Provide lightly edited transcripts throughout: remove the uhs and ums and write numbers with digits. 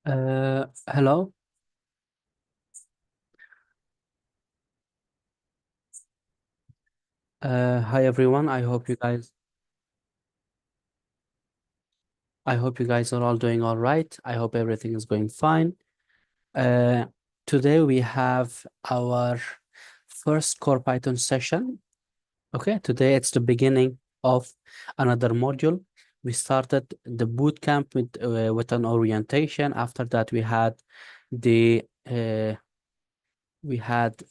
Hello. Hi everyone. I hope you guys are all doing all right. I hope everything is going fine. Uh, Today we have our first core Python session. Okay, today it's the beginning of another module. We started the boot camp with an orientation. After that, the uh, we had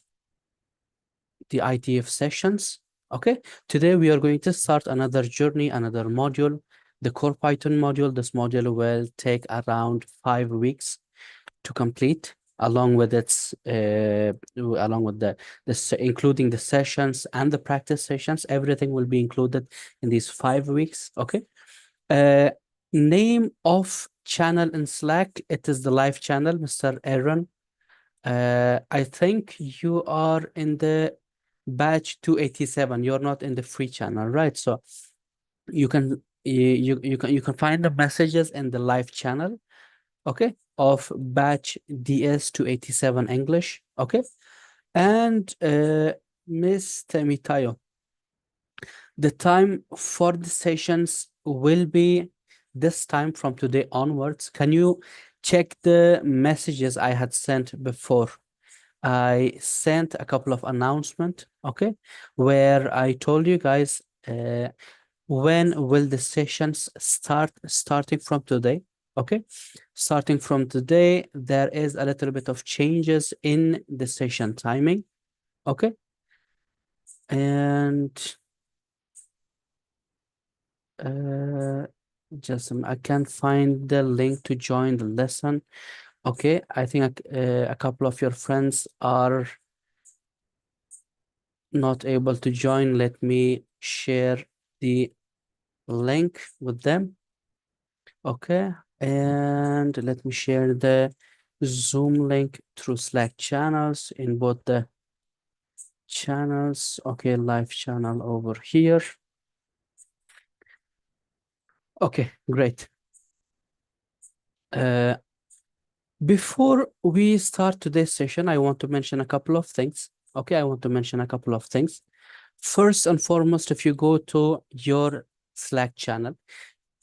the ITF sessions. Okay, today we are going to start another journey, another module, the core Python module. This module will take around 5 weeks to complete, along with including the sessions and the practice sessions. Everything will be included in these 5 weeks. Okay. Uh, Name of channel in Slack. It is the live channel, Mr. Aaron. I think you are in the batch 287. You're not in the free channel, right? So you can find the messages in the live channel, okay, of batch DS 287 English, okay? And Miss Temitayo, the time for the sessions will be this time from today onwards. Can you check the messages I had sent before? I sent a couple of announcements, okay, where I told you guys when will the sessions start, starting from today, okay? Starting from today, there is a little bit of changes in the session timing, okay? And uh, I can't find the link to join the lesson. Okay, I think a couple of your friends are not able to join. Let me share the link with them. Okay. And let me share the Zoom link through Slack channels in both the channels. Okay, live channel over here. Okay, great. Uh, Before we start today's session, I want to mention a couple of things. Okay, I want to mention a couple of things. First and foremost, if you go to your Slack channel,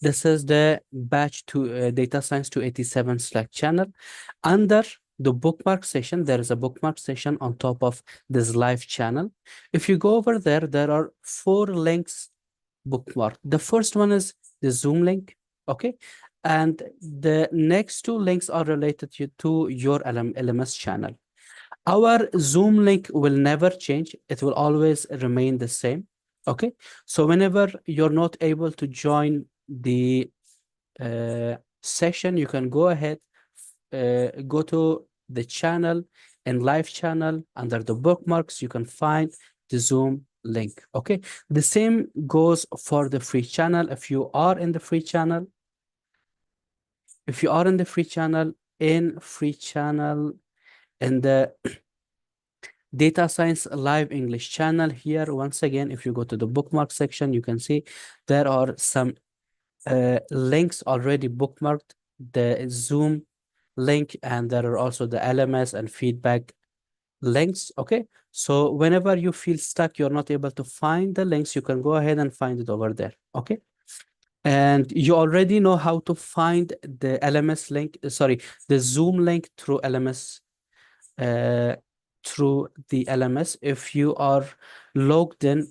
this is the batch to data science 287 Slack channel. Under the bookmark session, there is a bookmark session on top of this live channel. If you go over there, there are 4 links bookmarked. The first one is the Zoom link, okay? And the next 2 links are related to your LMS channel. Our Zoom link will never change. It will always remain the same. Okay. So whenever you're not able to join the session, you can go ahead, go to the channel and live channel. Under the bookmarks, you can find the Zoom link. Okay. The same goes for the free channel. If you are in the free channel, in the Data Science Live English channel here, once again, if you go to the bookmark section, you can see there are some links already bookmarked, the Zoom link, and there are also the LMS and feedback links. Okay. So whenever you feel stuck, you're not able to find the links, you can go ahead and find it over there. Okay. And you already know how to find the LMS link, sorry, the Zoom link through LMS, uh, through the LMS. If you are logged in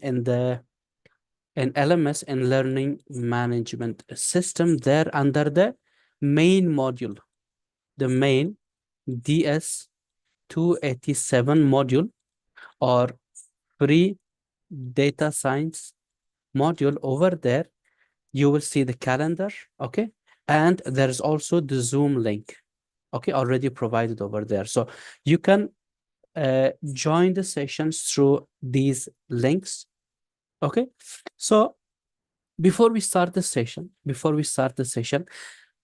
LMS and learning management system, there under the main module, the main DS 287 module or free data science module, over there, you will see the calendar, okay? And there is also the Zoom link, okay, already provided over there. So you can join the sessions through these links, okay? So before we start the session,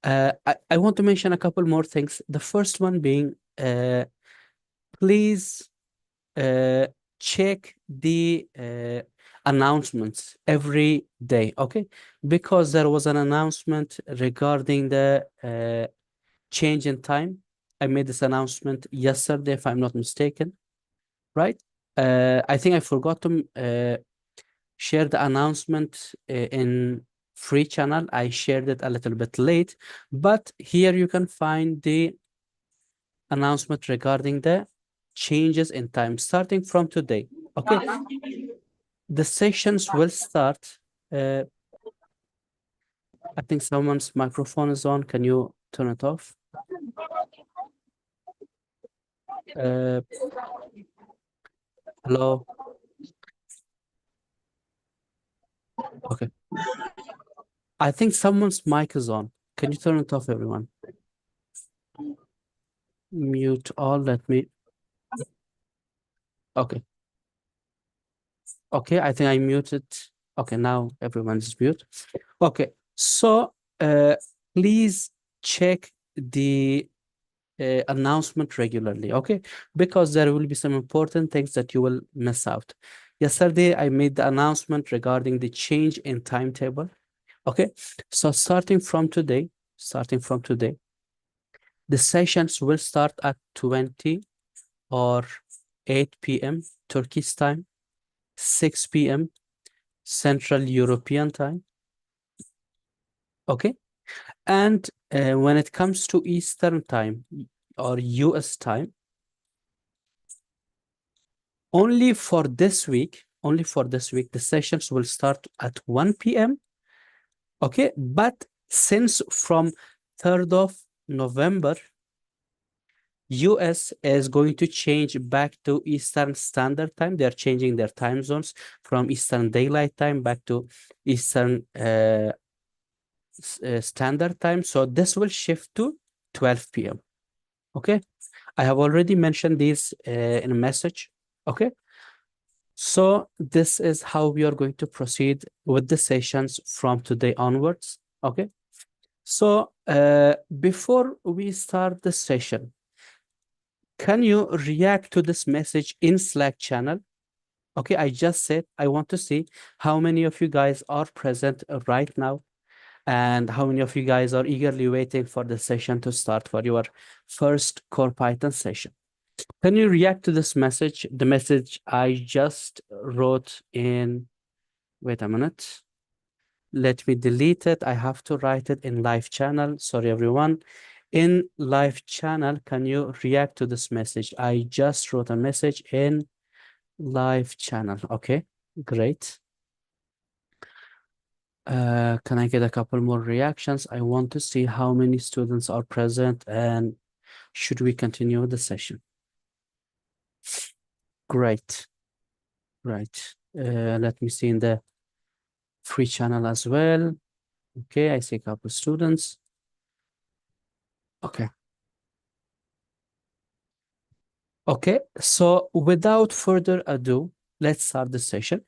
I want to mention a couple more things. The first one being, please uh, check the announcements every day, okay? Because there was an announcement regarding the change in time. I made this announcement yesterday, if I'm not mistaken, right? I think I forgot to share the announcement in free channel. I shared it a little bit late, but here you can find the announcement regarding the changes in time starting from today. Okay, the sessions will start. Uh, I think someone's microphone is on. Can you turn it off? Uh, hello. Okay. I think someone's mic is on. Can you turn it off, everyone? Mute all. Let me. Okay. Okay. I think I muted. Okay. Now everyone's mute. Okay. So please check the announcement regularly. Okay. Because there will be some important things that you will miss out. Yesterday, I made the announcement regarding the change in timetable. Okay. So starting from today, the sessions will start at 20 or 8 p.m. Turkish time, 6 p.m. Central European time. Okay. And when it comes to Eastern time or US time, only for this week, the sessions will start at 1 p.m. Okay. But since from 3rd of November, US is going to change back to Eastern Standard Time. They're changing their time zones from Eastern Daylight Time back to Eastern Standard Time. So this will shift to 12 p.m. Okay. I have already mentioned these in a message. Okay. So this is how we are going to proceed with the sessions from today onwards. Okay. So before we start the session, can you react to this message in Slack channel? Okay, I just said I want to see how many of you guys are present right now and how many of you guys are eagerly waiting for the session to start for your first Core Python session. Can you react to this message? The message I just wrote in, wait a minute. Let me delete it. I have to write it in live channel. Sorry, everyone. In live channel, can you react to this message? I just wrote a message in live channel. Okay, great. Can I get a couple more reactions? I want to see how many students are present and should we continue the session? Great, right. Let me see in the free channel as well. Okay, I see a couple students. Okay. Okay, so without further ado, let's start the session.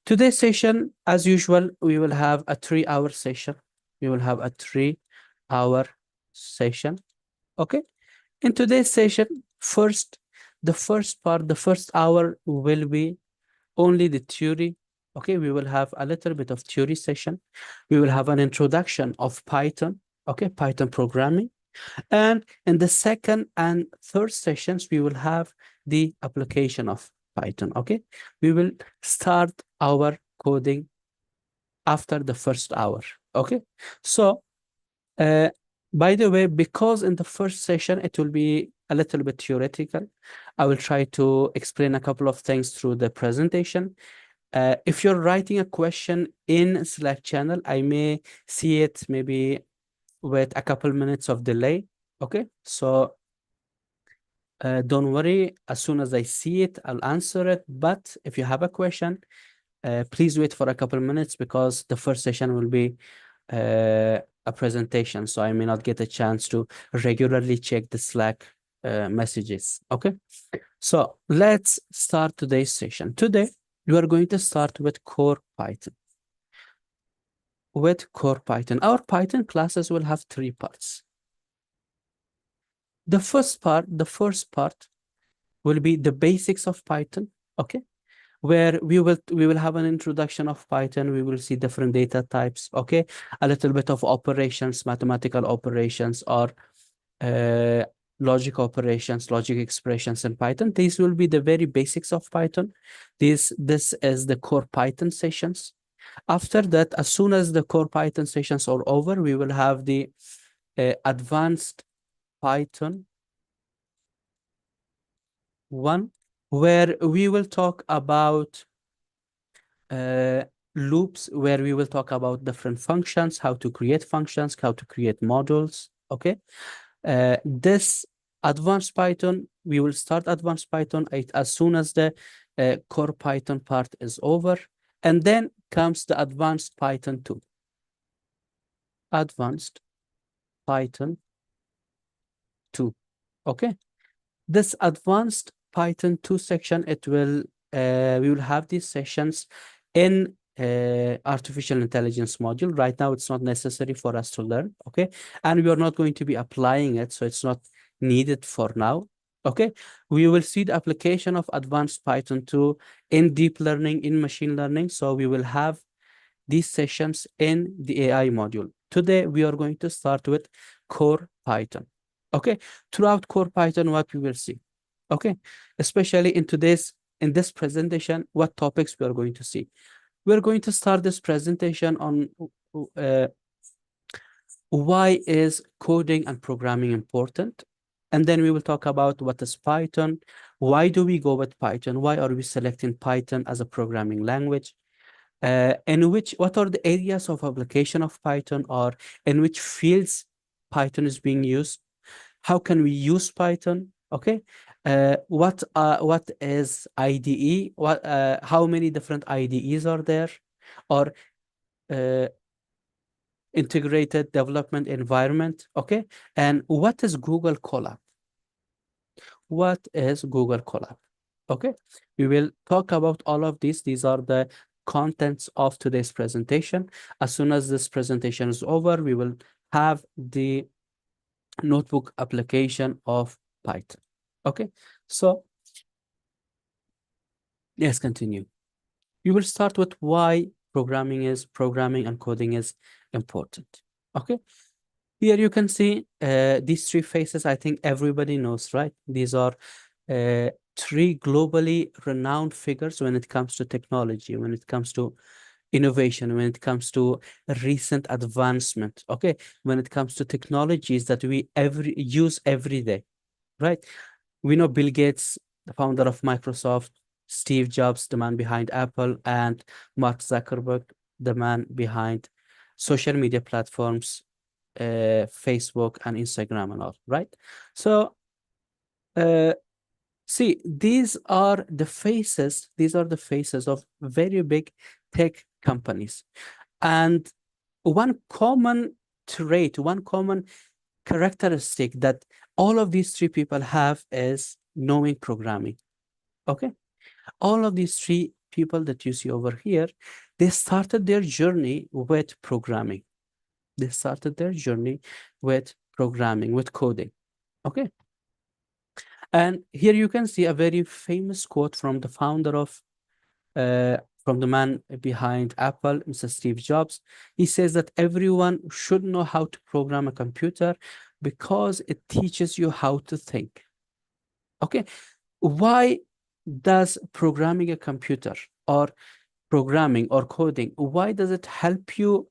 Today's session, as usual, we will have a 3-hour session. We will have a 3-hour session. Okay. In today's session, the first hour will be only the theory. Okay, we will have a little bit of theory session. We will have an introduction of Python, okay, Python programming. And in the second and third sessions, we will have the application of Python, okay? We will start our coding after the first hour, okay? So, by the way, because in the first session, it will be a little bit theoretical, I will try to explain a couple of things through the presentation. If you're writing a question in Slack channel, I may see it maybe with a couple minutes of delay. Okay, so don't worry. As soon as I see it, I'll answer it. But if you have a question, please wait for a couple minutes because the first session will be a presentation. So I may not get a chance to regularly check the Slack messages. Okay, so let's start today's session. Today, we are going to start with Core Python. With Core Python, our Python classes will have 3 parts. The first part will be the basics of Python, okay? Where we will have an introduction of Python. We will see different data types, okay? A little bit of operations, mathematical operations, or uh, logic operations, logic expressions in Python. These will be the very basics of Python. This is the core Python sessions. After that, as soon as the core Python sessions are over, we will have the advanced Python one, where we will talk about uh, loops, where we will talk about different functions, how to create functions, how to create modules. Okay. This advanced Python, we will start advanced Python as soon as the core Python part is over. And then comes the advanced Python 2. Advanced Python 2. Okay. This advanced Python 2 section, we will have these sessions in artificial intelligence module. Right now, it's not necessary for us to learn, okay? And we are not going to be applying it, so it's not needed for now, okay? We will see the application of advanced Python 2 in deep learning, in machine learning. So we will have these sessions in the AI module. Today, we are going to start with core Python. Okay, throughout core Python, what we will see. Okay, especially in this presentation, what topics we are going to see. We're going to start this presentation on uh, why is coding and programming important? And then we will talk about what is Python, why do we go with Python, why are we selecting Python as a programming language, what are the areas of application of Python, or in which fields Python is being used? How can we use Python? Okay. What is IDE? How many different IDEs are there? Or uh, integrated development environment? Okay. And what is Google Colab? What is Google Colab? Okay. We will talk about all of these. These are the contents of today's presentation. As soon as this presentation is over, we will have the notebook application of Python. Okay, so let's continue. We will start with why programming and coding is important. Okay, here you can see these three faces. I think everybody knows, right? These are three globally renowned figures when it comes to technology, when it comes to innovation, when it comes to recent advancement. Okay, when it comes to technologies that we use every day, right? We know Bill Gates, the founder of Microsoft, Steve Jobs, the man behind Apple, and Mark Zuckerberg, the man behind social media platforms, Facebook and Instagram and all, right? So, uh, see, these are the faces of very big tech companies. And one common one common characteristic that all of these three people have is knowing programming. Okay. All of these three people that you see over here, they started their journey with programming. They started their journey with programming, with coding. Okay. And here you can see a very famous quote from the founder of, from the man behind Apple, Mr. Steve Jobs. He says that everyone should know how to program a computer because it teaches you how to think. Okay. Why does programming a computer or programming or coding, why does it help you?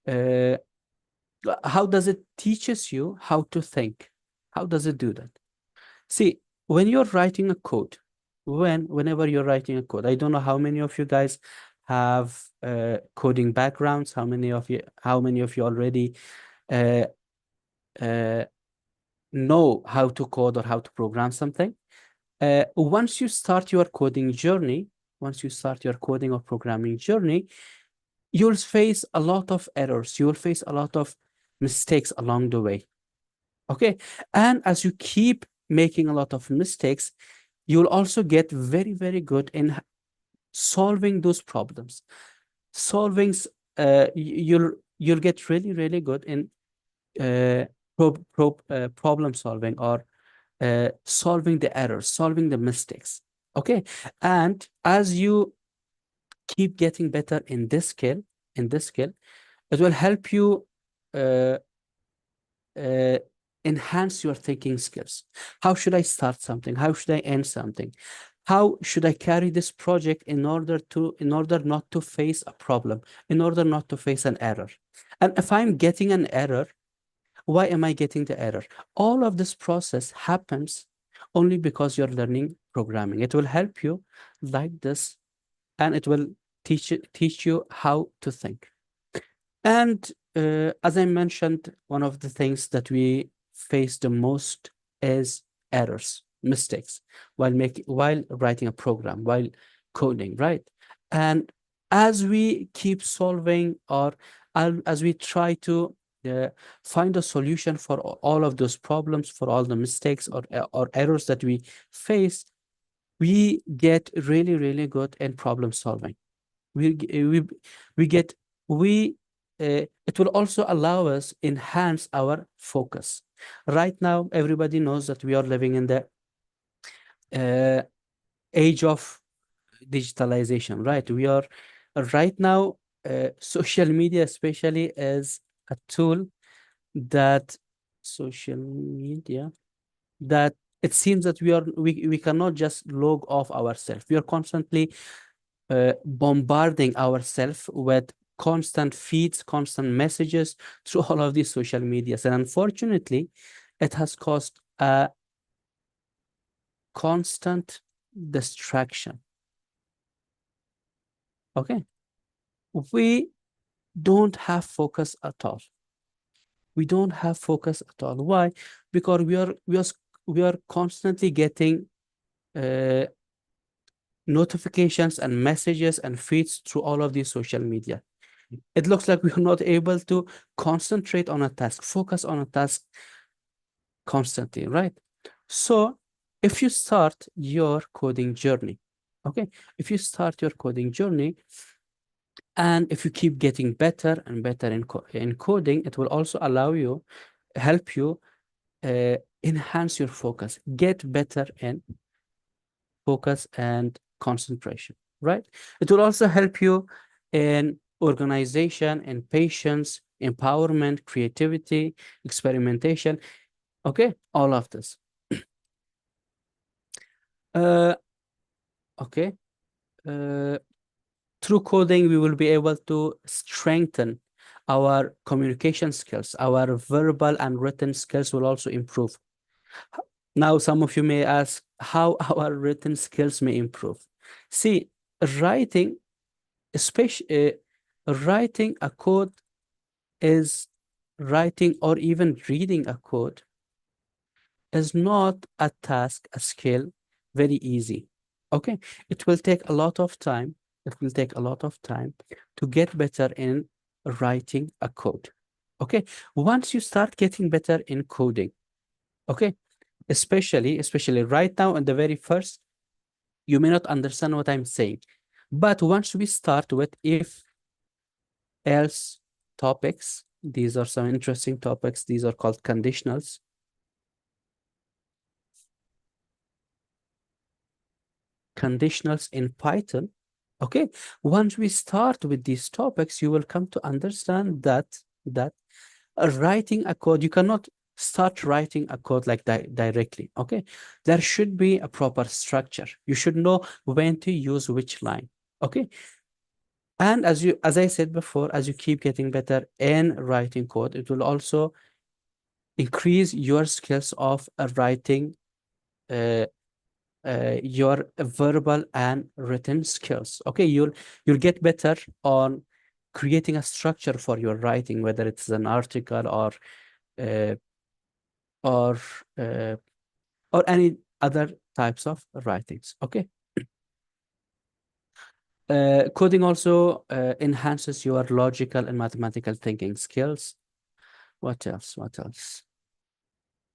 Uh, how does it teaches you how to think? How does it do that? See, when you're writing a code, whenever you're writing a code, I don't know how many of you guys have coding backgrounds. How many of you already uh, uh, know how to code or how to program something? Once you start your coding journey, once you start your coding or programming journey, you'll face a lot of errors. You will face a lot of mistakes along the way. Okay. And as you keep making a lot of mistakes, you'll also get very, very good in solving those problems. Solving, you'll get really, really good in problem solving, or solving the errors, solving the mistakes. Okay. And as you keep getting better in this skill, it will help you uh, uh, enhance your thinking skills. How should I start something? How should I end something? How should I carry this project in order not to face a problem, in order not to face an error? And if I'm getting an error, why am I getting the error? All of this process happens only because you're learning programming. It will help you like this, and it will teach you how to think. And as I mentioned, one of the things that we face the most is errors, mistakes, while writing a program, while coding, right? And as we keep solving, or as we try to uh, find a solution for all of those problems, for all the mistakes or errors that we face, we get really, really good in problem solving. We get we It will also allow us enhance our focus. Right now, everybody knows that we are living in the uh, age of digitalization, right? We are right now, social media especially is a tool that social media that it seems that we cannot just log off ourselves. We are constantly bombarding ourselves with constant feeds, constant messages through all of these social medias. And unfortunately, it has caused a constant distraction. Okay. We don't have focus at all. We don't have focus at all. Why? Because we are constantly getting uh, notifications and messages and feeds through all of these social media. It looks like we're not able to concentrate on a task, focus on a task constantly, right? So if you start your coding journey, okay, if you start your coding journey, and if you keep getting better and better in coding, it will also help you enhance your focus, get better in focus and concentration, right? It will also help you in organization and patience, empowerment, creativity, experimentation. Okay, all of this. Uh, okay. Uh, Through coding, we will be able to strengthen our communication skills. Our verbal and written skills will also improve. Now, some of you may ask how our written skills may improve. See, writing, especially writing a code is writing or even reading a code is not a task, a skill, very easy. Okay, it will take a lot of time. It will take a lot of time to get better in writing a code. Okay, once you start getting better in coding, okay, especially right now in the very first, you may not understand what I'm saying. But once we start with if else topics, these are some interesting topics. These are called conditionals. Conditionals in Python. Okay, once we start with these topics, you will come to understand that writing a code, you cannot start writing a code like that directly. Okay, there should be a proper structure. You should know when to use which line. Okay, and as I said before, as you keep getting better in writing code, it will also increase your skills of writing uh, your verbal and written skills. Okay, you'll get better on creating a structure for your writing, whether it's an article uh, or uh, or any other types of writings. Okay, coding also enhances your logical and mathematical thinking skills. What else? What else?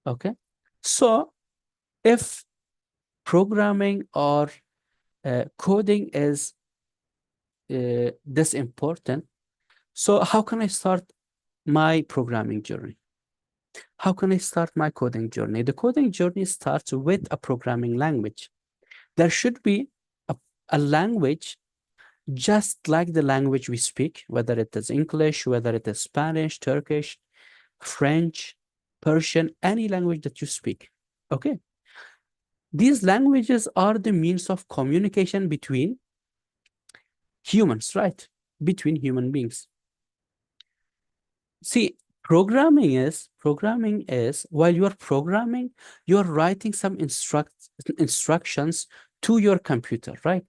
Okay, so if programming or coding is this important, so how can I start my programming journey? How can I start my coding journey? The coding journey starts with a programming language. There should be a language just like the language we speak, whether it is English, whether it is Spanish, Turkish, French. Persian, any language that you speak. Okay. These languages are the means of communication between humans, right? Between human beings. See, programming is while you are programming, you are writing some instructions to your computer, right?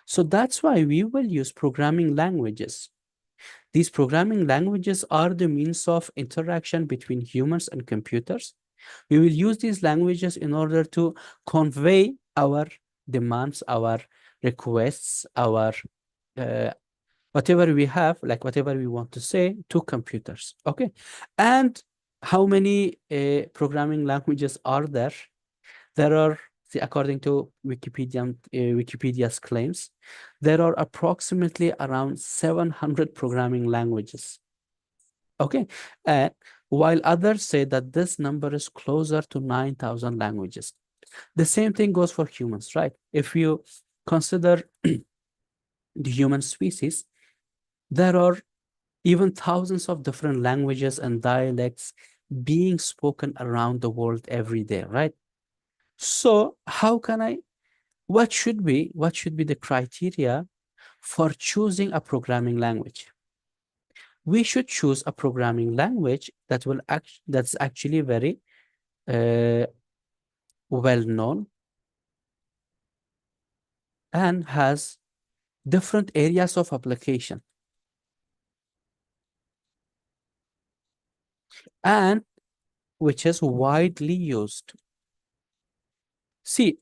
So that's why we will use programming languages. These programming languages are the means of interaction between humans and computers. We will use these languages in order to convey our demands, our requests, our uh, whatever we have, like whatever we want to say to computers. Okay. And how many programming languages are there? There are, see, according to Wikipedia's claims, there are approximately around 700 programming languages. Okay. While others say that this number is closer to 9,000 languages. The same thing goes for humans, right? If you consider the human species, there are even thousands of different languages and dialects being spoken around the world every day, right? So what should be the criteria for choosing a programming language? We should choose a programming language that's actually very uh, well known and has different areas of application and which is widely used. See,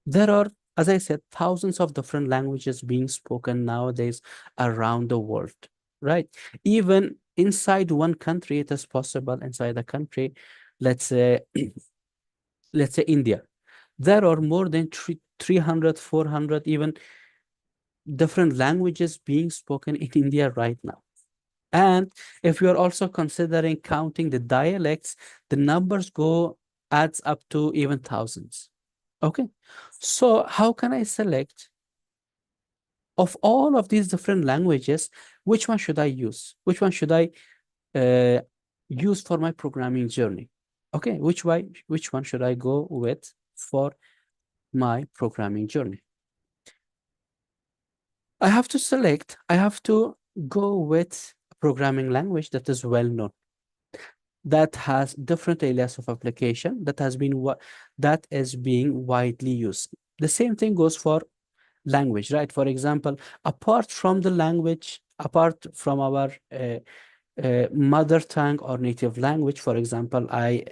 there are, as I said, thousands of different languages being spoken nowadays around the world, right? Even inside one country, it is possible inside a country, let's say, let's say India. There are more than 300, 400, even different languages being spoken in India right now. And if you are also considering counting the dialects, the numbers adds up to even thousands. Okay. So how can I select of all of these different languages, which one should I use? Which one should I uh, use for my programming journey? Okay, which one should I go with for my programming journey? I have to go with a programming language that is well known, that has different areas of application, that is being widely used. The same thing goes for language, right? For example, apart from our mother tongue or native language, for example, I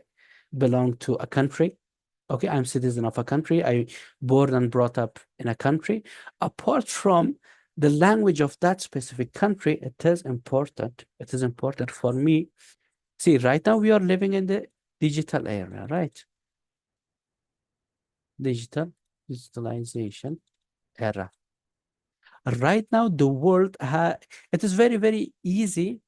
belong to a country. Okay, I'm citizen of a country. I born and brought up in a country. Apart from the language of that specific country, it is important. It is important for me. See, right now we are living in the digital era, right? Digitalization era. Right now, it is very, very easy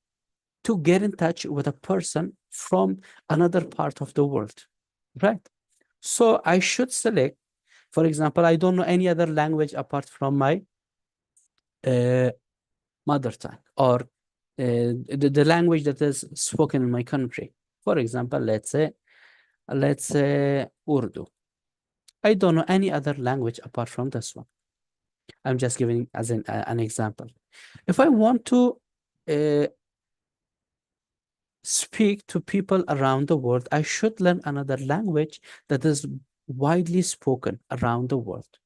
to get in touch with a person from another part of the world, right? So I should select, for example, I don't know any other language apart from my uh, mother tongue or the language that is spoken in my country. For example, let's say Urdu. I don't know any other language apart from this one. I'm just giving as an example. If I want to uh, speak to people around the world, I should learn another language that is widely spoken around the world.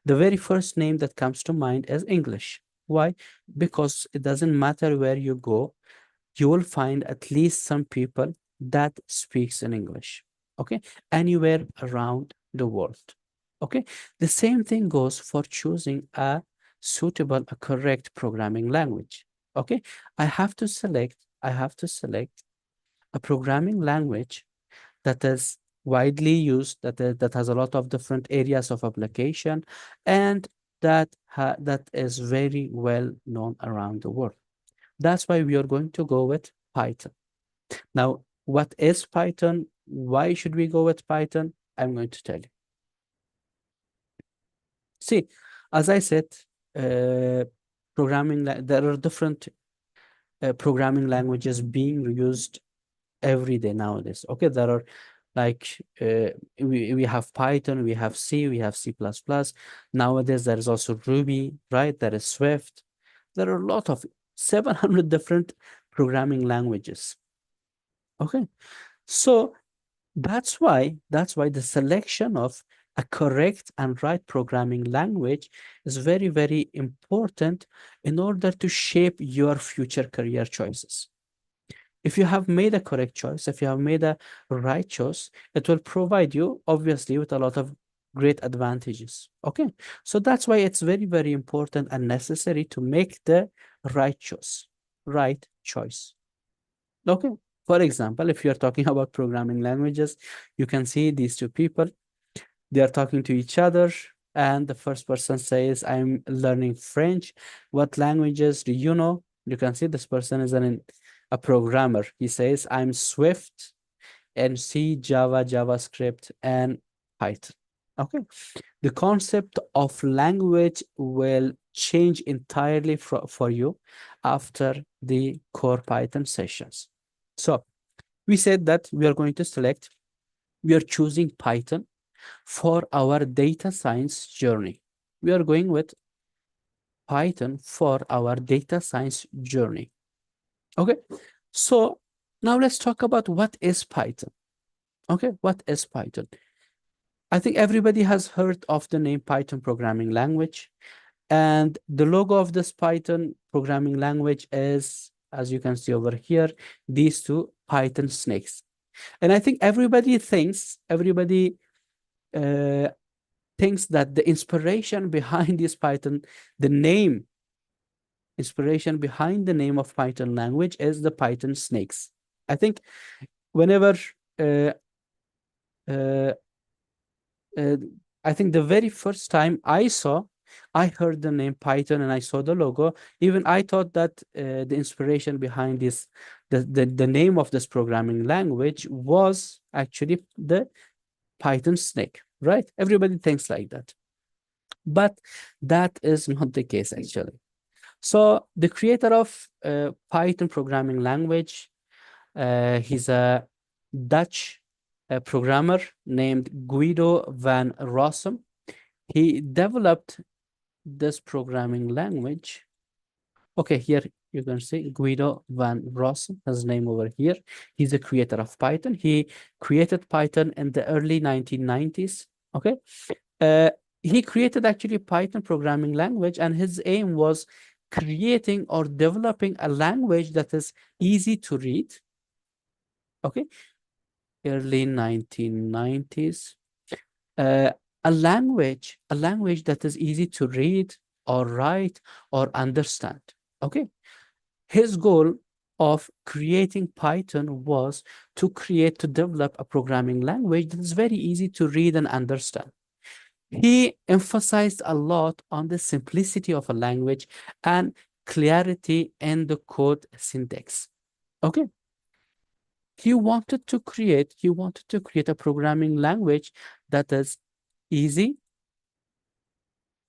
The very first name that comes to mind is English. Why? Because it doesn't matter where you go, you will find at least some people that speaks in English. Okay? Anywhere around the world. Okay? The same thing goes for choosing a correct programming language. Okay? I have to select a programming language that is widely used, that has a lot of different areas of application, and that is very well known around the world. That's why we are going to go with Python. Now, what is Python? Why should we go with Python? I'm going to tell you. See, as I said, uh, there are different programming languages being used every day nowadays. Okay, there are like we have Python, we have C, we have C++. Nowadays there is also Ruby, right? There is Swift. There are a lot of 700 different programming languages. Okay, so that's why the selection of a correct and right programming language is very, very important in order to shape your future career choices. If you have made a correct choice, if you have made a right choice, it will provide you, obviously, with a lot of great advantages. Okay. So that's why it's very, very important and necessary to make the right choice. Right choice. Okay. For example, if you're talking about programming languages, you can see these two people, they are talking to each other. And the first person says, I'm learning French. What languages do you know? You can see this person is a programmer. He says, I'm Swift and C, Java, JavaScript, and Python. Okay. The concept of language will change entirely for you after the core Python sessions. So we said that we are choosing Python for our data science journey. We are going with Python for our data science journey. Okay, so now let's talk about what is Python. Okay, what is Python? I think everybody has heard of the name Python programming language. And the logo of this Python programming language is, as you can see over here, these two Python snakes. And I think everybody uh, thinks that the inspiration behind this Python, the name, inspiration behind the name of Python language is the Python snakes. I think whenever uh, uh, uh, I think the very first time I heard the name Python and I saw the logo, even I thought that the inspiration behind the name of this programming language was actually the Python snake, right? Everybody thinks like that. But that is not the case, actually. So the creator of Python programming language, he's a Dutch programmer named Guido van Rossum. He developed this programming language. Okay, here you can see Guido van Rossum, his name over here. He's the creator of Python. He created Python in the early 1990s. Okay. Uh, he created actually Python programming language, and his aim was creating or developing a language that is easy to read. Okay, early 1990s. Uh, a language that is easy to read or write or understand. Okay, his goal of creating Python was to develop a programming language that is very easy to read and understand. He emphasized a lot on the simplicity of a language and clarity in the code syntax. Okay. He wanted to create a programming language that is easy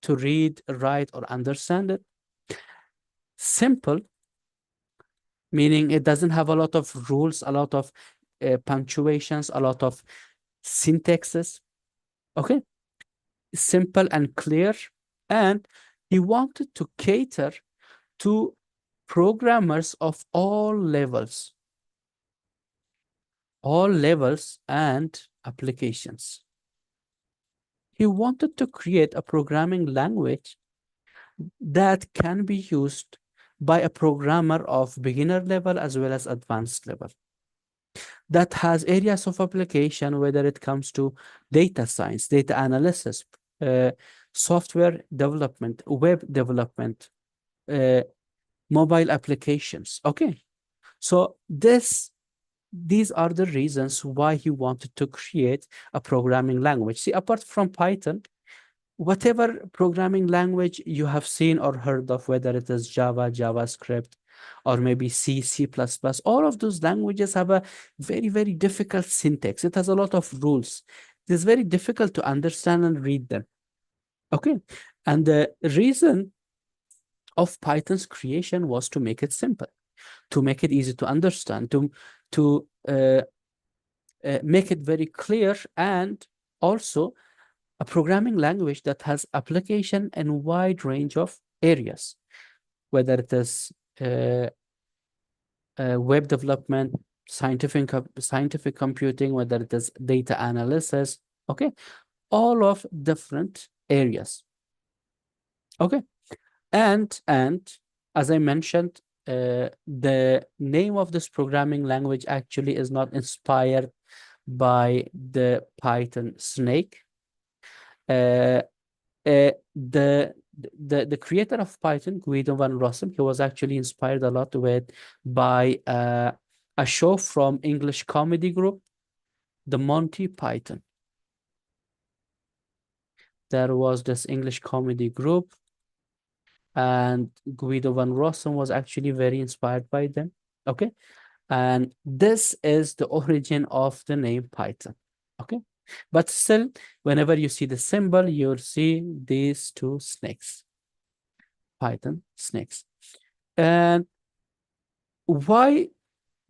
to read, write, or understand it. Simple, meaning it doesn't have a lot of rules, a lot of punctuations, a lot of syntaxes. Okay. Simple and clear. And he wanted to cater to programmers of all levels and applications. He wanted to create a programming language that can be used by a programmer of beginner level as well as advanced level, that has areas of application, whether it comes to data science, data analysis, uh, software development, web development, uh, mobile applications. Okay. So these are the reasons why he wanted to create a programming language. See, apart from Python, whatever programming language you have seen or heard of, whether it is Java, JavaScript, or maybe C, C++, all of those languages have a very, very difficult syntax. It has a lot of rules. It is very difficult to understand and read them. Okay. And the reason of Python's creation was to make it simple, to make it easy to understand, to make it very clear, and also a programming language that has application in a wide range of areas, whether it is web development, scientific computing, whether it is data analysis, okay, all of different areas. Okay, and as I mentioned, the name of this programming language actually is not inspired by the Python snake. Uh, the creator of Python, Guido van Rossum, he was actually inspired a lot with by a show from English comedy group, the Monty Python. There was this English comedy group, and Guido van Rossum was actually very inspired by them. Okay, and this is the origin of the name Python. Okay, but still, whenever you see the symbol, you'll see these two snakes. Python snakes. And why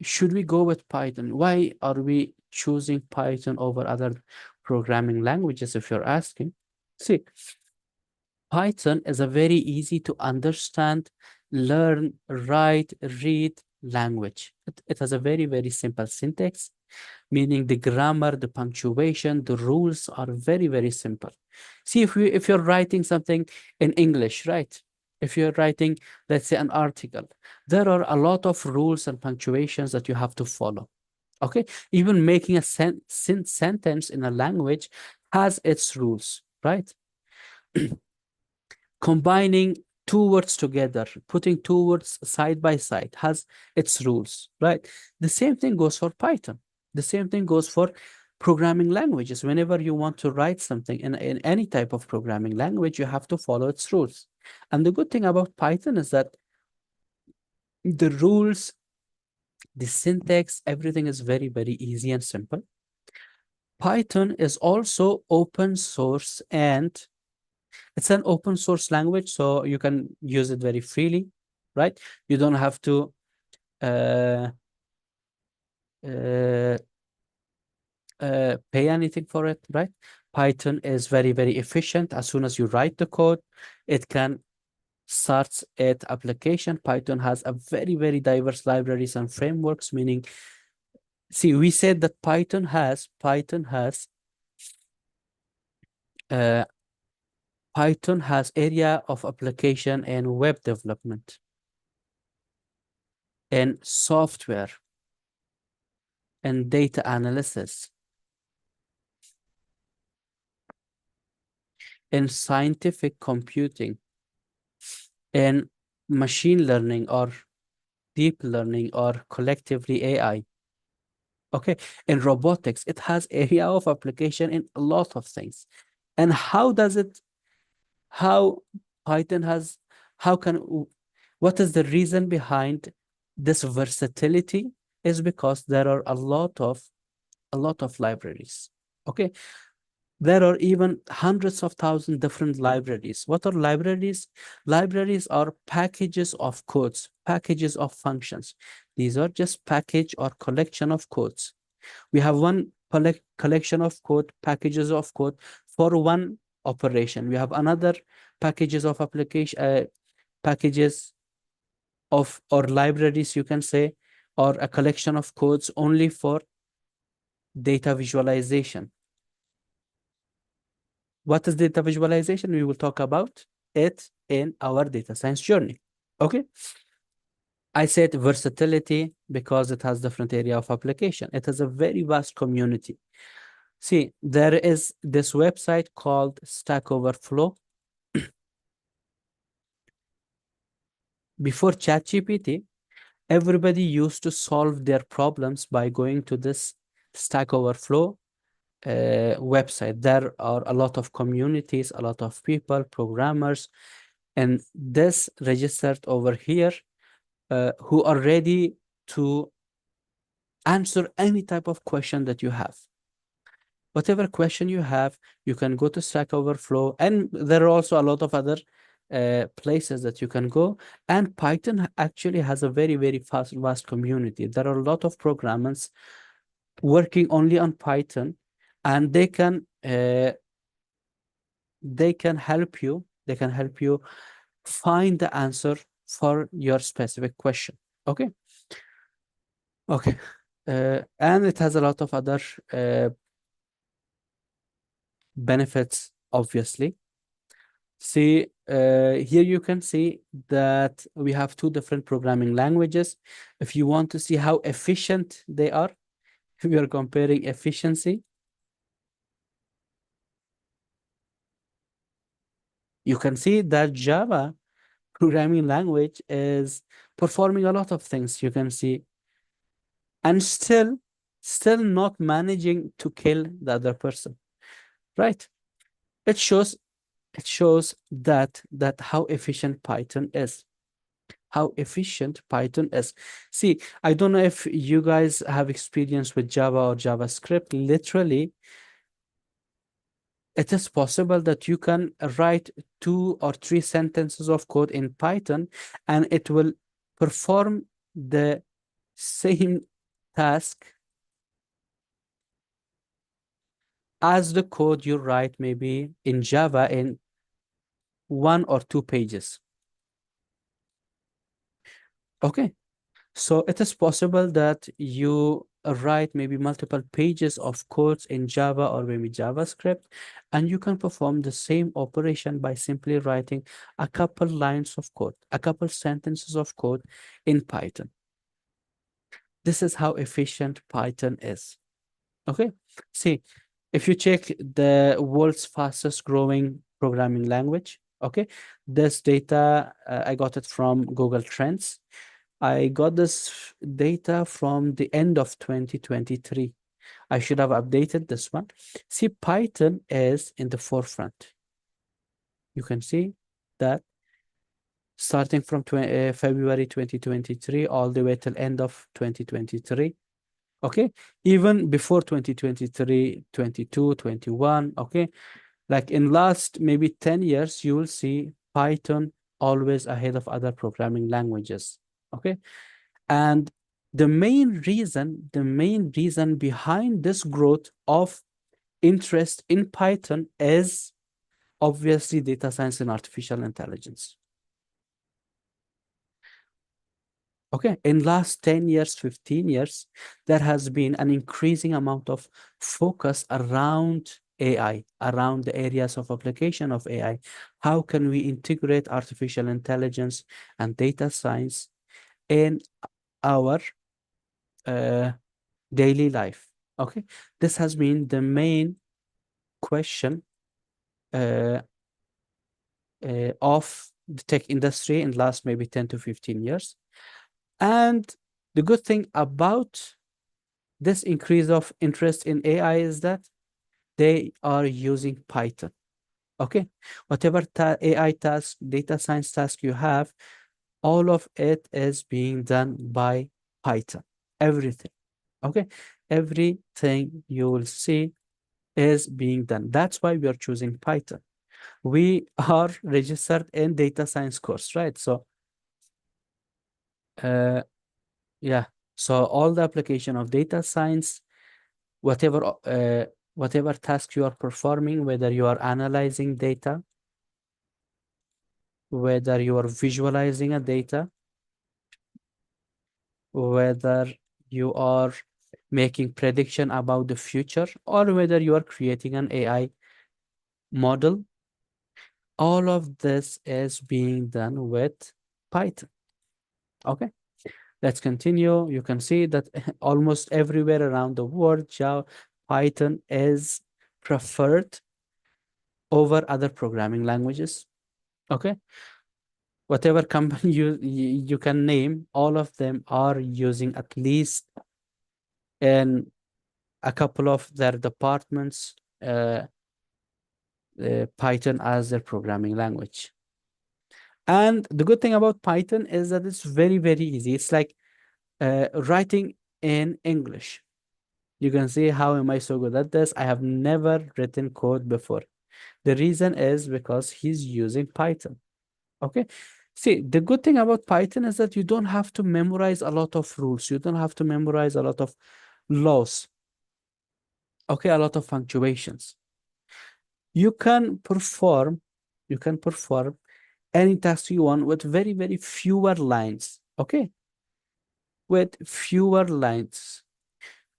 should we go with Python? Why are we choosing Python over other programming languages, if you're asking? See, Python is a very easy to understand, learn, write, read language. It has a very, very simple syntax, meaning the grammar, the punctuation, the rules are very, very simple. See, if you're writing something in English, right? If you're writing, let's say, an article, there are a lot of rules and punctuations that you have to follow. Okay, even making a sentence in a language has its rules, right? Combining two words together, putting two words side by side has its rules, right? The same thing goes for Python. The same thing goes for programming languages. Whenever you want to write something in any type of programming language, you have to follow its rules. And the good thing about Python is that the rules, the syntax, everything is very, very easy and simple. Python is also open source, and it's an open source language, so you can use it very freely, right? You don't have to uh, uh, pay anything for it, right? Python is very, very efficient. As soon as you write the code, it can start its application. Python has a very, very diverse libraries and frameworks, meaning, see, we said that uh, Python has area of application and web development and software and data analysis and scientific computing and machine learning or deep learning or collectively AI. Okay, in robotics, it has area of application in a lot of things. And how Python has, how can, what is the reason behind this versatility is because there are a lot of libraries. Okay, there are even hundreds of thousands different libraries. What are libraries? Libraries are packages of codes, packages of functions. These are just package or collection of codes. We have one collection of code, packages of code for one operation. We have another packages of application, packages of or libraries, you can say, or a collection of codes only for data visualization. What is data visualization? We will talk about it in our data science journey. Okay. I said versatility because it has different area of application. It has a very vast community. See, there is this website called Stack Overflow. Before ChatGPT, everybody used to solve their problems by going to this Stack Overflow website. There are a lot of communities, a lot of people, programmers, and this registered over here who are ready to answer any type of question that you have. Whatever question you have, you can go to Stack Overflow, and there are also a lot of other places that you can go. And Python actually has a very, very vast community. There are a lot of programmers working only on Python, and they can help you. They can help you find the answer for your specific question. Okay. Okay. And it has a lot of other benefits, obviously. See, here you can see that we have two different programming languages. If you want to see how efficient they are, we are comparing efficiency. You can see that Java programming language is performing a lot of things, you can see, and still not managing to kill the other person, right? It shows that how efficient Python is. How efficient Python is. See, I don't know if you guys have experience with Java or JavaScript. Literally, it is possible that you can write 2 or 3 sentences of code in Python and it will perform the same task as the code you write maybe in Java in 1 or 2 pages. Okay. So it is possible that you write maybe multiple pages of codes in Java or maybe JavaScript, and you can perform the same operation by simply writing a couple lines of code, a couple sentences of code in Python. This is how efficient Python is. Okay. See, if you check the world's fastest growing programming language, okay, this data, I got it from Google Trends. I got this data from the end of 2023. I should have updated this one. See, Python is in the forefront. You can see that starting from February 2023 all the way till end of 2023. Okay, even before 2023, 22, 21. Okay, like in last maybe 10 years, you will see Python always ahead of other programming languages. Okay. And the main reason behind this growth of interest in Python is obviously data science and artificial intelligence. Okay, in last 10 years, 15 years, there has been an increasing amount of focus around AI, around the areas of application of AI. How can we integrate artificial intelligence and data science in our uh, daily life? Okay, this has been the main question uh, of the tech industry in the last maybe 10 to 15 years. And the good thing about this increase of interest in AI is that they are using Python. Okay, whatever AI task, data science task you have, all of it is being done by Python. Everything. Okay, everything you will see is being done. That's why we are choosing Python. We are registered in data science course, right? So, uh, yeah. So all the application of data science, whatever task you are performing, whether you are analyzing data, whether you are visualizing a data, whether you are making prediction about the future, or whether you are creating an AI model, all of this is being done with Python. Okay, let's continue. You can see that almost everywhere around the world, Python is preferred over other programming languages. Okay, whatever company you can name, all of them are using at least in a couple of their departments Python as their programming language. And the good thing about Python is that it's very, very easy. It's like writing in English. You can see how am I so good at this? I have never written code before. The reason is because he's using Python. Okay. See, the good thing about Python is that you don't have to memorize a lot of rules. You don't have to memorize a lot of laws. Okay, a lot of punctuations. You can perform, you can perform any task you want with very, very fewer lines. Okay, with fewer lines,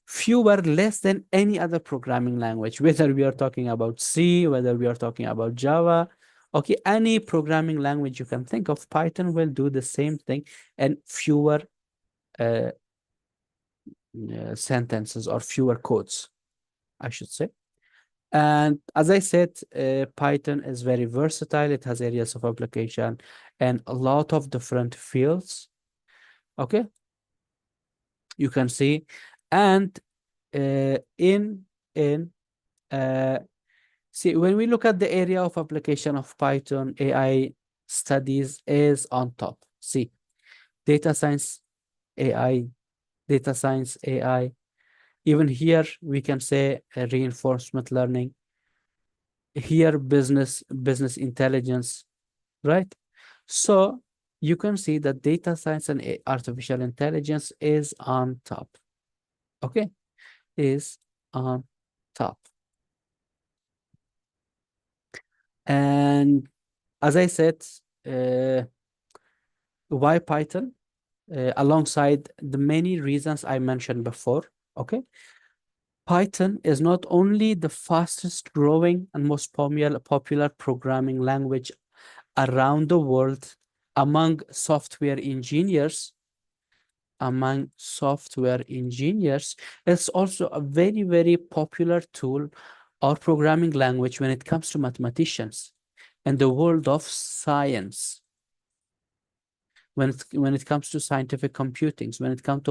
fewer, less than any other programming language, whether we are talking about C, whether we are talking about Java. Okay, any programming language you can think of, Python will do the same thing and fewer uh, sentences or fewer codes, I should say. And as I said, Python is very versatile. It has areas of application and a lot of different fields. Okay, you can see. And in uh, see, when we look at the area of application of Python, AI studies is on top. See, data science, AI, data science, AI. Even here, we can say reinforcement learning. Here, business intelligence, right? So you can see that data science and artificial intelligence is on top. Okay, is on top. And as I said, uh, why Python? Alongside the many reasons I mentioned before. Okay, Python is not only the fastest growing and most popular programming language around the world among software engineers, it's also a very, very popular tool or programming language when it comes to mathematicians and the world of science. When it comes to scientific computing, when it comes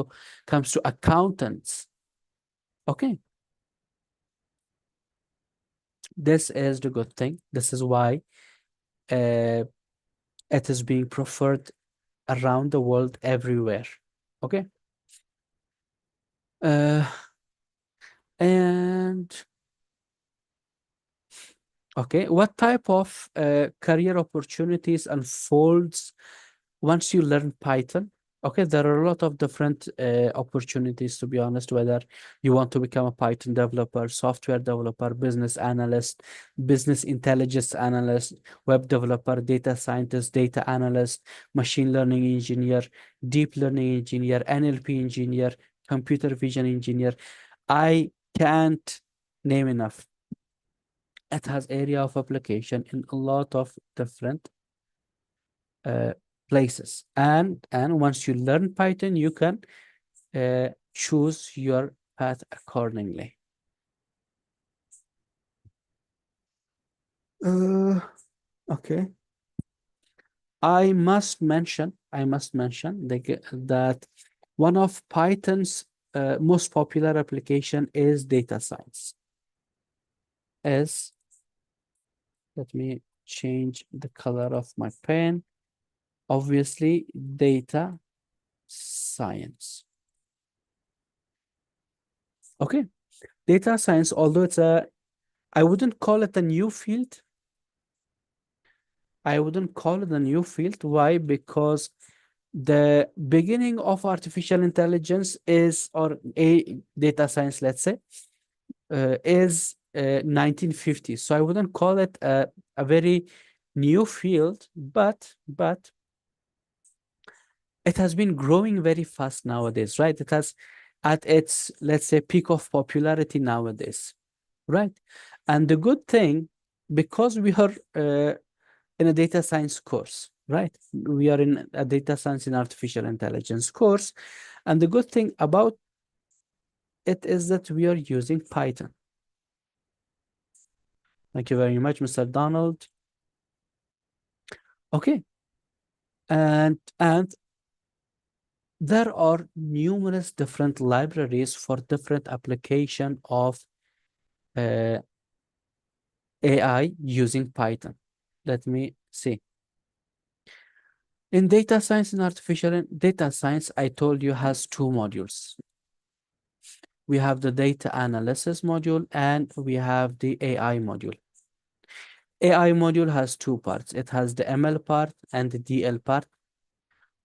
to accountants. Okay, this is the good thing. This is why uh, it is being preferred around the world everywhere. Okay. Uh, and okay, what type of career opportunities unfolds once you learn Python? Okay, there are a lot of different opportunities, to be honest, whether you want to become a Python developer, software developer, business analyst, business intelligence analyst, web developer, data scientist, data analyst, machine learning engineer, deep learning engineer, NLP engineer, computer vision engineer. I can't name enough. It has area of application in a lot of different uh, places. And once you learn Python, you can choose your path accordingly. Uh, okay. That one of Python's most popular application is data science. Is Let me change the color of my pen. Obviously, data science. Okay. Data science, although I wouldn't call it a new field. I wouldn't call it a new field. Why? Because the beginning of artificial intelligence is, or a data science, let's say, is 1950s. So I wouldn't call it a very new field, but it has been growing very fast nowadays, right? It has at its, let's say, peak of popularity nowadays, right? And the good thing, because we are in a data science course, right? We are in a data science and artificial intelligence course. And the good thing about it is that we are using Python. Thank you very much, Mr. Donald. Okay. And there are numerous different libraries for different application of uh, AI using Python. Let me see. In data science and data science, I told you has two modules. We have the data analysis module and we have the AI module. AI module has two parts. It has the ML part and the DL part.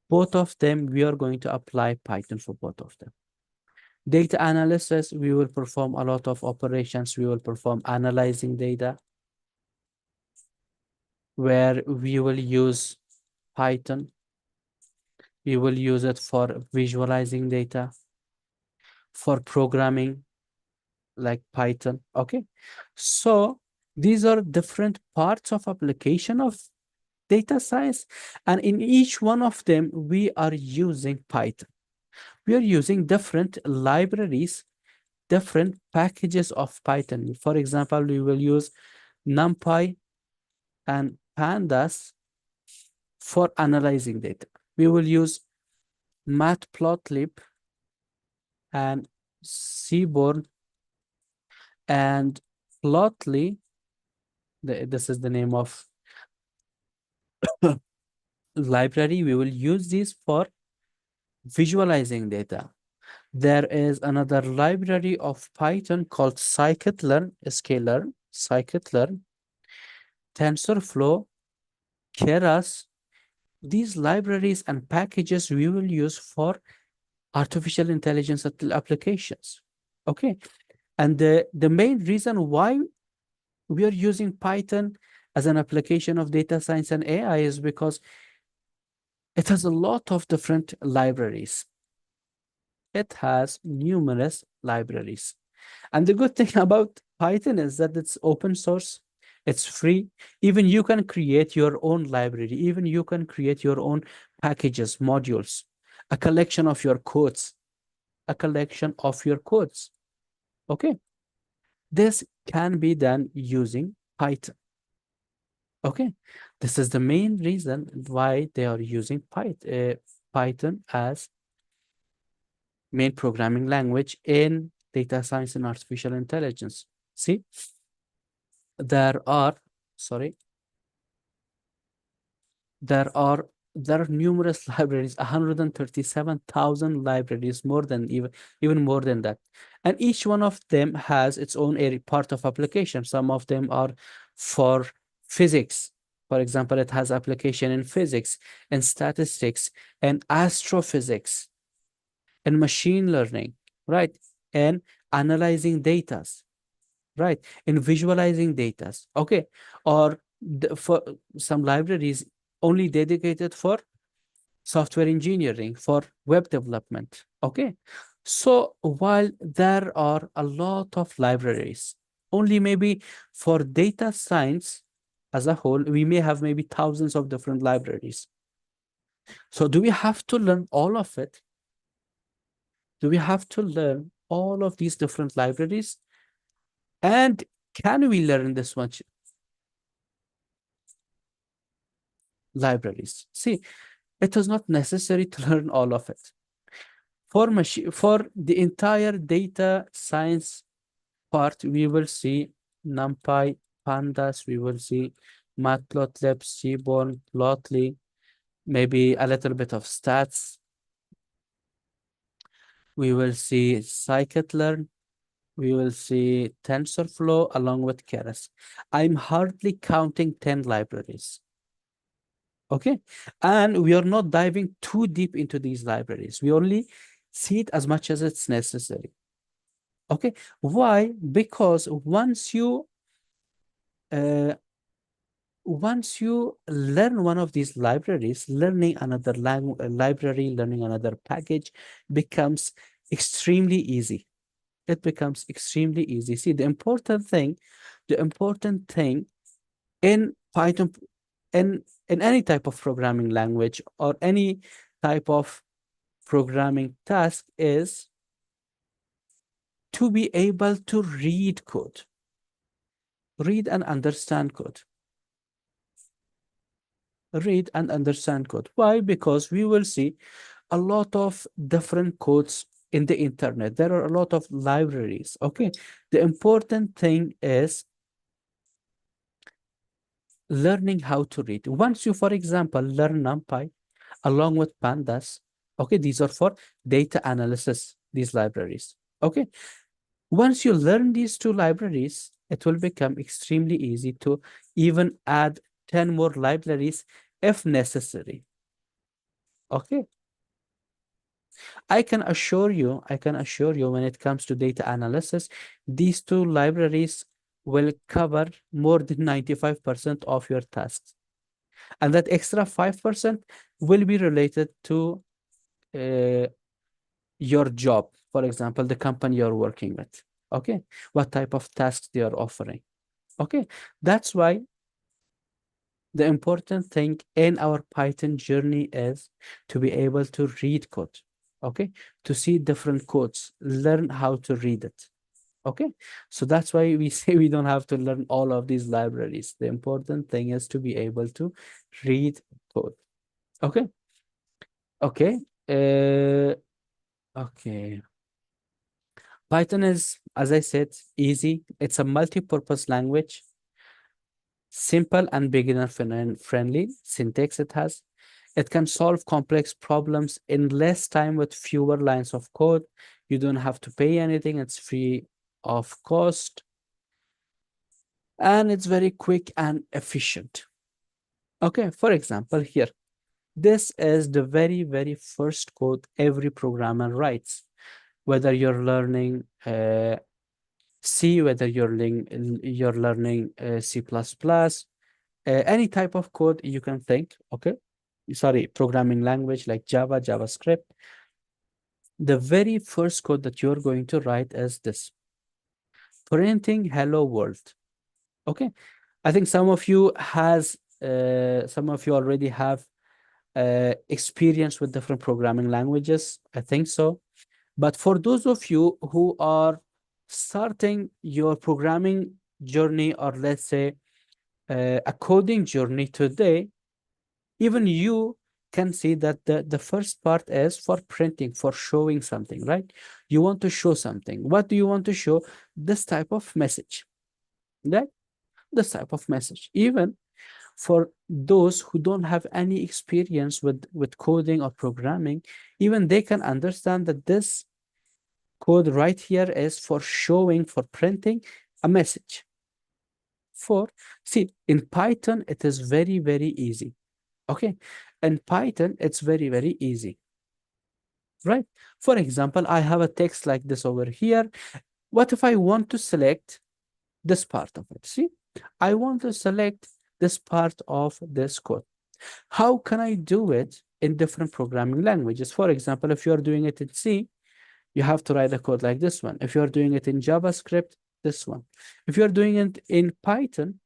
Both of them, we are going to apply Python for both of them. Data analysis, we will perform a lot of operations. We will perform analyzing data, where we will use Python. We will use it for visualizing data, for programming like Python. Okay. So these are different parts of application of data science. And in each one of them, we are using Python. We are using different libraries, different packages of Python. For example, we will use NumPy and Pandas for analyzing data. We will use Matplotlib and Seaborn and Plotly. This is the name of library. We will use these for visualizing data. There is another library of Python called scikit-learn, scikit-learn, scikit-learn, TensorFlow, Keras. These libraries and packages we will use for artificial intelligence applications. Okay. And the main reason why we are using Python as an application of data science and AI is because it has a lot of different libraries. It has numerous libraries. And the good thing about Python is that it's open source, it's free. Even you can create your own library, even you can create your own packages, modules, a collection of your codes, a collection of your codes. Okay. This can be done using Python. Okay. This is the main reason why they are using Python as main programming language in data science and artificial intelligence. See, there are, sorry, there are there are numerous libraries, 137,000 libraries, more than even more than that. And each one of them has its own area, part of application. Some of them are for physics. For example, it has application in physics and statistics and astrophysics and machine learning, right? And analyzing data, right? In visualizing data, okay? Or for some libraries only dedicated for software engineering, for web development, okay? So while there are a lot of libraries, only maybe for data science as a whole, we may have maybe thousands of different libraries. So do we have to learn all of it? Do we have to learn all of these different libraries? And can we learn this much libraries? See, it is not necessary to learn all of it. For the entire data science part, we will see NumPy, Pandas, we will see Matplotlib, Seaborn, Plotly, maybe a little bit of stats. We will see scikit-learn, we will see TensorFlow along with Keras. I'm hardly counting 10 libraries. Okay. And we are not diving too deep into these libraries. We only see it as much as it's necessary. Okay. Why? Because uh, once you learn one of these libraries, learning another library, learning another package becomes extremely easy. It becomes extremely easy. See, the important thing in Python, in any type of programming language or any type of programming task is to be able to read code, read and understand code, read and understand code. Why? Because we will see a lot of different codes in the internet. There are a lot of libraries. Okay. The important thing is learning how to read. Once you, for example, learn NumPy along with Pandas, okay, these are for data analysis, these libraries. Okay. Once you learn these two libraries, it will become extremely easy to even add 10 more libraries if necessary. Okay. I can assure you when it comes to data analysis, these two libraries will cover more than 95% of your tasks. And that extra 5% will be related to uh, your job. For example, the company you're working with. Okay. What type of tasks they are offering. Okay. That's why the important thing in our Python journey is to be able to read code, okay? To see different codes, learn how to read it, okay? So that's why we say we don't have to learn all of these libraries. The important thing is to be able to read code, okay? Okay. Uh, okay. Python is, as I said, easy. It's a multi-purpose language, simple and beginner friendly syntax it has. It can solve complex problems in less time with fewer lines of code. You don't have to pay anything. It's free of cost. And it's very quick and efficient. Okay, for example, here, this is the very, very first code every programmer writes. Whether you're learning C, whether you're learning C++, any type of code you can think, okay? Sorry, programming language like Java, JavaScript. The very first code that you're going to write is this: printing hello world. Okay. I think some of you already have experience with different programming languages. I think so. But for those of you who are starting your programming journey, or let's say a coding journey today, even you can see that the first part is for printing, for showing something, right? You want to show something. What do you want to show? This type of message, right? This type of message. Even for those who don't have any experience with coding or programming, even they can understand that this code right here is for showing, for printing a message. For, see, in Python, it is very, very easy. Okay. In Python, it's very, very easy, right? For example, I have a text like this over here. What if I want to select this part of it? See, I want to select this part of this code. How can I do it in different programming languages? For example, if you're doing it in C, you have to write a code like this one. If you're doing it in JavaScript, this one. If you're doing it in Python,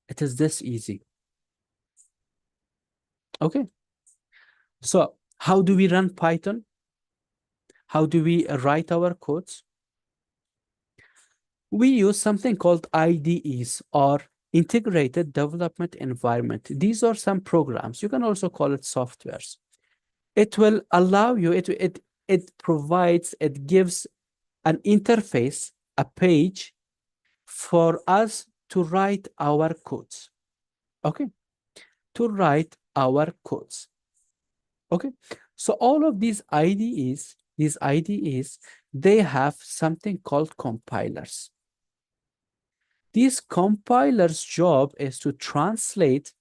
it is this easy. Okay. So how do we run Python? How do we write our codes? We use something called IDEs, or Integrated Development Environment. These are some programs. You can also call it softwares. It will allow you, it provides, it gives an interface, a page for us to write our codes. Okay, to write our codes. Okay, so all of these IDEs, they have something called compilers. These compilers' job is to translate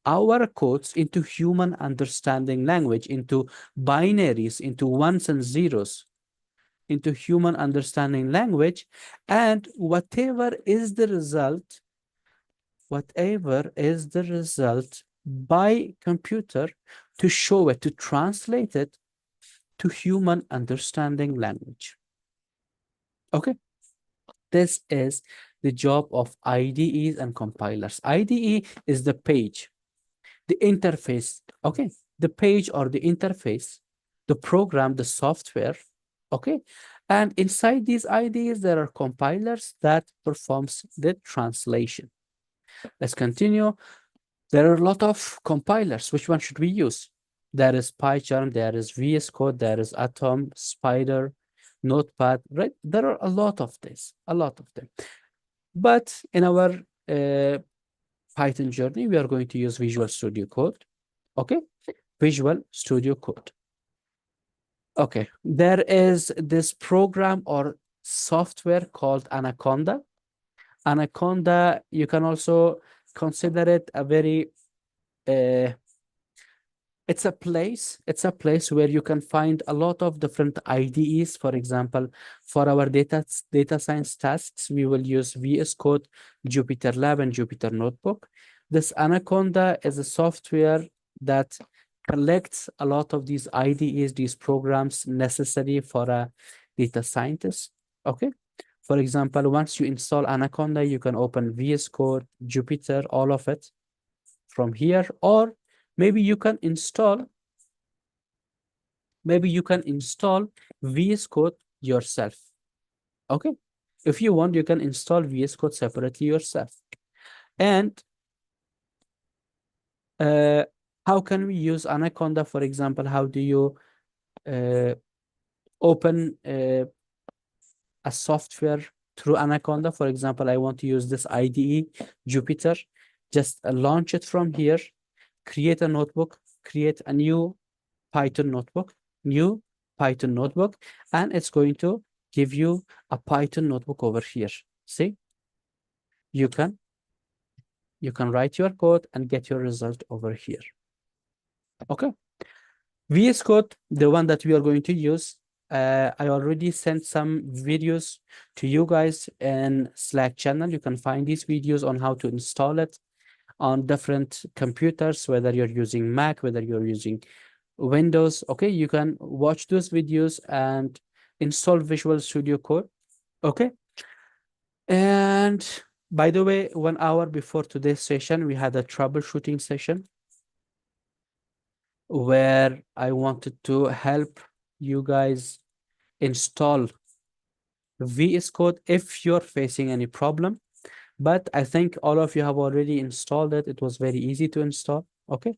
our codes into human understanding language, into binaries, into ones and zeros, into human understanding language, and whatever is the result by computer, to show it, to translate it to human understanding language. Okay, this is the job of IDEs and compilers. IDE is the page, the interface, okay, the page or the interface, the program, the software, okay, and inside these IDEs there are compilers that performs the translation. Let's continue. There are a lot of compilers. Which one should we use? There is PyCharm, there is VS Code, there is Atom, Spider, Notepad, right? There are a lot of this, a lot of them. But in our Python journey, we are going to use Visual Studio Code. Okay, Visual Studio Code. Okay, there is this program or software called Anaconda. Anaconda, you can also consider it a very it's a place where you can find a lot of different IDEs. For example, for our data science tasks, we will use VS Code, Jupyter Lab, and Jupyter Notebook. This Anaconda is a software that collects a lot of these IDEs, these programs necessary for a data scientist. Okay. For example, once you install Anaconda, you can open VS Code, Jupyter, all of it from here, or maybe you can install VS Code yourself. Okay. If you want, you can install VS Code separately yourself. And how can we use Anaconda? For example, how do you open a software through Anaconda? For example, I want to use this IDE, Jupyter. Just launch it from here, create a notebook, create a new Python notebook, and it's going to give you a Python notebook over here. See, you can write your code and get your result over here. Okay. VS Code, the one that we are going to use, I already sent some videos to you guys in Slack channel. You can find these videos on how to install it on different computers, whether you're using Mac, whether you're using Windows. Okay, you can watch those videos and install Visual Studio Code. Okay. And by the way, 1 hour before today's session, we had a troubleshooting session where I wanted to help you guys install VS Code if you're facing any problem. But I think all of you have already installed it. It was very easy to install. Okay.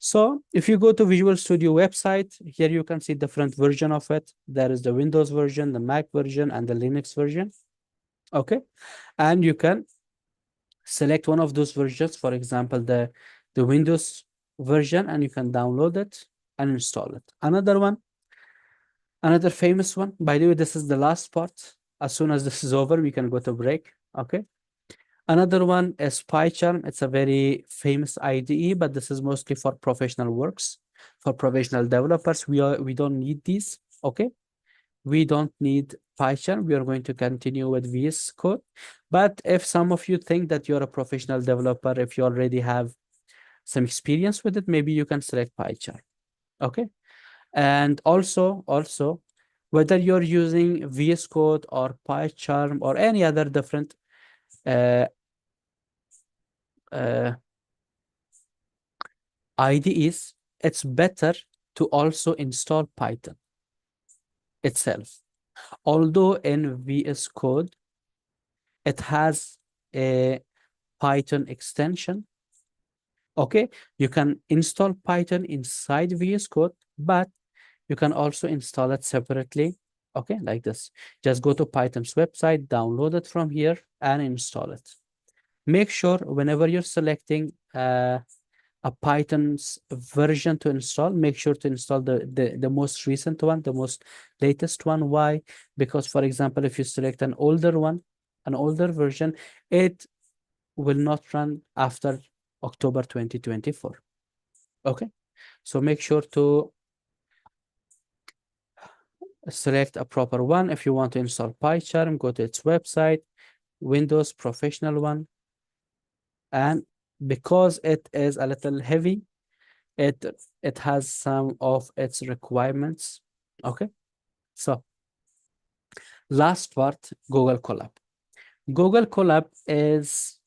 So if you go to Visual Studio website, here you can see different version of it. There is the Windows version, the Mac version, and the Linux version. Okay. And you can select one of those versions, for example, the Windows version, and you can download it and install it. Another famous one, by the way, this is the last part. As soon as this is over, we can go to break. Okay. Another one is PyCharm. It's a very famous IDE, but this is mostly for professional works, for professional developers. We don't need these. Okay. We don't need PyCharm. We are going to continue with VS Code. But if some of you think that you're a professional developer, if you already have some experience with it, maybe you can select PyCharm. Okay. And also, whether you're using VS Code or PyCharm or any other different IDEs, it's better to also install Python itself. Although in VS Code, it has a Python extension. Okay, you can install Python inside VS Code, but you can also install it separately. Okay, like this. Just go to Python's website, download it from here, and install it. Make sure whenever you're selecting a Python's version to install, make sure to install the most recent one, the most latest one. Why? Because, for example, if you select an older one, an older version, it will not run after October 2024. Okay, so make sure to select a proper one. If you want to install PyCharm, go to its website, Windows professional one. And because it is a little heavy, it has some of its requirements. Okay, so last part, Google Colab. Google Colab is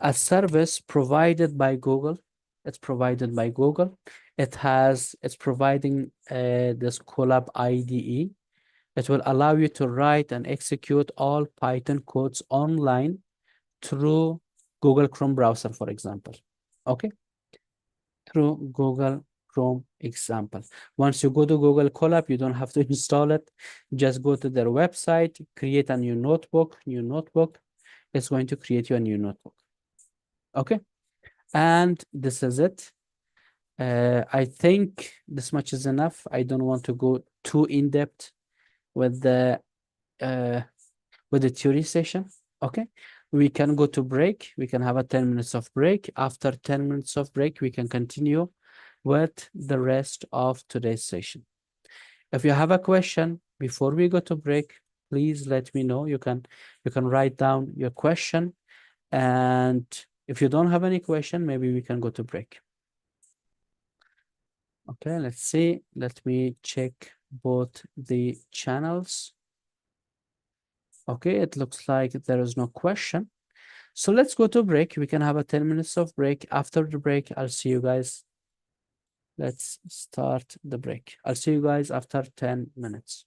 a service provided by Google. It's provided by Google. It's providing this Colab IDE. It will allow you to write and execute all Python codes online through Google Chrome browser, for example. Okay, through Google Chrome example. Once you go to Google Colab, you don't have to install it. Just go to their website, create a new notebook. It's going to create you a new notebook. Okay, and this is it. I think this much is enough. I don't want to go too in depth with the uh, theory session. Okay, we can go to break. We can have a 10 minutes of break. After 10 minutes of break, we can continue with the rest of today's session. If you have a question before we go to break, please let me know. You can write down your question, and if you don't have any question, maybe we can go to break. Okay, let's see. Let me check both the channels. Okay, it looks like there is no question. So let's go to break. We can have a 10 minutes of break. After the break, I'll see you guys. Let's start the break. I'll see you guys after 10 minutes.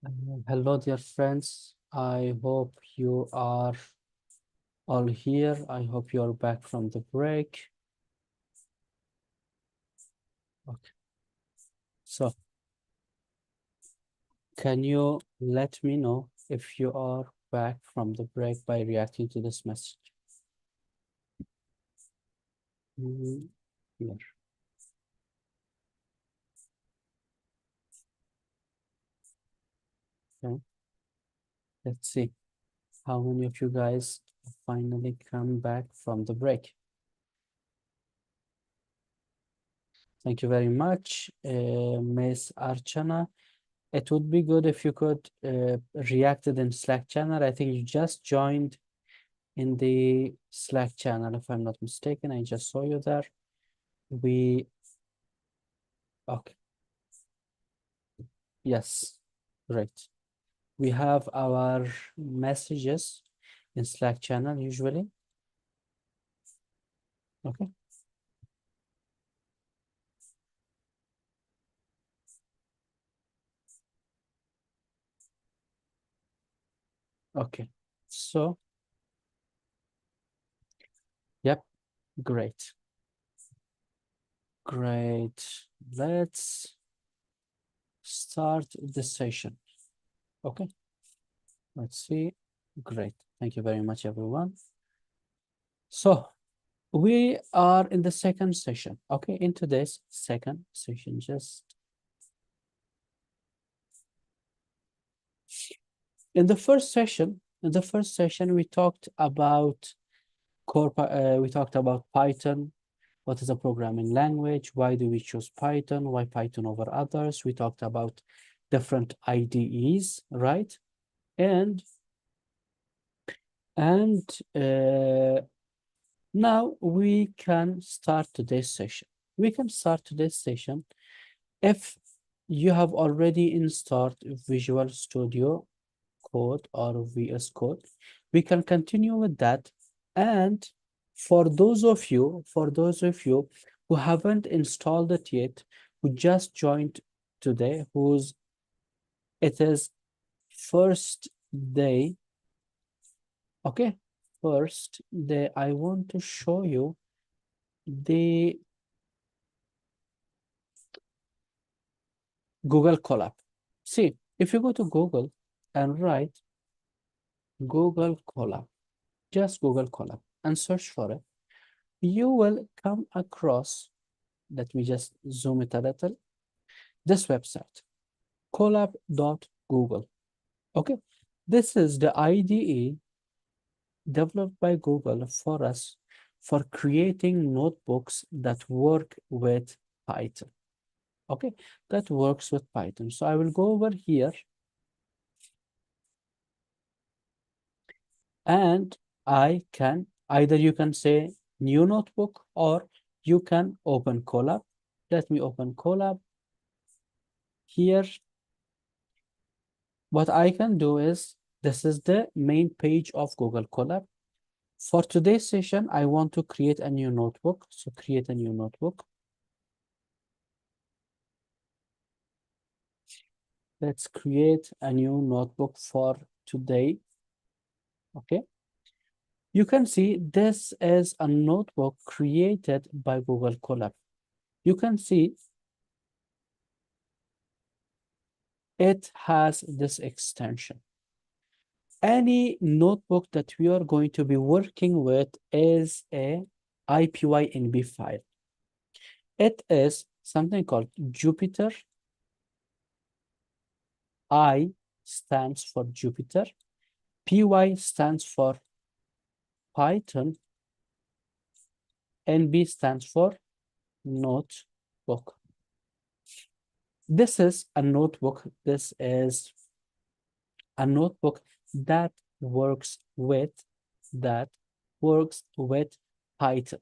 Hello, dear friends. I hope you are all here. I hope you're back from the break. Okay. So, can you let me know if you are back from the break by reacting to this message? Here. Okay. Let's see how many of you guys finally come back from the break. Thank you very much, Miss Archana. It would be good if you could react to the Slack channel. I think you just joined in the Slack channel, if I'm not mistaken. I just saw you there. Okay, yes, great. We have our messages in Slack channel usually. Okay, okay. So, yep, great, great. Let's start the session. Okay, let's see. Great. Thank you very much, everyone. So, we are in the second session. Okay, in today's second session, just in the first session, we talked about we talked about Python. What is a programming language? Why do we choose Python? Why Python over others? We talked about different IDEs, right? And and now we can start today's session. We can start today's session if you have already installed Visual Studio Code or VS Code. We can continue with that. And for those of you who haven't installed it yet, who just joined today, who's it is first day, okay, first day, I want to show you the Google Colab. See, if you go to Google and write Google Colab, just Google Colab and search for it, you will come across, let me just zoom it a little, this website, collab.google. Okay, this is the IDE developed by Google for us for creating notebooks that work with Python. Okay, that works with Python. So I will go over here and I can either you can say new notebook or you can open Colab. Let me open Colab. Here, what I can do is this is the main page of Google Colab. For today's session, I want to create a new notebook. So create a new notebook. Let's create a new notebook for today. Okay. You can see this is a notebook created by Google Colab. You can see it has this extension. Any notebook that we are going to be working with is a IPYNB file. It is something called Jupyter. I stands for Jupyter. PY stands for Python. NB stands for notebook. This is a notebook. This is a notebook that works with Python.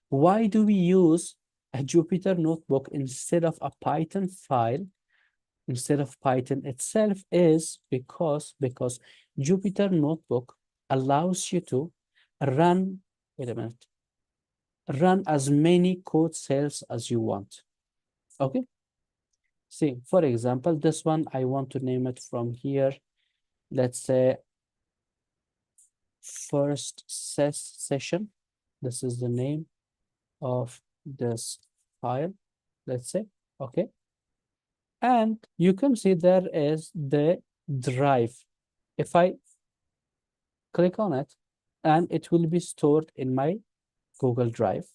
Why do we use a Jupyter notebook instead of a Python file, instead of Python itself? Is because Jupyter notebook allows you to run, wait a minute, run as many code cells as you want. Okay. See, for example, this one, I want to name it from here. Let's say first session. This is the name of this file, let's say, okay. And you can see there is the drive. If I click on it, and it will be stored in my Google Drive.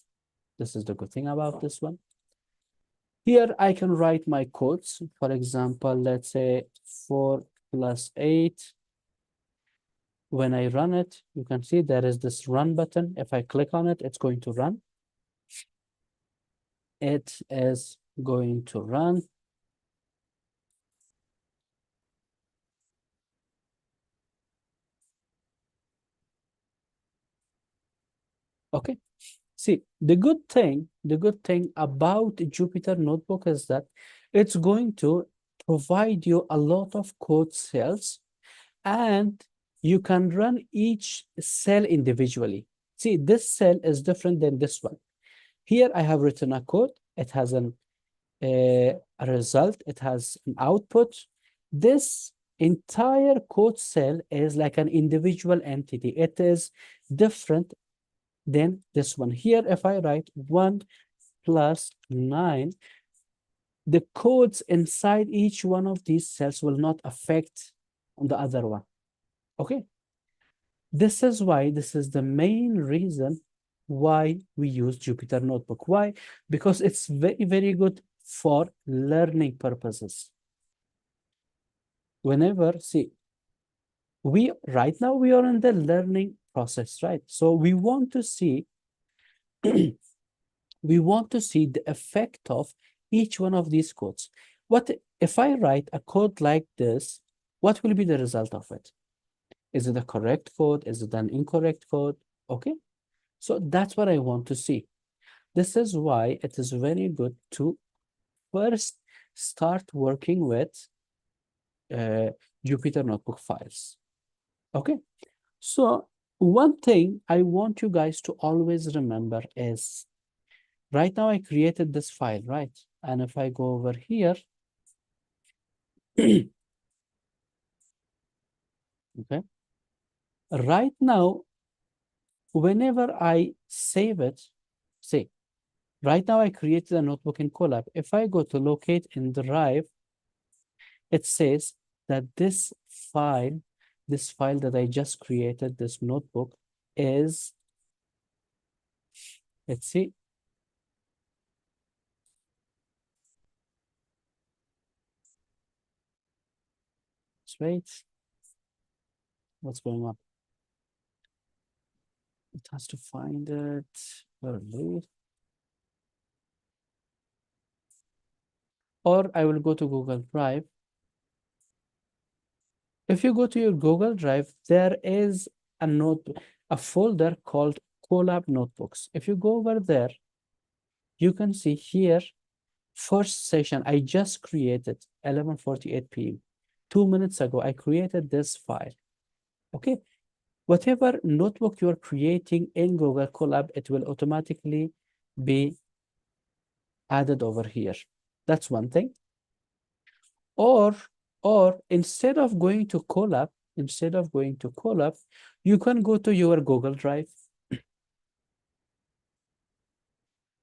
This is the good thing about this one. Here I can write my codes. For example, let's say 4 plus 8. When I run it, you can see there is this run button. If I click on it, it's going to run. It is going to run. Okay. See, the good thing about Jupyter Notebook is that it's going to provide you a lot of code cells, and you can run each cell individually. See, this cell is different than this one. Here I have written a code. It has a result. It has an output. This entire code cell is like an individual entity. It is different than this one. Here, if I write 1 plus 9, the codes inside each one of these cells will not affect on the other one. Okay. This is why, this is the main reason why we use Jupyter Notebook. Why? Because it's very, very good for learning purposes. Whenever, see, right now we are in the learning process, right? So we want to see we want to see the effect of each one of these codes. What if I write a code like this? What will be the result of it? Is it a correct code? Is it an incorrect code? Okay, so that's what I want to see. This is why it is very good to first start working with Jupyter Notebook files. Okay, so one thing I want you guys to always remember is, right now I created this file, right? And if I go over here, okay, right now, whenever I save it, say, right now I created a notebook in Colab. If I go to locate in Drive, it says that this file that I just created, this notebook, is, let's see, let's wait, what's going on? It has to find it early. Or I will go to Google Drive. If you go to your Google Drive, there is a folder called Colab Notebooks. If you go over there, you can see here, first session I just created 11:48 p.m. 2 minutes ago, I created this file. Okay, whatever notebook you're creating in Google Colab, it will automatically be added over here. That's one thing. Or instead of going to Colab, you can go to your Google Drive.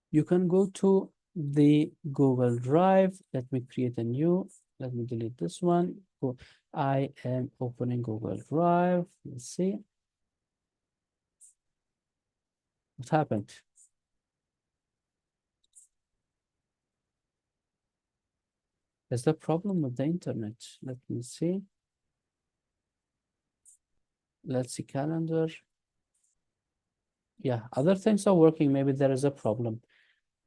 You can go to the Google Drive. Let me create a new, let me delete this one. I am opening Google Drive. Let's see. What happened? Is the problem with the internet? Let me see. Let's see calendar. Yeah, other things are working. Maybe there is a problem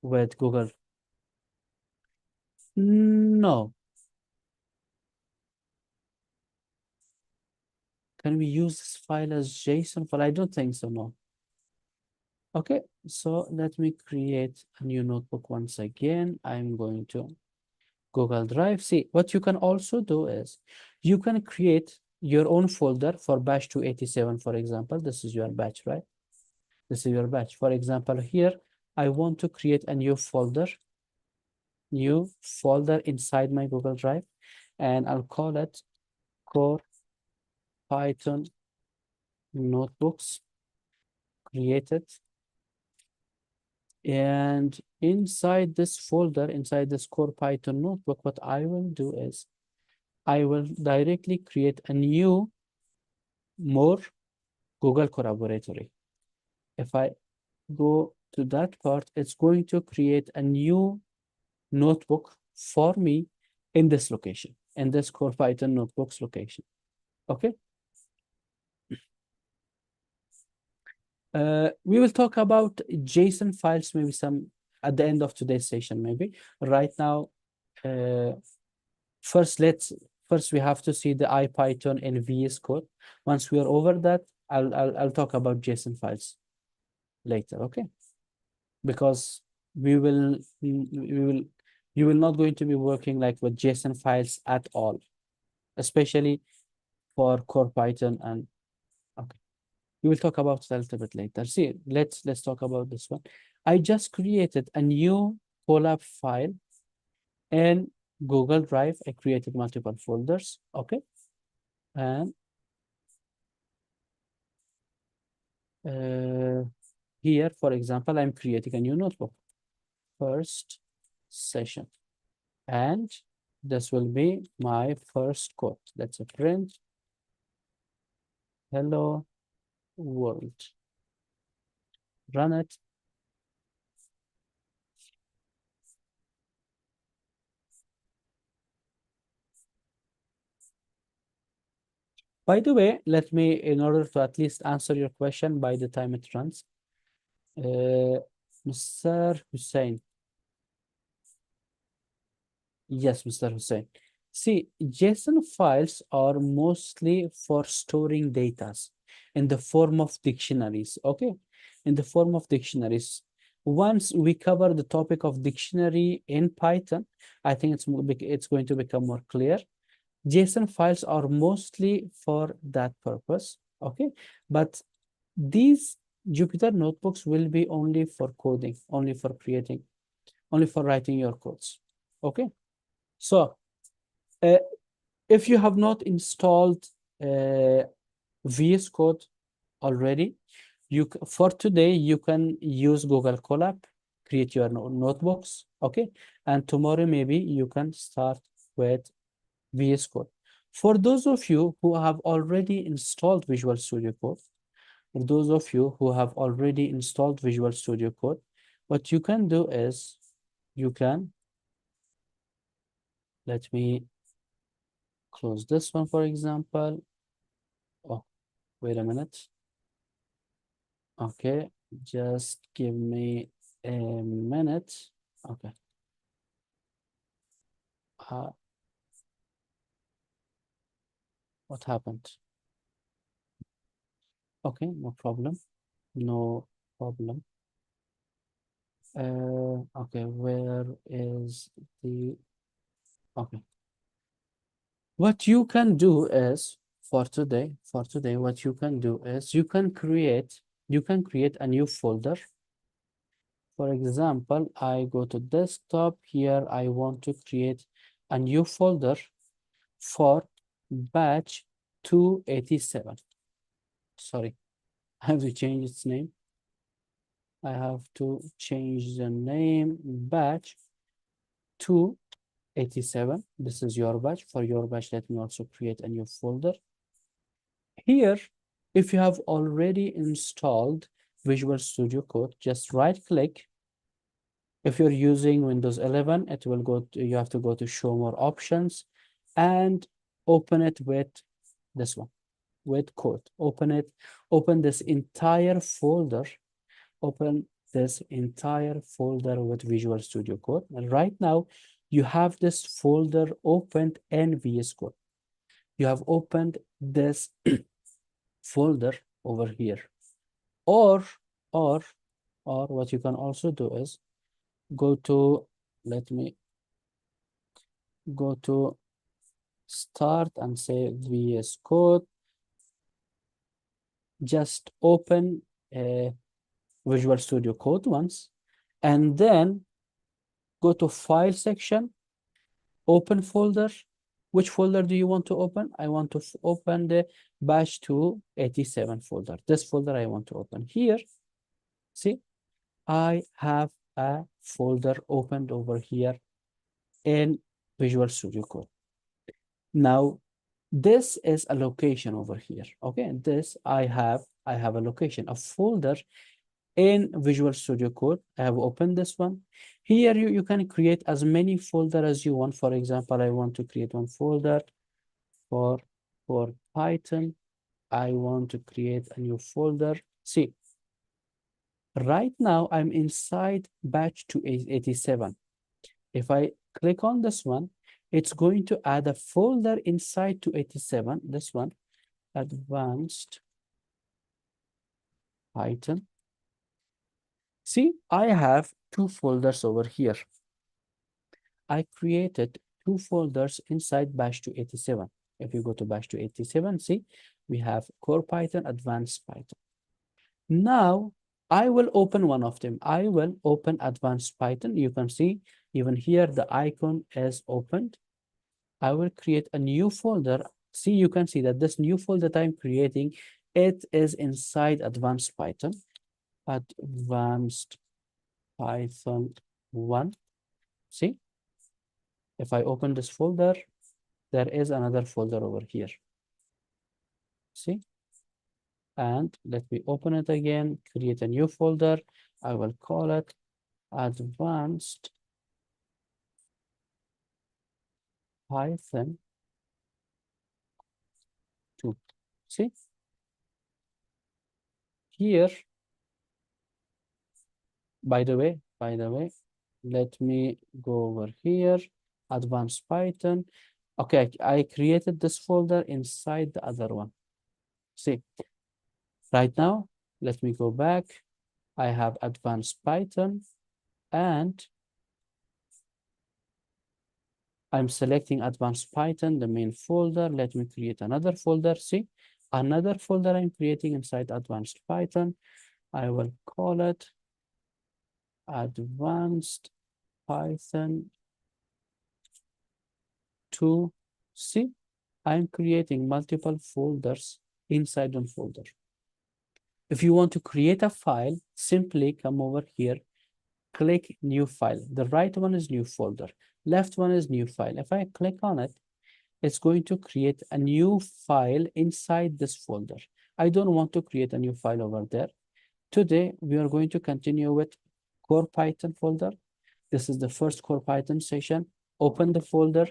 with Google. No. Can we use this file as JSON file? I don't think so, no. Okay, so let me create a new notebook once again. I'm going to Google Drive. See, what you can also do is you can create your own folder for batch 287, for example. This is your batch, right? This is your batch. For example, here, I want to create a new folder. new folder inside my Google Drive, and I'll call it core Python notebooks created. And inside this folder, inside this core Python notebook, what I will do is I will directly create a new more Google Collaboratory. If I go to that part, it's going to create a new notebook for me in this location, in this core Python notebooks location. Okay. We will talk about JSON files, maybe some at the end of today's session, maybe. Right now, first we have to see the IPython and VS Code. Once we are over that, I'll talk about JSON files later, okay? Because we will you will not going to be working like with JSON files at all, especially for core Python. And okay, we will talk about that a little bit later. See, let's talk about this one. I just created a new collab file in Google Drive. I created multiple folders, okay? And here, for example, I'm creating a new notebook, first session. And this will be my first code. Let's print hello world. Run it. By the way, let me, in order to at least answer your question by the time it runs, Mr. Hussein. Yes, Mr. Hussein. See, JSON files are mostly for storing data in the form of dictionaries, okay? In the form of dictionaries. Once we cover the topic of dictionary in Python, I think it's going to become more clear. JSON files are mostly for that purpose, okay? But these Jupyter notebooks will be only for coding, only for creating, only for writing your codes, okay? So if you have not installed VS Code already, for today you can use Google Colab, create your notebooks, okay? And tomorrow maybe you can start with VS Code. For those of you who have already installed Visual Studio Code, for those of you who have already installed Visual Studio Code, what you can do is you can, let me close this one, for example. Oh, wait a minute. Okay, just give me a minute. Okay. Uh, what happened? Okay, no problem. No problem. Okay, where is the, okay. What you can do is, for today, what you can do is you can create a new folder. For example, I go to desktop here. I want to create a new folder for batch 287. Sorry, I have to change its name. I have to change the name batch 287. This is your batch. For your batch, let me also create a new folder. Here, if you have already installed Visual Studio Code, just right click. If you're using Windows 11, it will go to, you have to go to show more options and open it with this one, with code. Open this entire folder, open this entire folder with Visual Studio Code. And right now, you have this folder opened in VS Code. You have opened this folder over here. Or what you can also do is go to, let me go to start and say VS Code. Just open Visual Studio Code once, and then go to File section, open folder. Which folder do you want to open? I want to open the batch 287 folder. This folder I want to open here. See, I have a folder opened over here in Visual Studio Code. Now, this is a location over here. Okay, this I have a location, a folder in Visual Studio Code. I have opened this one. Here you can create as many folder as you want. For example, I want to create one folder for Python. I want to create a new folder. See, right now I'm inside batch 287. If I click on this one, it's going to add a folder inside 287, this one, advanced Python. See, I have two folders over here. I created two folders inside bash 287. If you go to bash 287, see, we have core Python, advanced Python. Now, I will open one of them. I will open advanced Python. You can see even here, the icon is opened. I will create a new folder. See, you can see that this new folder that I'm creating, it is inside advanced Python, advanced Python 1. See, if I open this folder, there is another folder over here. See, and let me open it again, create a new folder. I will call it advanced Python 2. See, here, by the way, let me go over here, advanced Python. Okay, I created this folder inside the other one. See, right now, let me go back. I have advanced Python and I'm selecting advanced Python, the main folder. Let me create another folder. See, another folder I'm creating inside advanced Python. I will call it advanced Python 2. See, I'm creating multiple folders inside one folder. If you want to create a file, simply come over here, click new file. The right one is new folder, left one is new file. If I click on it, it's going to create a new file inside this folder. I don't want to create a new file over there. Today, we are going to continue with core Python folder. This is the first core Python session. Open the folder,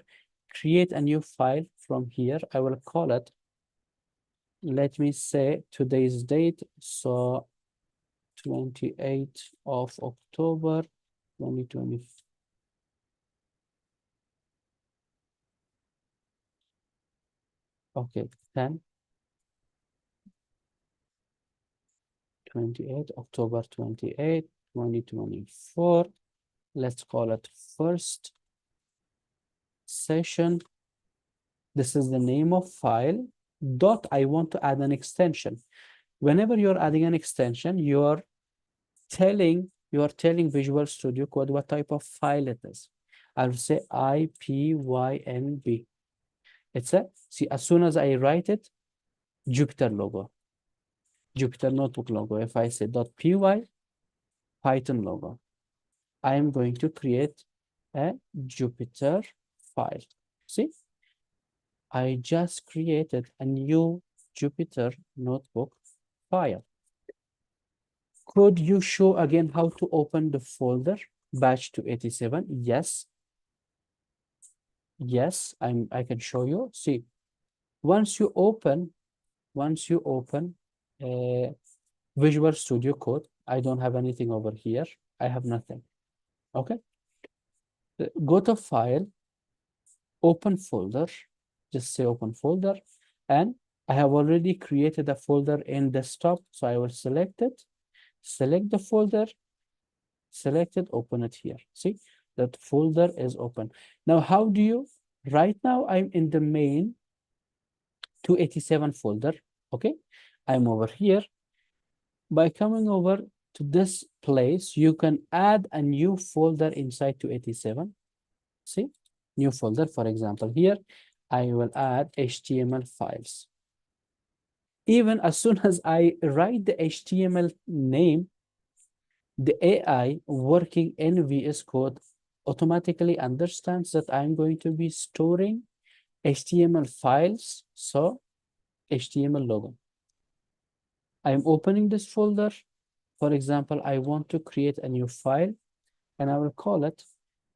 create a new file from here. I will call it, let me say today's date. So 28th of October, 2020. Okay, 10, 28, October 28, 2024. Let's call it first session. This is the name of file. Dot, I want to add an extension. Whenever you're adding an extension, you're telling Visual Studio Code what type of file it is. I'll say IPYNB. It's a, see, as soon as I write it, Jupyter logo, Jupyter Notebook logo. If I say .py, Python logo, I am going to create a Jupyter file. See, I just created a new Jupyter Notebook file. Could you show again how to open the folder batch 287? Yes. Yes, I can show you. See, once you open Visual Studio Code, I don't have anything over here. I have nothing. Okay. Go to file, open folder, just say open folder, and I have already created a folder in desktop. So I will select it, select the folder, select it, open it here. See, that folder is open. Now, how do you, right now I'm in the main 287 folder. Okay, I'm over here. By coming over to this place, you can add a new folder inside 287. See, new folder, for example, here, I will add HTML files. Even as soon as I write the HTML name, the AI working in VS Code automatically understands that I'm going to be storing HTML files, so HTML logo. I'm opening this folder. For example, I want to create a new file, and I will call it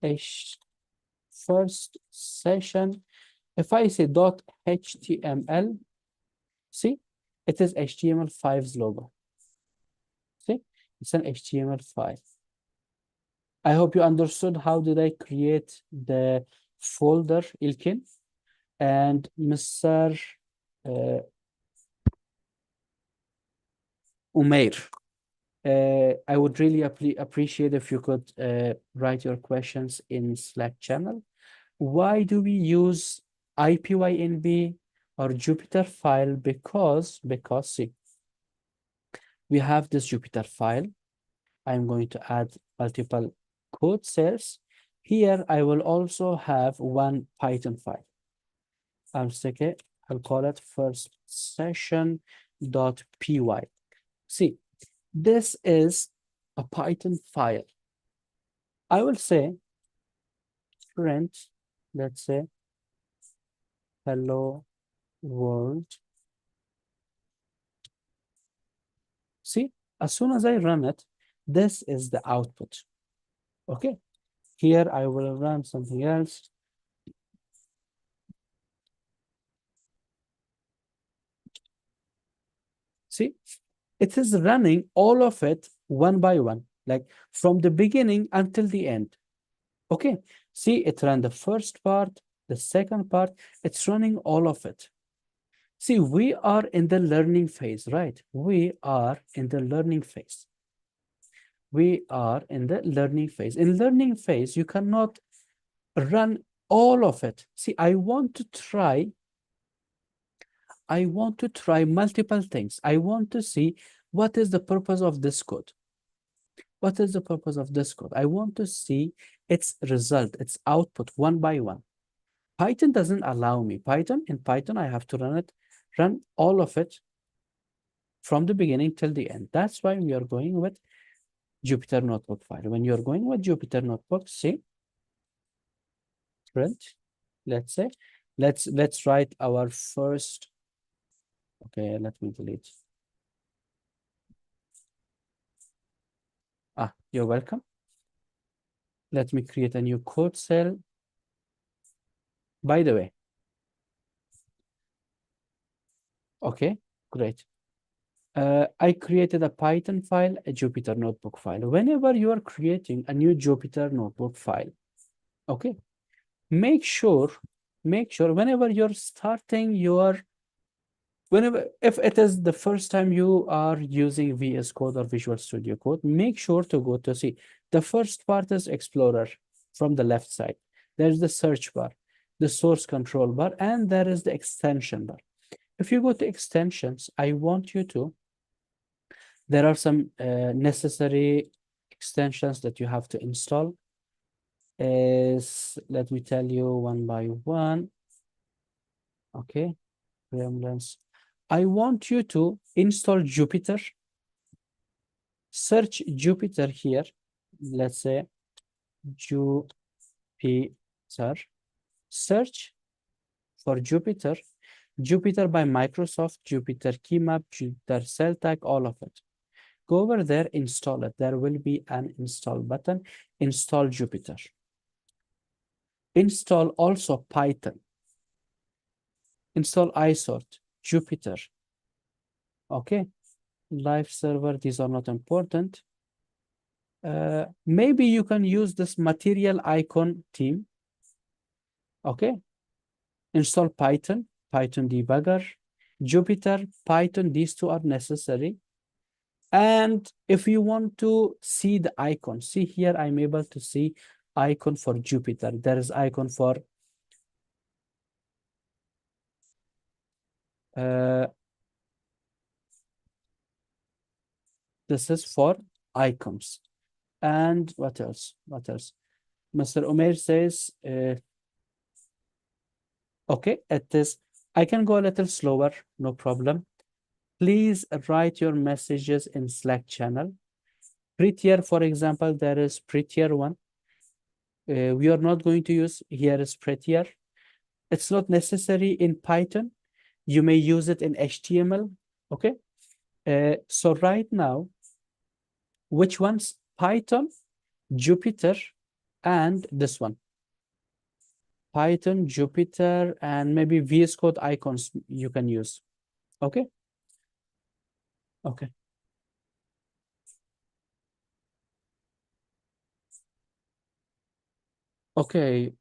first session. If I say .html, see, it is HTML5's logo. See, it's an HTML5. I hope you understood how did I create the folder, Ilkin. And Mr. Uh, Umair, I would really appreciate if you could write your questions in Slack channel. Why do we use IPYNB or Jupyter file? Because see, we have this Jupyter file. I'm going to add multiple code cells. Here, I will also have one Python file. I'll stick it. I'll call it first session.py. See, this is a Python file. I will say print, let's say, hello world. See, as soon as I run it, this is the output. Okay, here I will run something else. See, it is running all of it one by one, like from the beginning until the end. Okay, see, it ran the first part, the second part, it's running all of it. See, we are in the learning phase, right? We are in the learning phase. We are in the learning phase. In learning phase, you cannot run all of it. See, I want to try multiple things. I want to see what is the purpose of this code. What is the purpose of this code? I want to see its result, its output one by one. Python doesn't allow me. In Python, I have to run all of it from the beginning till the end. That's why we are going with Jupyter Notebook file. When you're going with Jupyter Notebook, see, print, let's say, let's write our first, okay, let me delete. You're welcome. Let me create a new code cell. By the way, okay, great. I created a Python file, a Jupyter Notebook file. Whenever you are creating a new Jupyter Notebook file, okay, make sure whenever you're starting if it is the first time you are using VS Code or Visual Studio Code, make sure to go to see. The first part is Explorer from the left side. There's the search bar, the source control bar, and there is the extension bar. If you go to extensions, I want you to, there are some necessary extensions that you have to install. Let me tell you one by one. Okay, Gremlins. I want you to install Jupyter. Search Jupyter here. Let's say Jupyter. Search for Jupyter. Jupyter by Microsoft, Jupyter Keymap, Jupyter Cell Tag, all of it. Go over there, install it. There will be an install button. Install Jupyter. Install also Python. Install iSort, Jupyter. Okay, live server, these are not important. Maybe you can use this material icon team. Okay, install Python, Python debugger, Jupyter, Python, these two are necessary. And if you want to see the icon, see here, I'm able to see icon for Jupyter. There is icon for this is for icons. And what else? What else? Mr. Umair says, okay, it is, I can go a little slower, no problem. Please write your messages in Slack channel. Prettier, for example, there is prettier one. We are not going to use, here is prettier. It's not necessary in Python. You may use it in HTML, okay? So right now, which ones? Python, Jupyter, and this one. Python, Jupyter, and maybe VS Code icons you can use. Okay? Okay. Okay.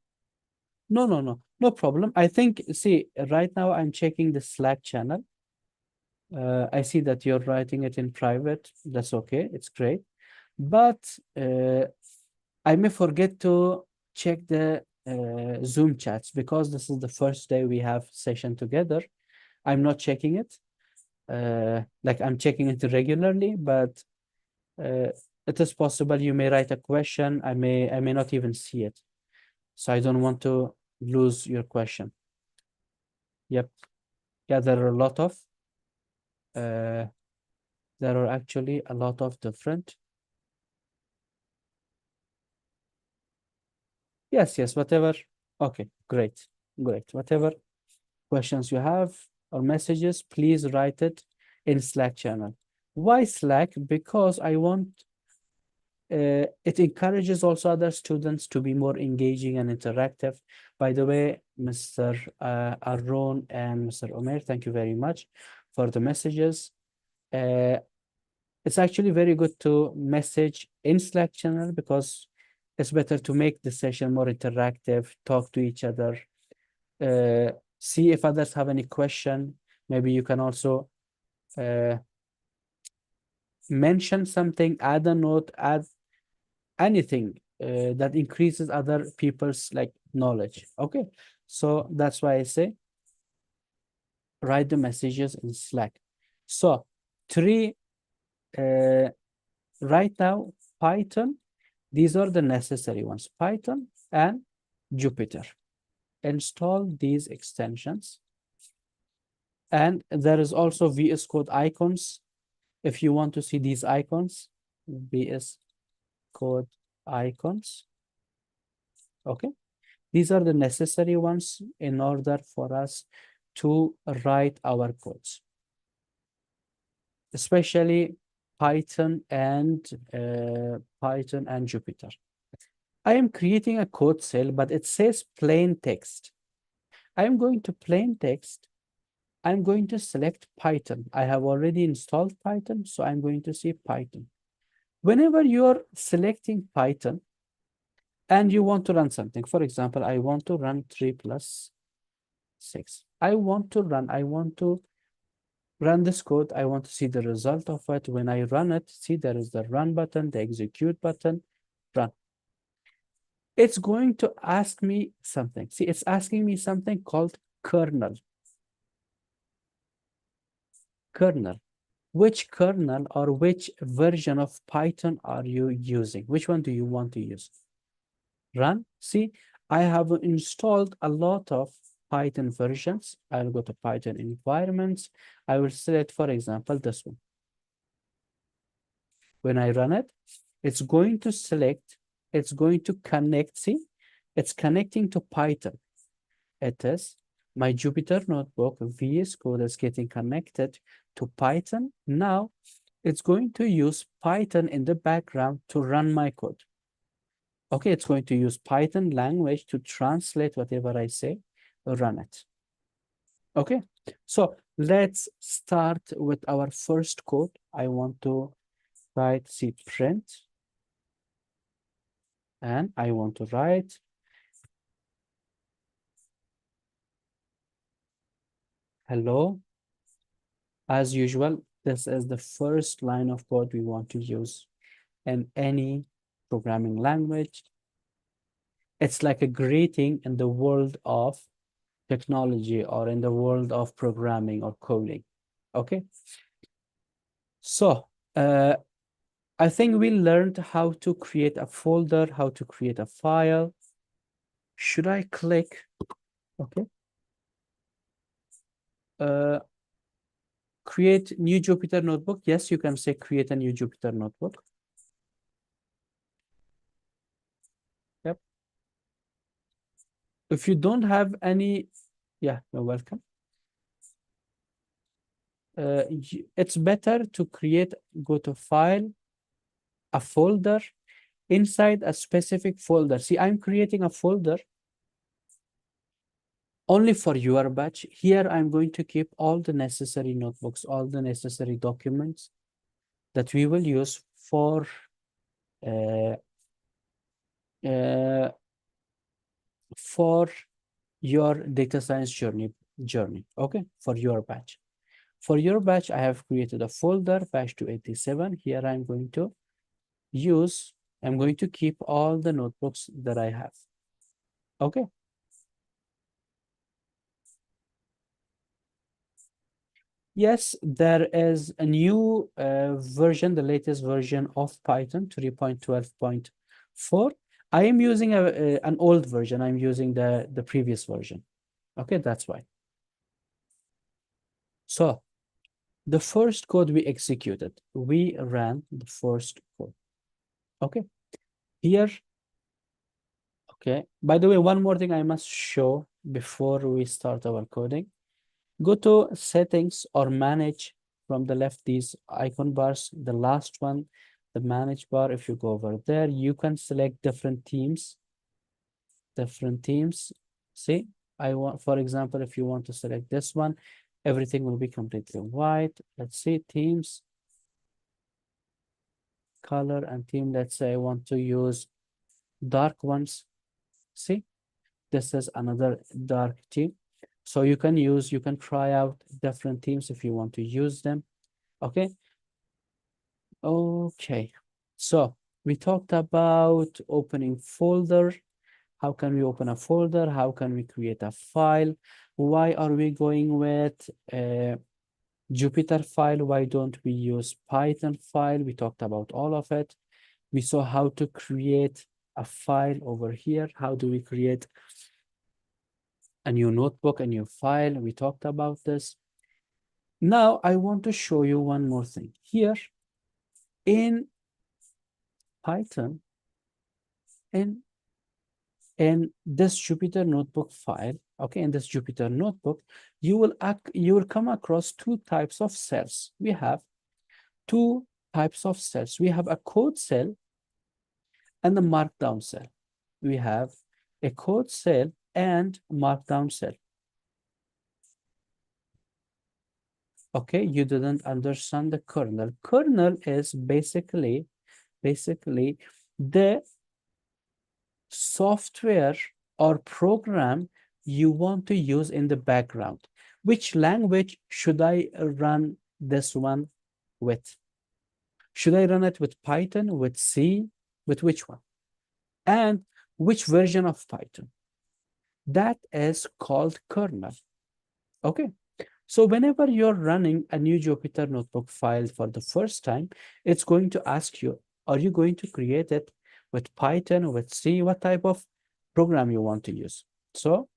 No, no, no. No problem. I think, see, right now I'm checking the Slack channel. I see that you're writing it in private. That's okay. It's great. But I may forget to check the Zoom chats because this is the first day we have session together. I'm not checking it. Like I'm checking it regularly, but uh, it is possible you may write a question. I may not even see it. So I don't want to lose your question. Yep. Yeah, there are a lot of uh, there are actually a lot of different. Yes, yes, whatever. Okay, great. Great. Whatever questions you have or messages, please write it in Slack channel. Why Slack? Because I want it encourages also other students to be more engaging and interactive. By the way, Mr. Arron and Mr. Omer, thank you very much for the messages. Uh, it's actually very good to message in Slack channel because it's better to make the session more interactive, talk to each other, see if others have any question. Maybe you can also uh, mention something, add a note, add anything that increases other people's like knowledge. Okay, so that's why I say write the messages in Slack. So three uh, right now, Python, these are the necessary ones, Python and Jupyter. Install these extensions. And there is also VS Code icons. If you want to see these icons, VS Code icons. Okay. These are the necessary ones in order for us to write our codes, especially Python and Jupyter. I am creating a code cell, but it says plain text. I'm going to plain text. I'm going to select Python. I have already installed Python, so I'm going to see Python. Whenever you're selecting Python and you want to run something, for example, I want to run 3 plus 6. I want to run this code. I want to see the result of it. When I run it, see there is the run button, the execute button, run. It's going to ask me something. See, it's asking me something called kernel. Kernel. Which kernel or which version of Python are you using? Which one do you want to use? Run. See, I have installed a lot of Python versions. I'll go to Python environments. I will select, for example, this one. When I run it, it's going to select, it's going to connect. See, it's connecting to Python. It is my Jupyter notebook, VS Code is getting connected to Python. Now it's going to use Python in the background to run my code. Okay, it's going to use Python language to translate whatever I say, run it. Okay, so let's start with our first code. I want to write C print, and I want to write hello. As usual, this is the first line of code we want to use in any programming language. It's like a greeting in the world of technology or in the world of programming or coding. Okay. So I think we learned how to create a folder, how to create a file. Should I click? Okay. Create new Jupyter notebook. Yes, you can say create a new Jupyter notebook. Yep. If you don't have any, yeah, you're welcome. It's better to create, go to file, a folder, inside a specific folder. See, I'm creating a folder only for your batch. Here, I'm going to keep all the necessary notebooks, all the necessary documents that we will use uh, uh, for your data science journey. Okay, for your batch. For your batch, I have created a folder, batch 287. Here I'm going to I'm going to keep all the notebooks that I have. Okay. Yes, there is a new version, the latest version of Python 3.12.4. I am using an old version. I'm using the previous version. Okay, that's why. So the first code we executed, we ran the first code. Okay, here, okay. By the way, one more thing I must show before we start our coding. Go to settings or manage from the left, these icon bars, the last one, the manage bar. If you go over there, you can select different themes. See, I want, for example, if you want to select this one, everything will be completely white. Let's see, themes, color and theme. Let's say I want to use dark ones. See, this is another dark theme. So you can try out different themes if you want to use them. Okay. Okay. So we talked about opening folder. How can we open a folder? How can we create a file? Why are we going with Jupyter file? Why don't we use Python file? We talked about all of it. We saw how to create a file over here. How do we create a new notebook, a new file? We talked about this. Now I want to show you one more thing. Here in Python, in this Jupyter notebook file, okay, in this Jupyter notebook, you will come across two types of cells. We have two types of cells. We have a code cell and a markdown cell. We have a code cell and markdown cell. Okay, you didn't understand the kernel. Kernel is basically the software or program you want to use in the background. Which language should I run this one with? Should I run it with Python, with C, with which one? And which version of Python? That is called kernel. Okay. So whenever you're running a new Jupyter Notebook file for the first time, it's going to ask you, are you going to create it with Python, with C, what type of program you want to use? So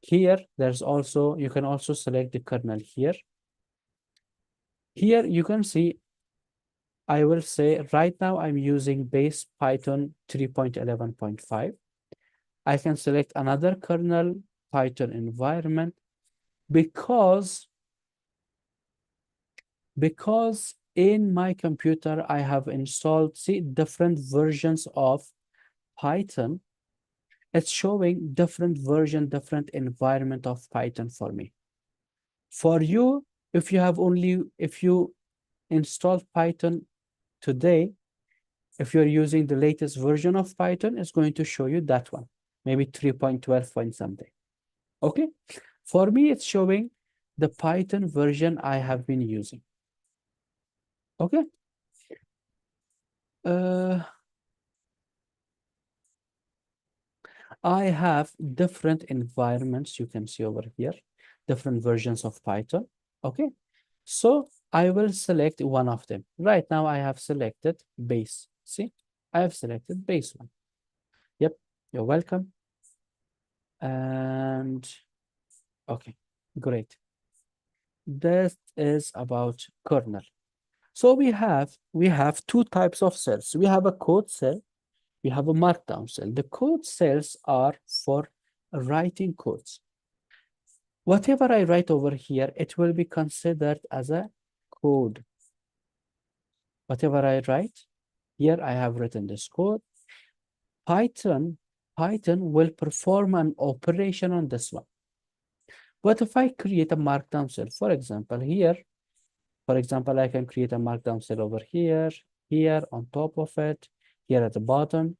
here, you can also select the kernel here. Here you can see, I will say right now I'm using base Python 3.11.5. I can select another kernel Python environment because in my computer, I have installed, see, different versions of Python. It's showing different version, different environment of Python for me. For you, if you installed Python today, if you're using the latest version of Python, it's going to show you that one, maybe 3.12 point something. Okay. For me, it's showing the Python version I have been using. Okay. I have different environments you can see over here, different versions of Python. Okay, so I will select one of them. Right now I have selected base. See, I have selected base one. Yep, you're welcome. And okay, great. This is about kernel. So we have two types of cells. We have a code cell, we have a markdown cell. The code cells are for writing codes. Whatever I write over here, it will be considered as a code. Whatever I write, here I have written this code. Python will perform an operation on this one. But if I create a markdown cell, for example, here, for example, I can create a markdown cell over here, here on top of it, here at the bottom.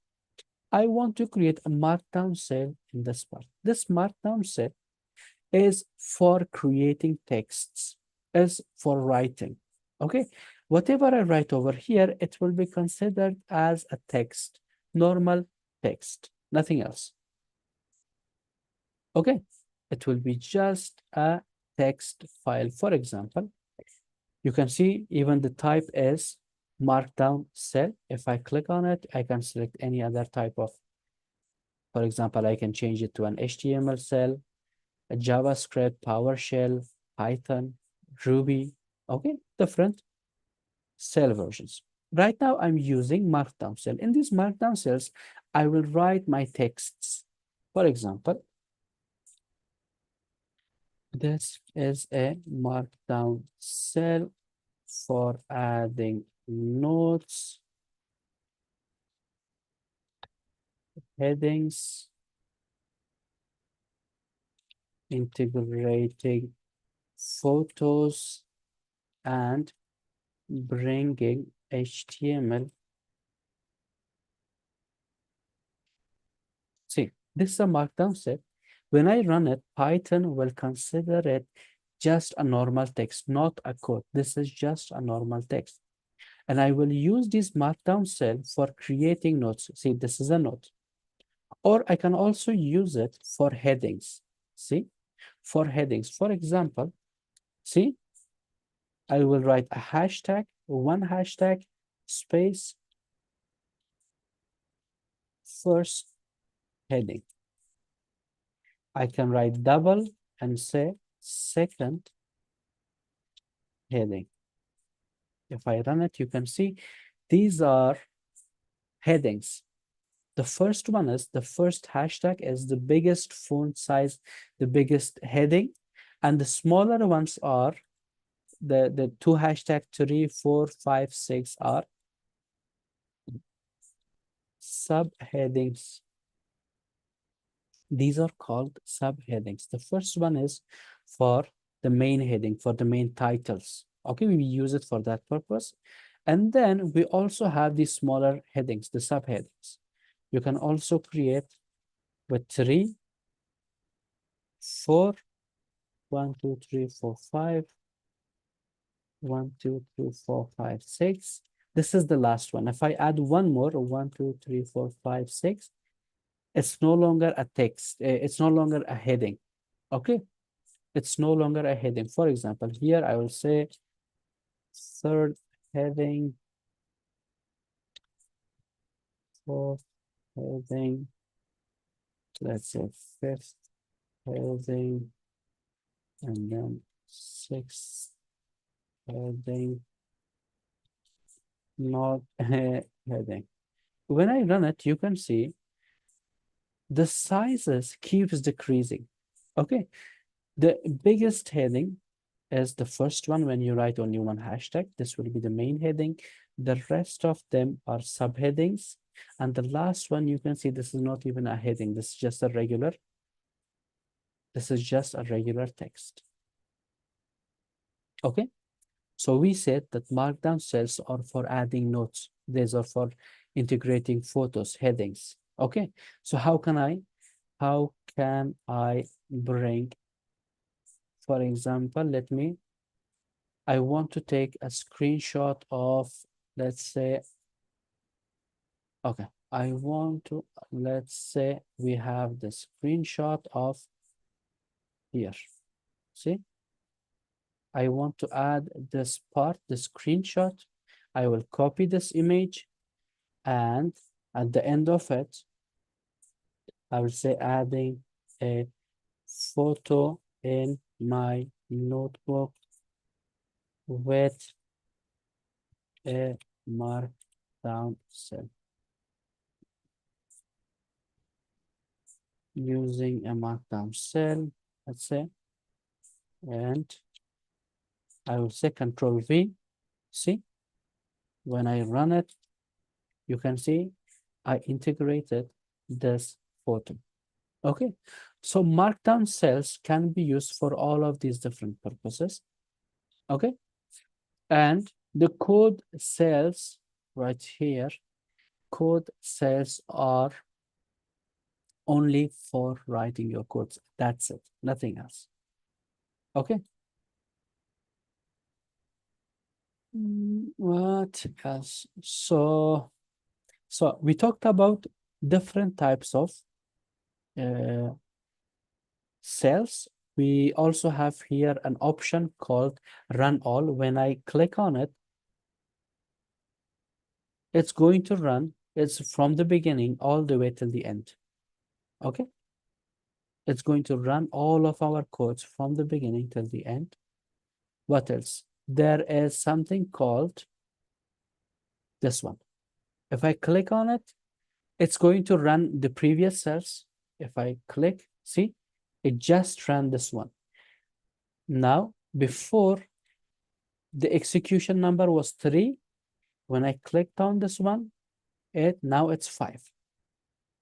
I want to create a markdown cell in this part. This markdown cell is for creating texts, is for writing. Okay, whatever I write over here, it will be considered as a text, normal text, nothing else. Okay, it will be just a text file. For example, you can see even the type is markdown cell. If I click on it, I can select any other type of, for example, I can change it to an HTML cell, a JavaScript, PowerShell, Python, Ruby, okay, different cell versions. Right now, I'm using markdown cell. In these markdown cells, I will write my texts. For example, this is a markdown cell for adding notes, headings, integrating photos, and bringing HTML. See, this is a markdown set. When I run it, Python will consider it just a normal text, not a code. This is just a normal text. And I will use this markdown cell for creating notes. See, this is a note. Or I can also use it for headings. See, for headings. For example, see, I will write a hashtag, one hashtag, space, first heading. I can write double and say second heading. If I run it, you can see these are headings. The first one is the first hashtag is the biggest font size, the biggest heading, and the smaller ones are the two hashtag 3, 4, 5, 6 are subheadings. These are called subheadings. The first one is for the main heading, for the main titles. Okay, we use it for that purpose. And then we also have these smaller headings, the subheadings. You can also create with 3, 4, 1, 2, 3, 4, 5, 1, 2, 3, 4, 5, 6. This is the last one. If I add one more, 1, 2, 3, 4, 5, 6, it's no longer a text. It's no longer a heading. Okay, it's no longer a heading. For example, here I will say third heading, fourth heading, let's say fifth heading, and then sixth heading, not heading. When I run it, you can see the sizes keeps decreasing. Okay, the biggest heading is the first one when you write only one hashtag. This will be the main heading. The rest of them are subheadings. And the last one, you can see this is not even a heading. This is just a regular. This is just a regular text. Okay. So we said that markdown cells are for adding notes. These are for integrating photos, headings. Okay. So how can I bring, for example, I want to take a screenshot of, let's say, okay, let's say we have the screenshot of here. See, I want to add this part, the screenshot. I will copy this image, and at the end of it, I will say adding a photo in my notebook with a markdown cell, using a markdown cell, let's say, and I will say Control V. See, when I run it, you can see I integrated this photo. Okay, so markdown cells can be used for all of these different purposes. Okay, and the code cells right here, code cells are only for writing your codes. That's it, nothing else. Okay. What else? So we talked about different types of uh, cells. We also have here an option called run all. When I click on it, it's going to run. It's from the beginning all the way till the end. Okay. It's going to run all of our codes from the beginning till the end. What else? There is something called this one. If I click on it, it's going to run the previous cells. If I click, see, it just ran this one. Now, before the execution number was 3, when I clicked on this one, now it's 5.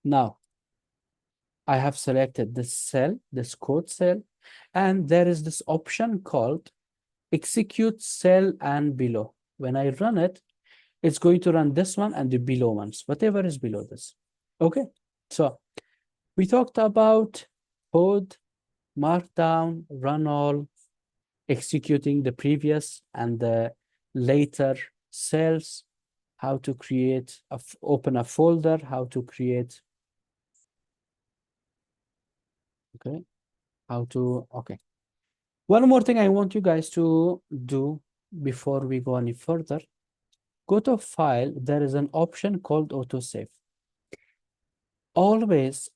Now, I have selected this cell, this code cell, and there is this option called execute cell and below. When I run it, it's going to run this one and the below ones, whatever is below this. Okay, so we talked about code, markdown, run all, executing the previous and the later cells, how to create, open a folder, how to create, okay, okay. One more thing I want you guys to do before we go any further. Go to File, there is an option called Autosave. Always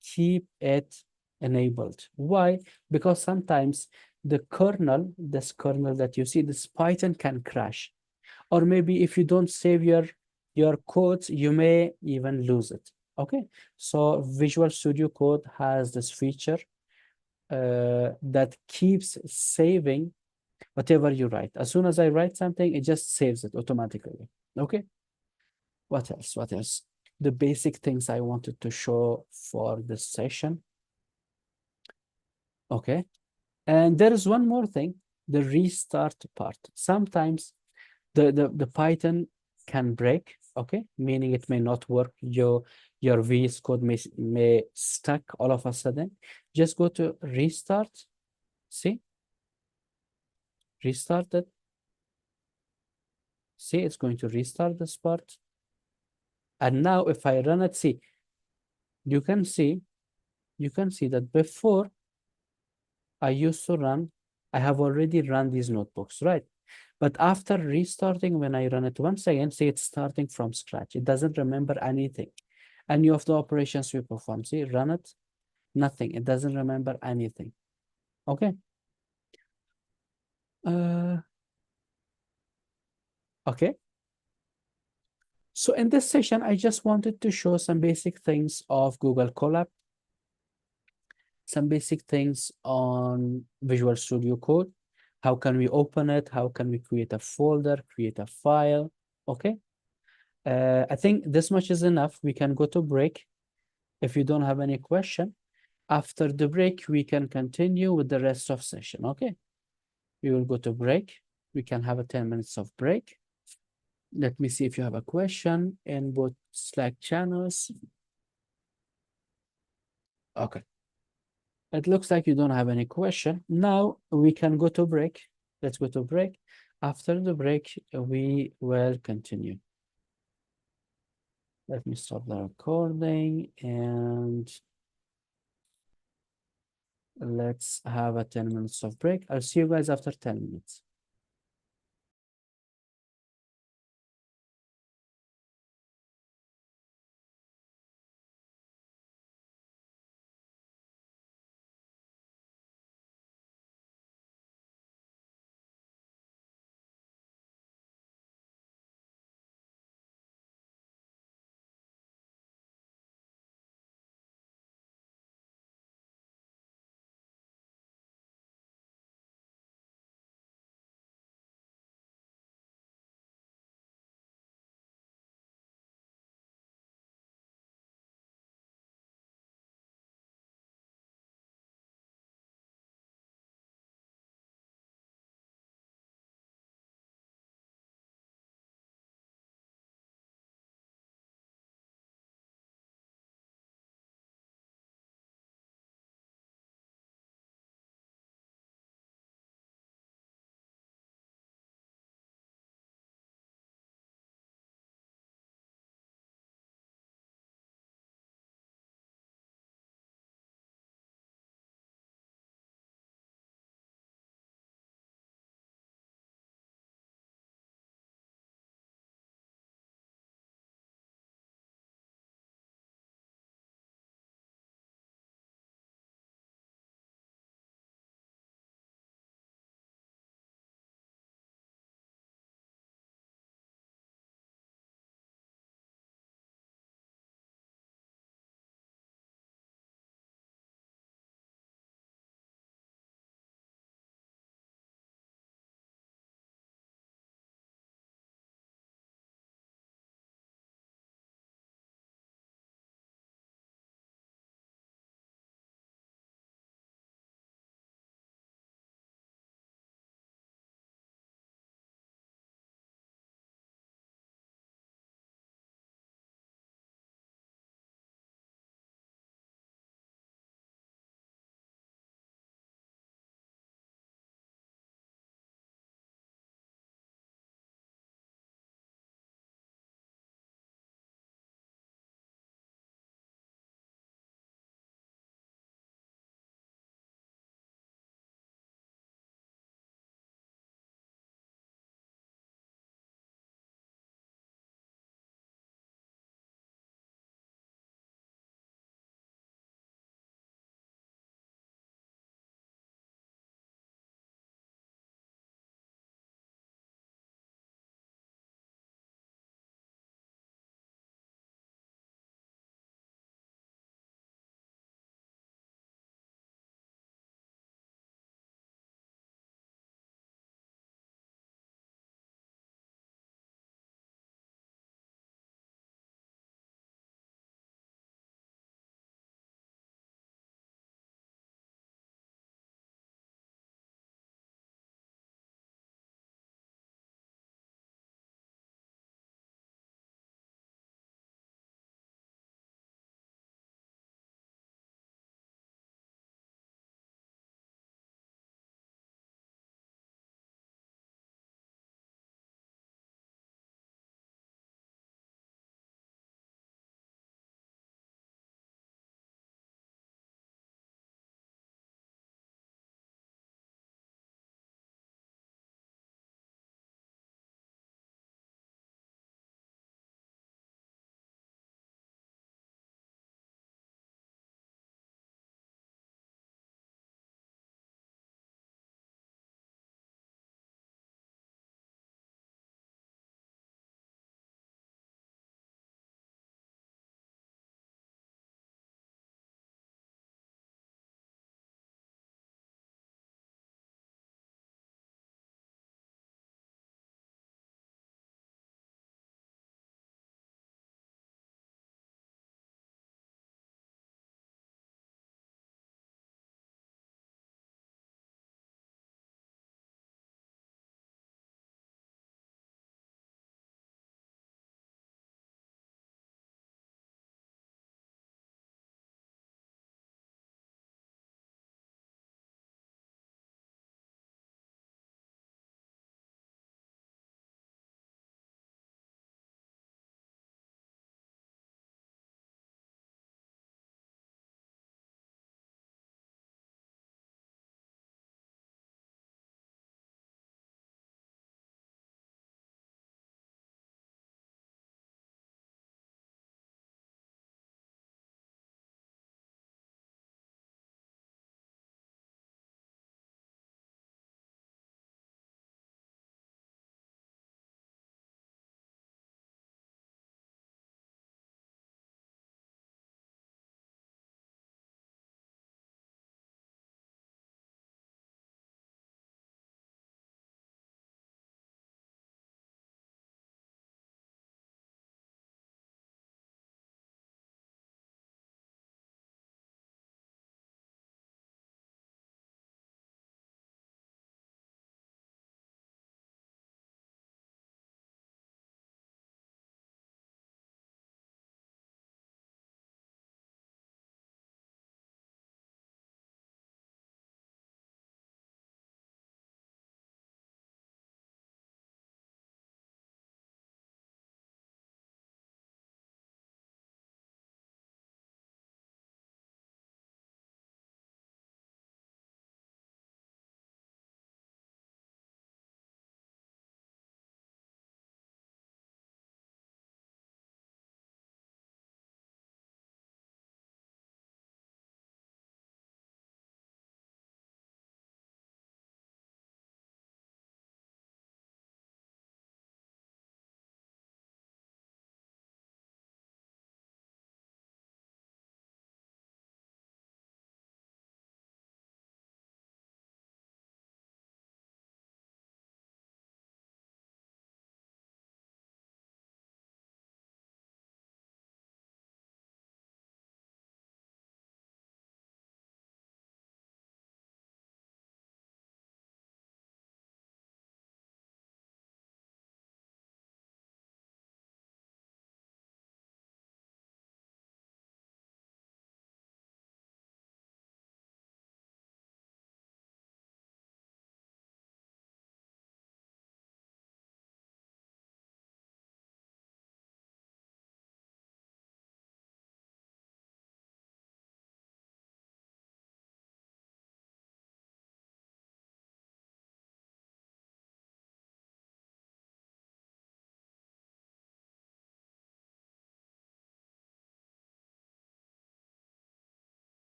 keep it enabled. Why? Because sometimes the kernel, this kernel that you see, this Python can crash. Or maybe if you don't save your codes, you may even lose it. Okay, so Visual Studio Code has this feature that keeps saving whatever you write. As soon as I write something, it just saves it automatically. Okay, what else? What else? The basic things I wanted to show for this session. Okay, and there is one more thing, the restart part. Sometimes the Python can break, okay, meaning it may not work. Your VS Code may stuck all of a sudden. Just go to restart. See, restart it. See, it's going to restart this part. And now if I run it, see, you can see that before I used to run, I have already run these notebooks, right? But after restarting, when I run it once again, see, it's starting from scratch. It doesn't remember anything. Any of the operations we perform, see, run it, nothing. It doesn't remember anything. Okay. Okay. So in this session, I just wanted to show some basic things of Google Colab, some basic things on Visual Studio Code. How can we open it? How can we create a folder, create a file? Okay. I think this much is enough. We can go to break if you don't have any question. After the break, we can continue with the rest of session. Okay. We will go to break. We can have a 10 minutes of break. Let me see if you have a question in both Slack channels. Okay. It looks like you don't have any question. Now we can go to break. Let's go to break. After the break, we will continue. Let me stop the recording and let's have a 10 minutes of break. I'll see you guys after 10 minutes.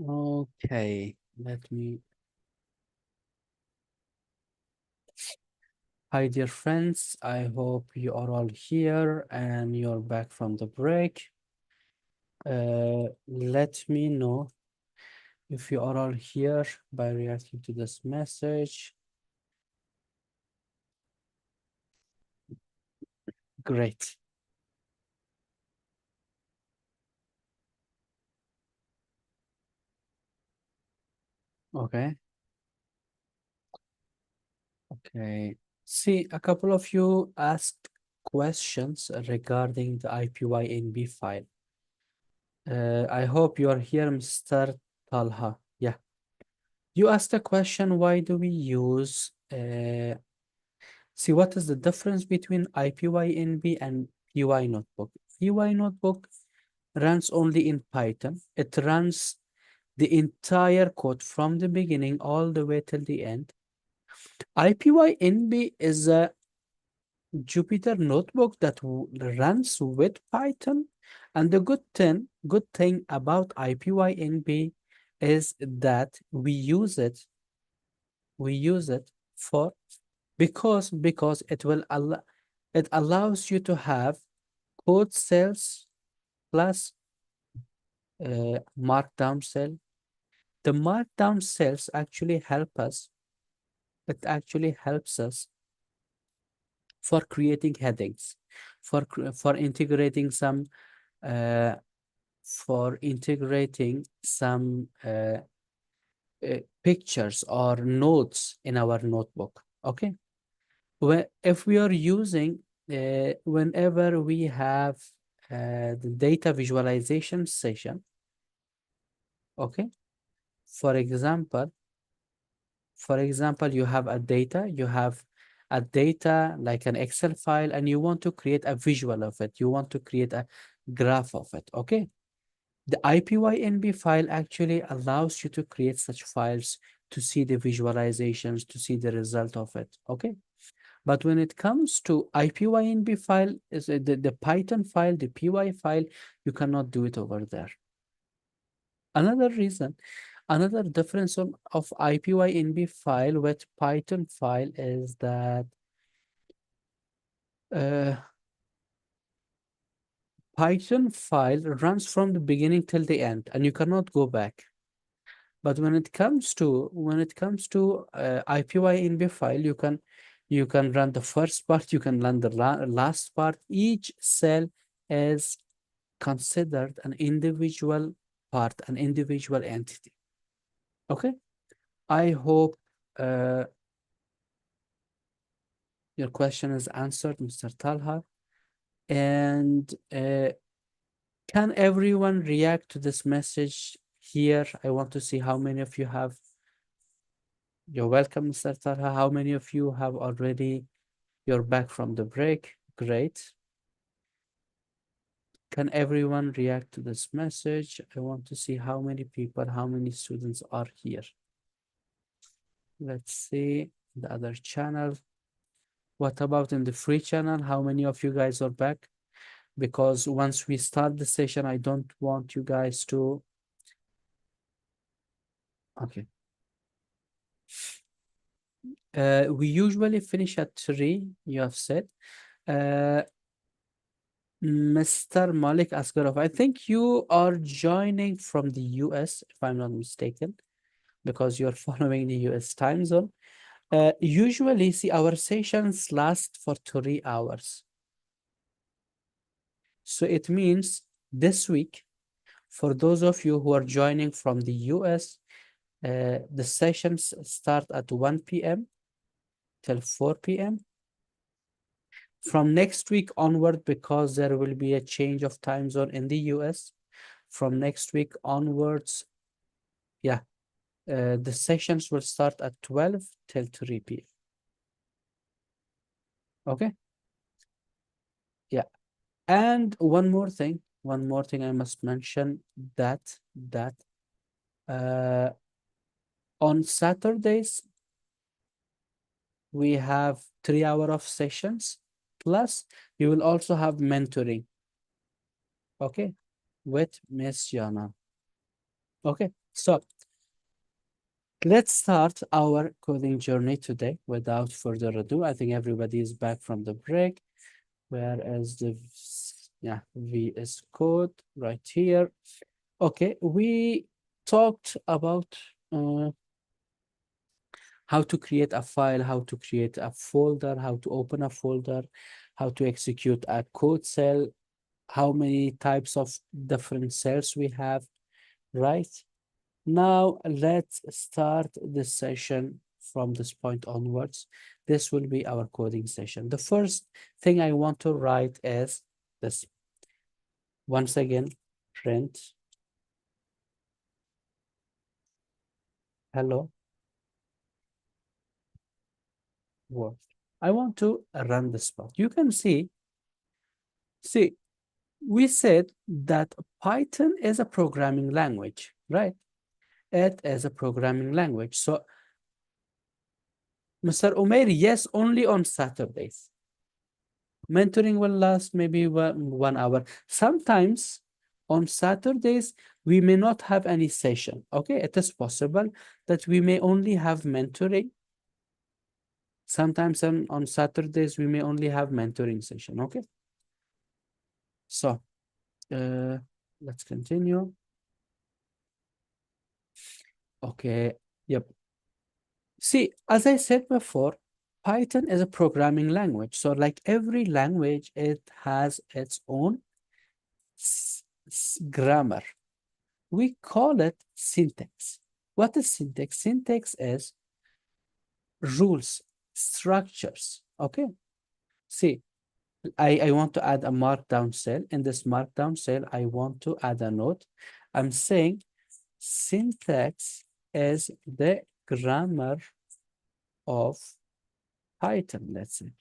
Okay, let me. Hi, dear friends. I hope you are all here and you're back from the break. Let me know if you are all here by reacting to this message. Great. Okay. Okay. See, a couple of you asked questions regarding the IPYNB file. I hope you are here, Mr. Talha. Yeah. You asked a question, why do we use, see, what is the difference between IPYNB and PY notebook? PY notebook runs only in Python. It runs the entire code from the beginning all the way till the end. IPYNB is a Jupyter notebook that runs with Python. And the good thing about IPYNB is that we use it for because it allows you to have code cells plus markdown cell. The markdown cells actually help us. It actually helps us for creating headings, for integrating some uh, pictures or notes in our notebook. Okay, if we are using whenever we have the data visualization session. Okay, for example, you have a data like an Excel file, and you want to create a visual of it. You want to create a graph of it. Okay, the IPYNB file actually allows you to create such files, to see the visualizations, to see the result of it. Okay. But when it comes to IPYNB file, is the Python file, the PY file, you cannot do it over there. Another reason, another difference of IPYNB file with Python file is that uh, Python file runs from the beginning till the end, and you cannot go back. But when it comes to IPYNB file, you can run the first part, you can run the last part. Each cell is considered an individual part, an individual entity. Okay, I hope uh, your question is answered, Mr. Talha. And can everyone react to this message here? I want to see how many of you have. You're welcome, Mr. Talha. How many of you have already? You're back from the break. Great. Can everyone react to this message? I want to see how many people, how many students are here. Let's see the other channel. What about in the free channel? How many of you guys are back? Because once we start the session, I don't want you guys to. Okay. We usually finish at 3, you have said. Uh, Mr. Malik Asgarov, I think you are joining from the US, if I'm not mistaken, because you're following the US time zone. Usually, see, our sessions last for 3 hours. So it means this week, for those of you who are joining from the US, the sessions start at 1 p.m. till 4 p.m. From next week onward, because there will be a change of time zone in the US, from next week onwards, yeah, the sessions will start at 12 till 3 p.m. Okay? Yeah. And one more thing I must mention that uh, on Saturdays we have 3 hours of sessions, plus you will also have mentoring, okay, with Miss Jana. Okay. So let's start our coding journey today without further ado. I think everybody is back from the break. Where is the VS Code right here? Okay, we talked about how to create a file, how to create a folder, how to open a folder, how to execute a code cell, how many types of different cells we have, right? Now let's start this session from this point onwards. This will be our coding session. The first thing I want to write is this. Once again, print hello world. I want to run this part. You can see, we said that Python is a programming language, right? It is a programming language. So, Mr. Umair, yes, only on Saturdays. Mentoring will last maybe 1 hour. Sometimes on Saturdays, we may not have any session. Okay, it is possible that we may only have mentoring. Sometimes on Saturdays, we may only have mentoring session. Okay, so uh, let's continue. Okay, yep. See, as I said before, Python is a programming language. So like every language, it has its own grammar. We call it syntax. What is syntax? Syntax is rules, structures. Okay. See, I want to add a markdown cell. In this markdown cell, I want to add a note. I'm saying syntax is the grammar of Python, let's say.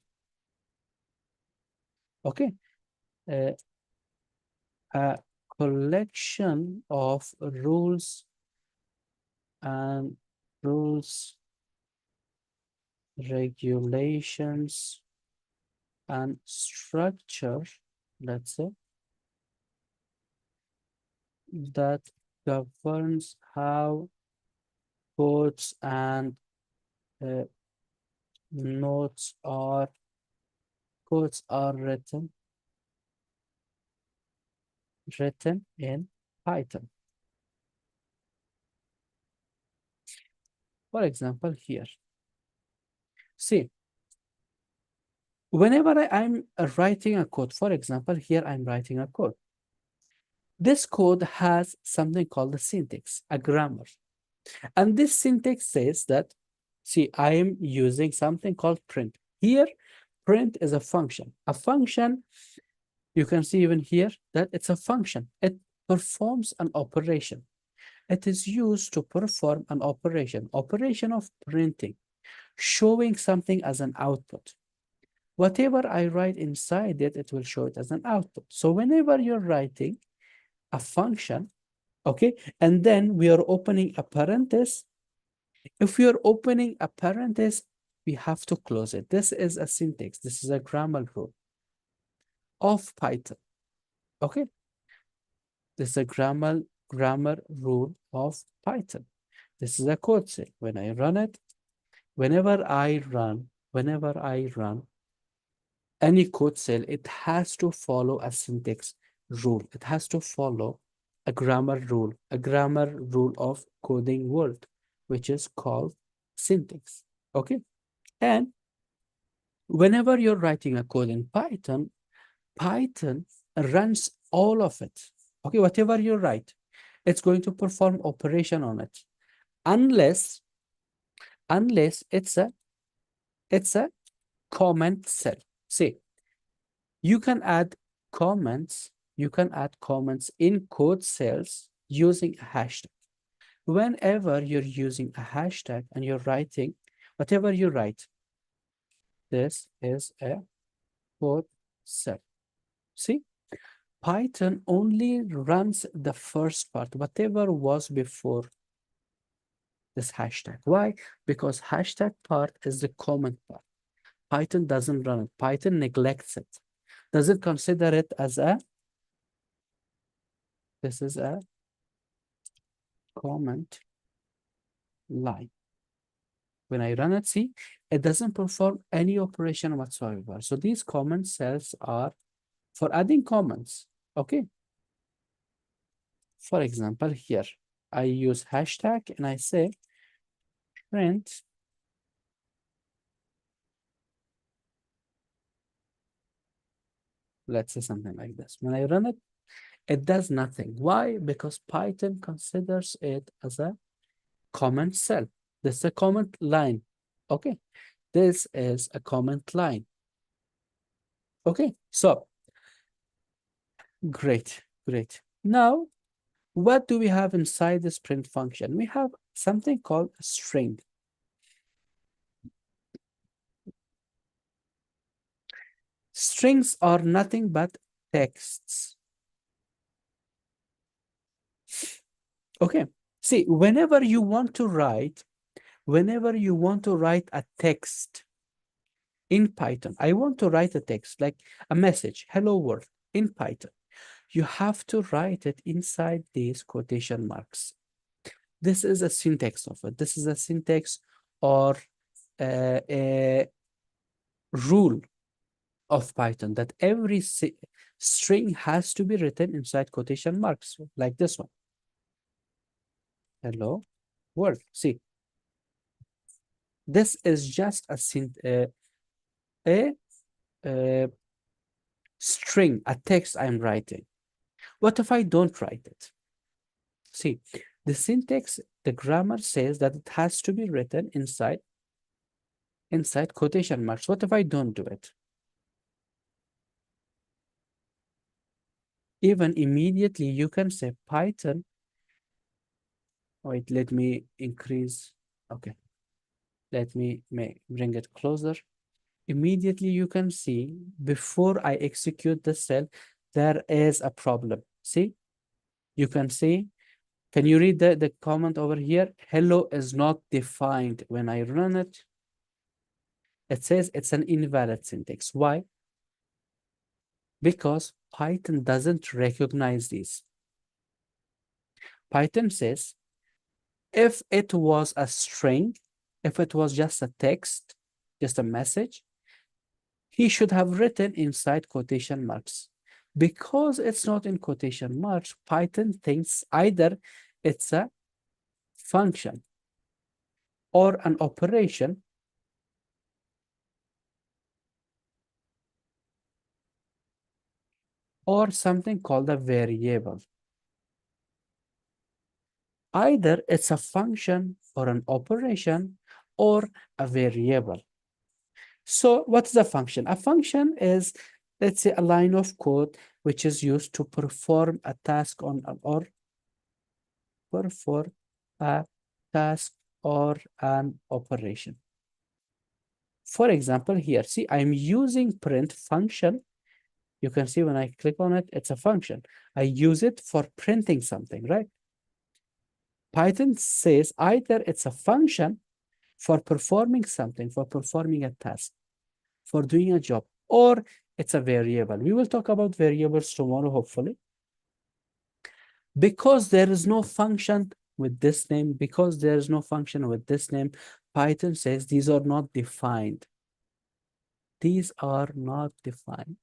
Okay. Uh, a collection of rules and rules, regulations, and structure, let's say, that governs how codes and uh, notes are codes are written in Python. For example, here, see, whenever I'm writing a code, for example, here I'm writing a code. This code has something called the syntax, a grammar. And this syntax says that, see, I am using something called print. Here, print is a function. A function, you can see even here that it's a function. It performs an operation. It is used to perform an operation of printing, showing something as an output. Whatever I write inside it, it will show it as an output. So whenever you're writing a function, okay, and then we are opening a parenthesis. If we are opening a parenthesis, we have to close it. This is a syntax. This is a grammar rule of Python. Okay, this is a grammar rule of Python. This is a code cell. When I run it, whenever I run any code cell, it has to follow a syntax rule. It has to follow a grammar rule of coding world, which is called syntax. Okay. And whenever you're writing a code in Python, Python runs all of it. Okay, whatever you write, it's going to perform operation on it, unless it's a comment cell. See, you can add comments in code cells using a hashtag. Whenever you're using a hashtag and you're writing, whatever you write, this is a code cell. See, Python only runs the first part, whatever was before this hashtag. Why? Because hashtag part is the comment part. Python doesn't run it. Python neglects it. Doesn't consider it as a, this is a comment line. When I run it, see, it doesn't perform any operation whatsoever. So these comment cells are for adding comments. Okay. For example, here, I use hashtag and I say print. Let's say something like this. When I run it, it does nothing. Why? Because Python considers it as a comment cell. This is a comment line. Okay. This is a comment line. Okay. So great, great. Now, what do we have inside this print function? We have something called a string. Strings are nothing but texts. Okay. See, whenever you want to write a text in Python, I want to write a text like a message, hello world in Python. You have to write it inside these quotation marks. This is a syntax of it. This is a syntax or a rule of Python that every string has to be written inside quotation marks, like this one. Hello world. See, this is just a string, a text I'm writing. What if I don't write it? See, the syntax, the grammar says that it has to be written inside quotation marks. What if I don't do it? Even immediately you can say Python. Wait, let me increase. Okay, let me bring it closer. Immediately you can see before I execute the cell, there is a problem. See, you can see. Can you read the comment over here? Hello is not defined. When I run it, it says it's an invalid syntax. Why? Because Python doesn't recognize these. Python says if it was a string, if it was just a text, just a message, he should have written inside quotation marks. Because it's not in quotation marks, Python thinks either it's a function or an operation or something called a variable. Either it's a function or an operation or a variable. So what is a function? A function is, let's say, a line of code which is used to perform a task or perform a task or an operation. For example, here, see, I'm using print function. You can see when I click on it, it's a function. I use it for printing something, right? Python says either it's a function for performing something, for performing a task, for doing a job, or it's a variable. We will talk about variables tomorrow, hopefully. Because there is no function with this name, Python says these are not defined. These are not defined.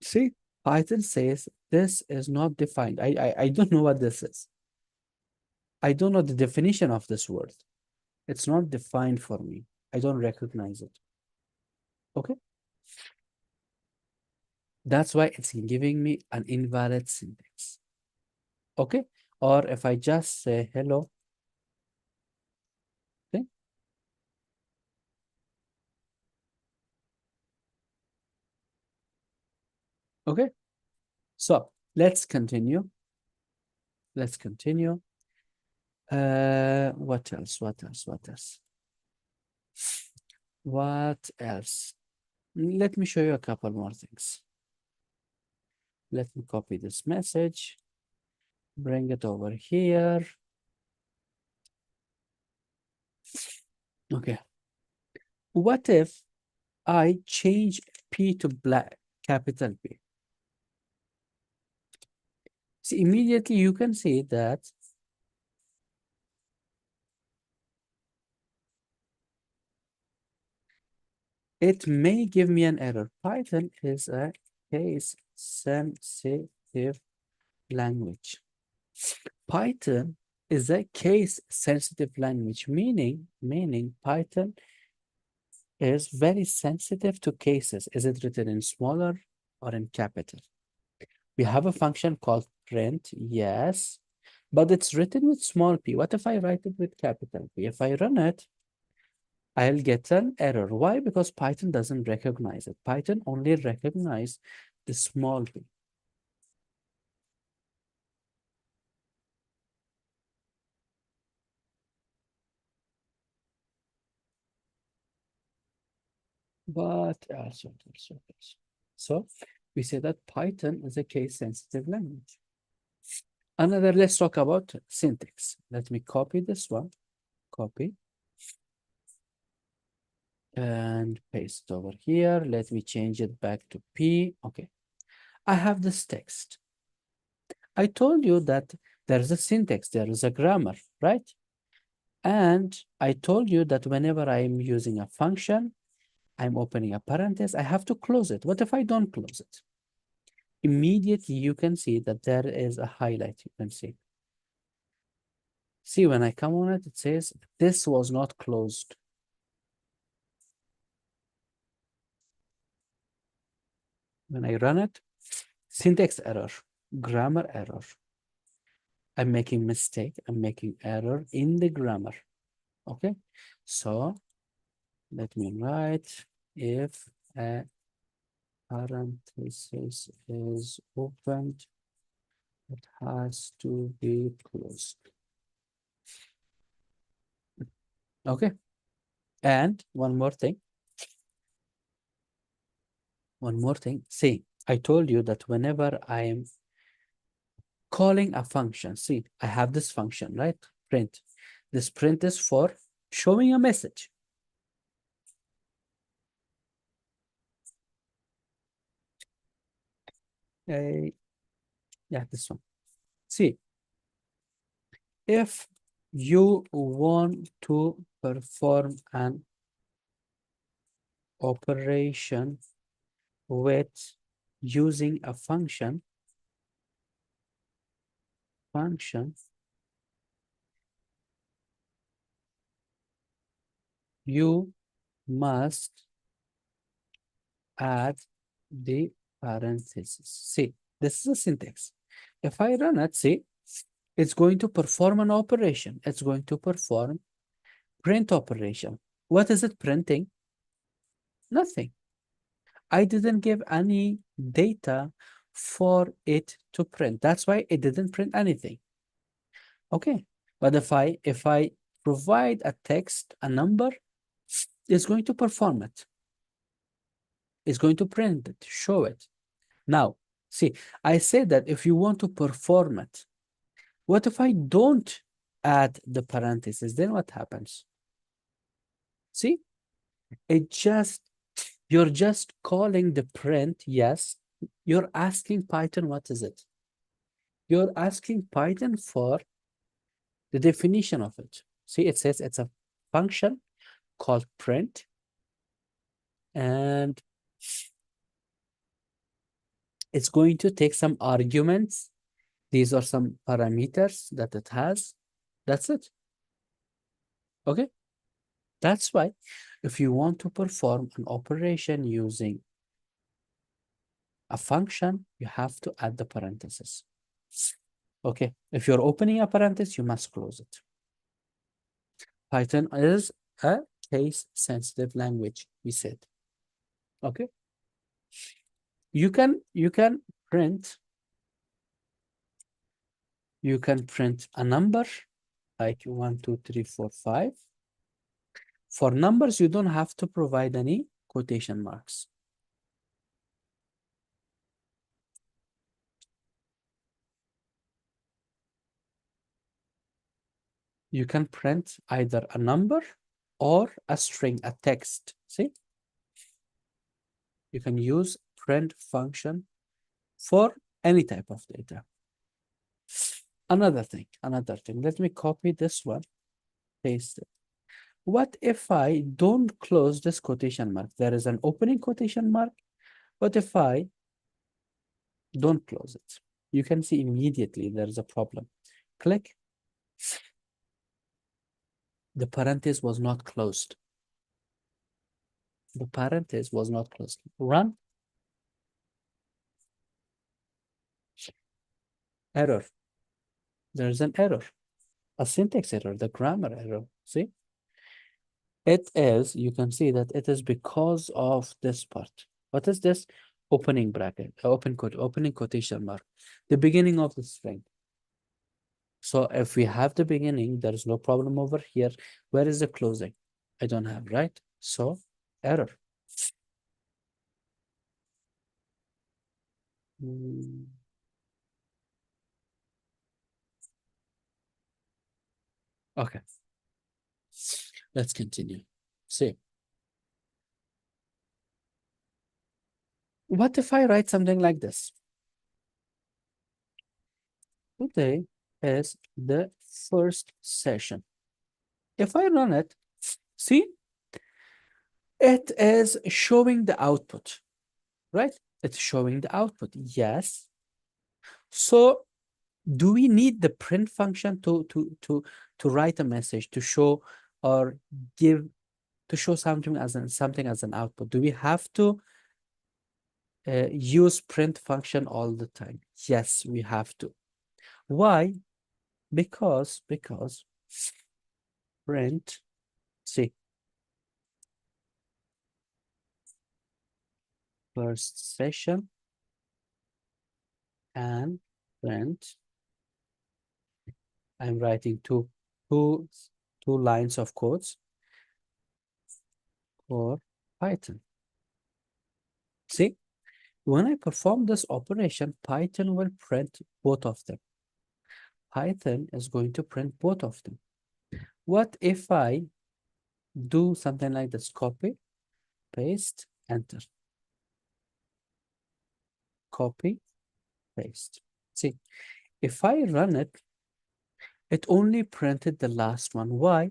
See, Python says this is not defined. I don't know what this is. I don't know the definition of this word. It's not defined for me. I don't recognize it. Okay. That's why it's giving me an invalid syntax. Okay. Or if I just say hello, okay. Okay. So let's continue. Let's continue. What else? What else? What else? What else? Let me show you a couple more things. Let me copy this message, bring it over here. Okay. What if I change P to black, capital P? So immediately you can see that it may give me an error. Python is a case sensitive language. Python is a case sensitive language, meaning Python is very sensitive to cases. Is it written in smaller or in capital? We have a function called print, yes, but it's written with small p. What if I write it with capital P? If I run it, I'll get an error. Why? Because Python doesn't recognize it. Python only recognizes the small p. But also. So we say that Python is a case-sensitive language. Another, let's talk about syntax. Let me copy this one, copy, and paste it over here. Let me change it back to P. Okay, I have this text. I told you that there is a syntax, there is a grammar, right? And I told you that whenever I'm using a function, I'm opening a parenthesis, I have to close it. What if I don't close it? Immediately you can see that there is a highlight, you can see. See, when I come on it, it says this was not closed. When I run it, syntax error, grammar error. I'm making mistake, I'm making error in the grammar. Okay, so let me write if a parenthesis is opened, it has to be closed. Okay, and one more thing. See, I told you that whenever I'm calling a function, see, I have this function, right? Print. This print is for showing a message. Yeah, this one. See, if you want to perform an operation with using a function, you must add the parentheses. See, this is a syntax. If I run it, see, it's going to perform an operation. It's going to perform print operation. What is it printing? Nothing. I didn't give any data for it to print. That's why it didn't print anything. Okay. But if I provide a text, a number, it's going to perform it. It's going to print it, show it. Now, see, I said that if you want to perform it, what if I don't add the parentheses? Then what happens? See, you're just calling the print, yes. You're asking Python, what is it? You're asking Python for the definition of it. See, it says it's a function called print, and it's going to take some arguments. These are some parameters that it has. That's it. Okay. That's why if you want to perform an operation using a function, you have to add the parentheses. Okay. If you're opening a parenthesis, you must close it. Python is a case-sensitive language, we said. Okay. You can print a number like 1, 2, 3, 4, 5. For numbers, you don't have to provide any quotation marks. You can print either a number or a string, a text. See? You can use print function for any type of data. Another thing. Let me copy this one, paste it. What if I don't close this quotation mark? There is an opening quotation mark. What if I don't close it? You can see immediately there is a problem. Click. The parenthesis was not closed. The parenthesis was not closed. Run. Error. There's an error, a syntax error, the grammar error. See? It is, you can see that it is because of this part. What is this? Opening bracket, opening quotation mark, the beginning of the string. So if we have the beginning, there is no problem over here. Where is the closing? I don't have, right? So error. Mm, Okay, let's continue. See, what if I write something like this? Today is the first session. If I run it, see, it is showing the output, right? It's showing the output. Yes. So do we need the print function to write a message to show or give to show something as an output? Do we have to use print function all the time? Yes, we have to. Why? Because print, see, first session and print. I'm writing two two lines of codes for Python. See, when I perform this operation, Python will print both of them. Python is going to print both of them. What if I do something like this? Copy, paste, enter. Copy, paste. See, if I run it, it only printed the last one. Why?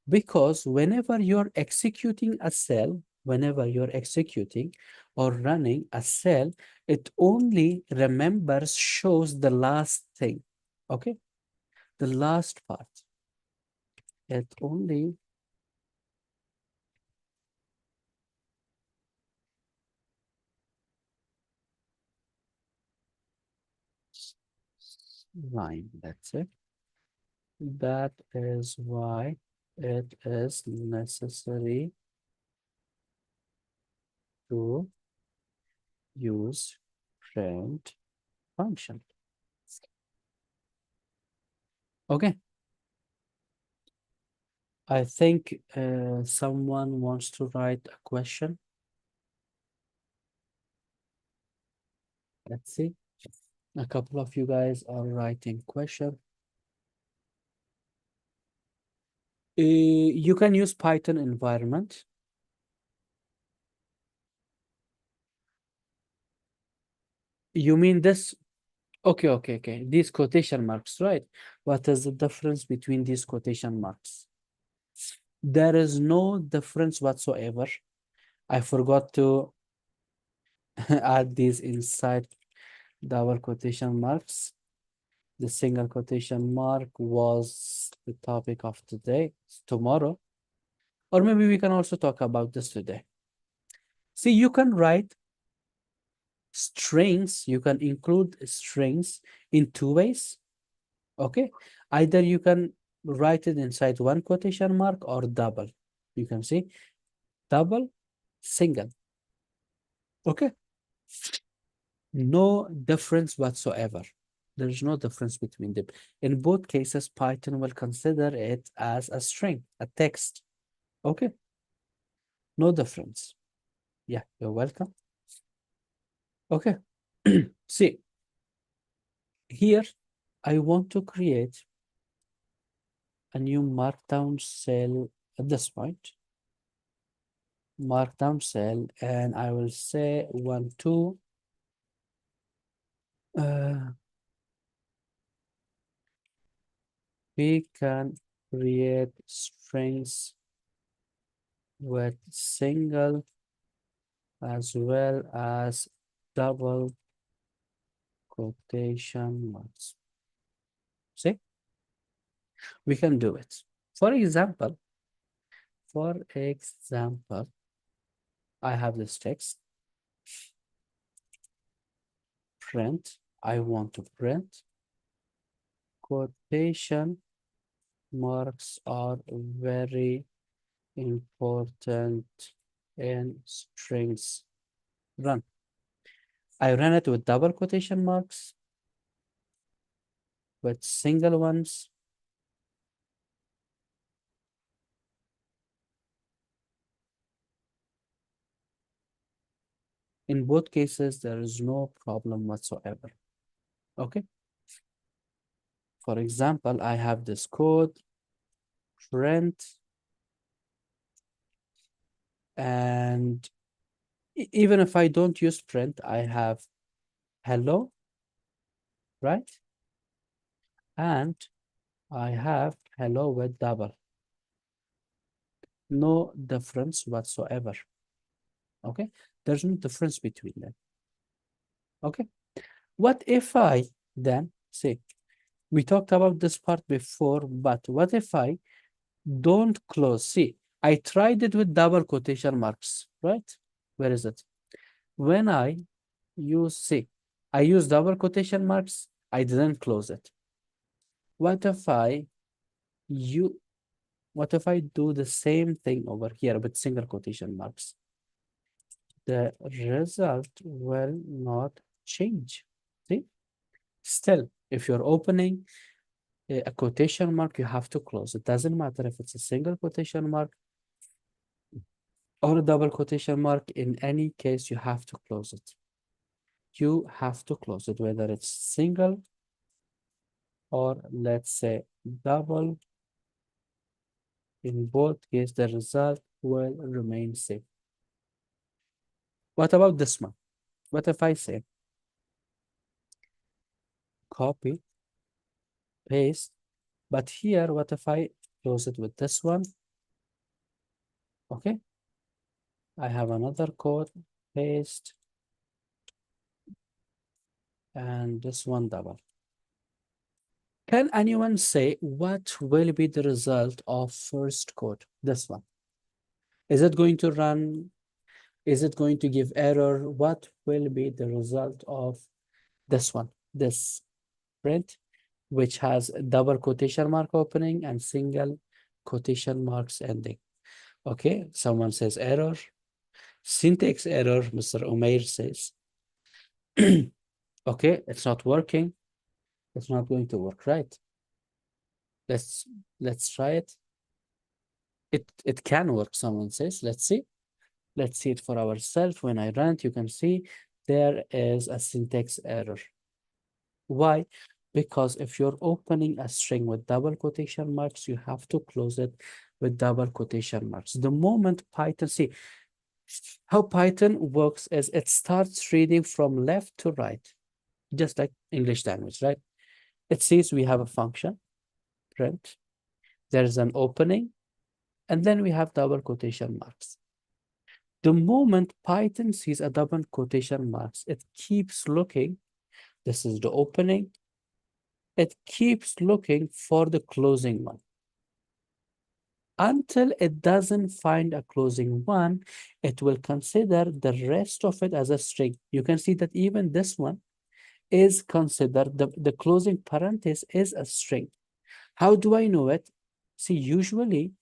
Because whenever you're executing a cell, whenever you're executing or running a cell, it only remembers, shows the last thing. Okay? The last part. It only line. That's it. That is why it is necessary to use print function. Okay. I think someone wants to write a question. Let's see. A couple of you guys are writing question. You can use Python environment. You mean this? Okay, okay, okay. These quotation marks, right? What is the difference between these quotation marks? There is no difference whatsoever. I forgot to add these inside double quotation marks. The single quotation mark was the topic of today, tomorrow, or maybe we can also talk about this today. See, you can write strings, you can include strings in two ways. Okay, either you can write it inside one quotation mark or double. You can see double, single. Okay, no difference whatsoever. There's no difference between them. In both cases, Python will consider it as a string, a text. Okay, no difference. Yeah, you're welcome. Okay, see, here I want to create a new markdown cell at this point. Markdown cell, and I will say 1, 2. We can create strings with single as well as double quotation marks. See, we can do it. For example, I have this text, print. I want to print. Quotation marks are very important in strings. Run. I ran it with double quotation marks, with single ones. In both cases, there is no problem whatsoever. Okay. For example, I have this code, print, and even if I don't use print, I have hello, right? And I have hello with double. No difference whatsoever. Okay, there's no difference between them. Okay, what if I then say, we talked about this part before, but what if I don't close? See, I tried it with double quotation marks, right? Where is it? When I use, see, I use double quotation marks, I didn't close it. What if you what if I do the same thing over here with single quotation marks? The result will not change. See? Still, if you're opening a quotation mark, you have to close. It doesn't matter if it's a single quotation mark or a double quotation mark. In any case, you have to close it. You have to close it, whether it's single or let's say double. In both cases, the result will remain same. What about this one? What if I say copy, paste, but here, what if I close it with this one? Okay, I have another code, paste, and this one double. Can anyone say what will be the result of first code? This one. Is it going to run? Is it going to give error? What will be the result of this one? This print, which has double quotation mark opening and single quotation marks ending. Okay, someone says error. Syntax error, Mr. Umair says. Okay, it's not working. It's not going to work, right? Let's try it. It can work, someone says. Let's see. Let's see it for ourselves. When I run it, you can see there is a syntax error. Why? Because if you're opening a string with double quotation marks, you have to close it with double quotation marks. The moment Python, see, how Python works is it starts reading from left to right, just like English language, right? It says we have a function, print, there's an opening, and then we have double quotation marks. The moment Python sees a double quotation marks, it keeps looking. This is the opening. It keeps looking for the closing one. Until it doesn't find a closing one, it will consider the rest of it as a string. You can see that even this one is considered, the closing parenthesis is a string. How do I know it? See, usually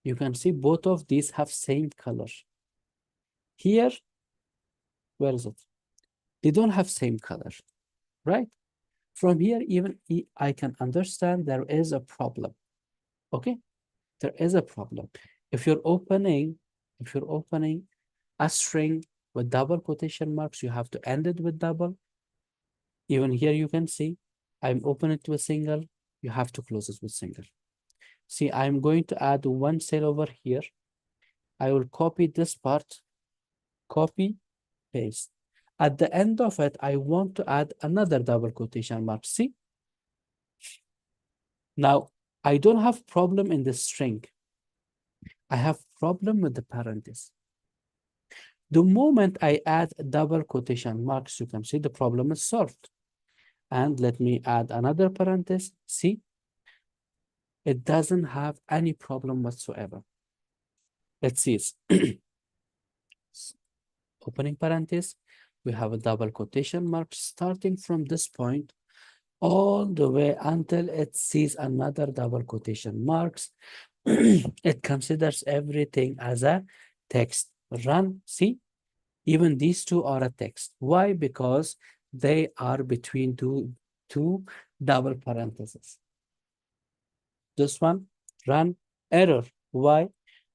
you can see both of these have same color. Here, where is it? They don't have same color, right? From here, even I can understand there is a problem. Okay, there is a problem. If you're opening a string with double quotation marks, you have to end it with double. Even here you can see, I'm opening it to a single, you have to close it with single. See, I'm going to add one cell over here. I will copy this part, copy, paste. At the end of it, I want to add another double quotation mark. See, Now, I don't have problem in the string. I have problem with the parenthesis. The moment I add double quotation marks, you can see the problem is solved. And let me add another parenthesis. See, it doesn't have any problem whatsoever. Let's see. Opening parenthesis, we have a double quotation mark starting from this point all the way until it sees another double quotation marks. It considers everything as a text. Run, see, even these two are a text. Why? Because they are between two double parentheses. This one, run, error. Why?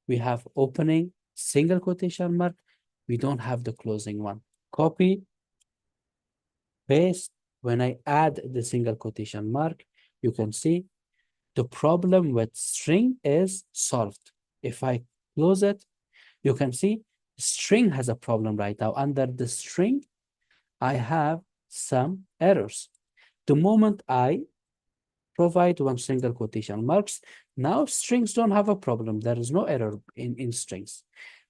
We have opening, single quotation mark. We don't have the closing one. Copy, paste. When I add the single quotation mark, you can see the problem with string is solved. If I close it, you can see string has a problem right now. Under the string, I have some errors. The moment I provide one single quotation marks, now strings don't have a problem. There is no error in strings.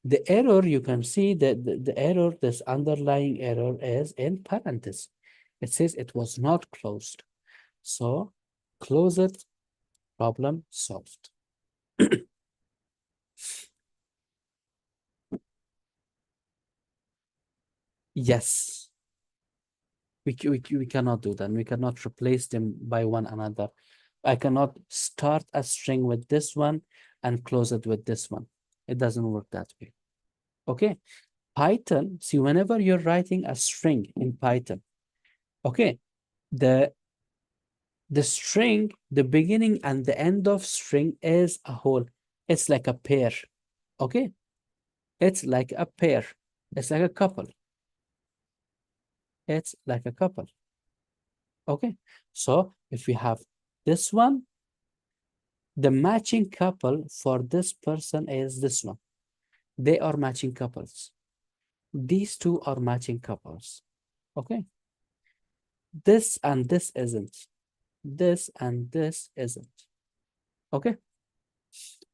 The error, you can see that the error, this underlying error is in parentheses. It says it was not closed. So close it, problem solved. Yes, we cannot do that. We cannot replace them by one another. I cannot start a string with this one and close it with this one. It doesn't work that way. Okay. Python, see, whenever you're writing a string in Python, okay, the string, the beginning and the end of string is a whole. It's like a pair. Okay. It's like a pair. It's like a couple. It's like a couple. Okay. So if we have this one, the matching couple for this person is this one. They are matching couples. These two are matching couples. Okay. This and this isn't. This and this isn't. Okay.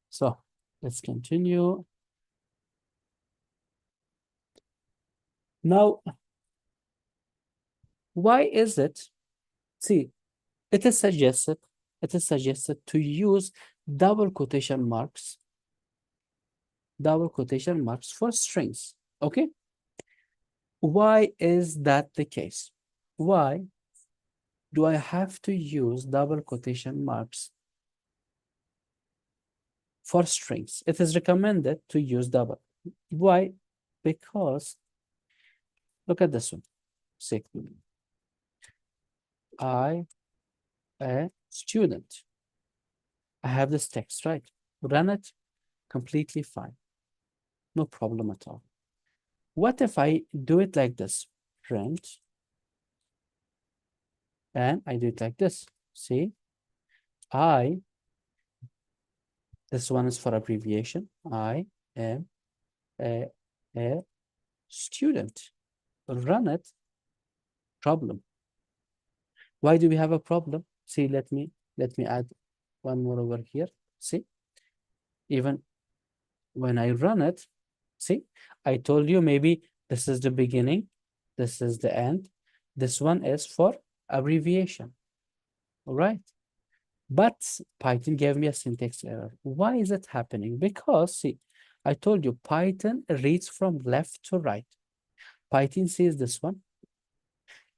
So let's continue. Now, why is it? See, it is suggested to use double quotation marks for strings. Okay. Why is that the case? Why do I have to use double quotation marks for strings? It is recommended to use double. Why? Because look at this one. Say, I, a student. I have this text, right? Run it, completely fine. No problem at all. What if I do it like this? Print, and I do it like this. See, this one is for abbreviation. I am a student. Run it, problem. Why do we have a problem? See, let me add one more over here. See, even when I run it, see, I told you maybe this is the beginning, this is the end. This one is for abbreviation. All right. But Python gave me a syntax error. Why is it happening? Because see, I told you Python reads from left to right. Python sees this one.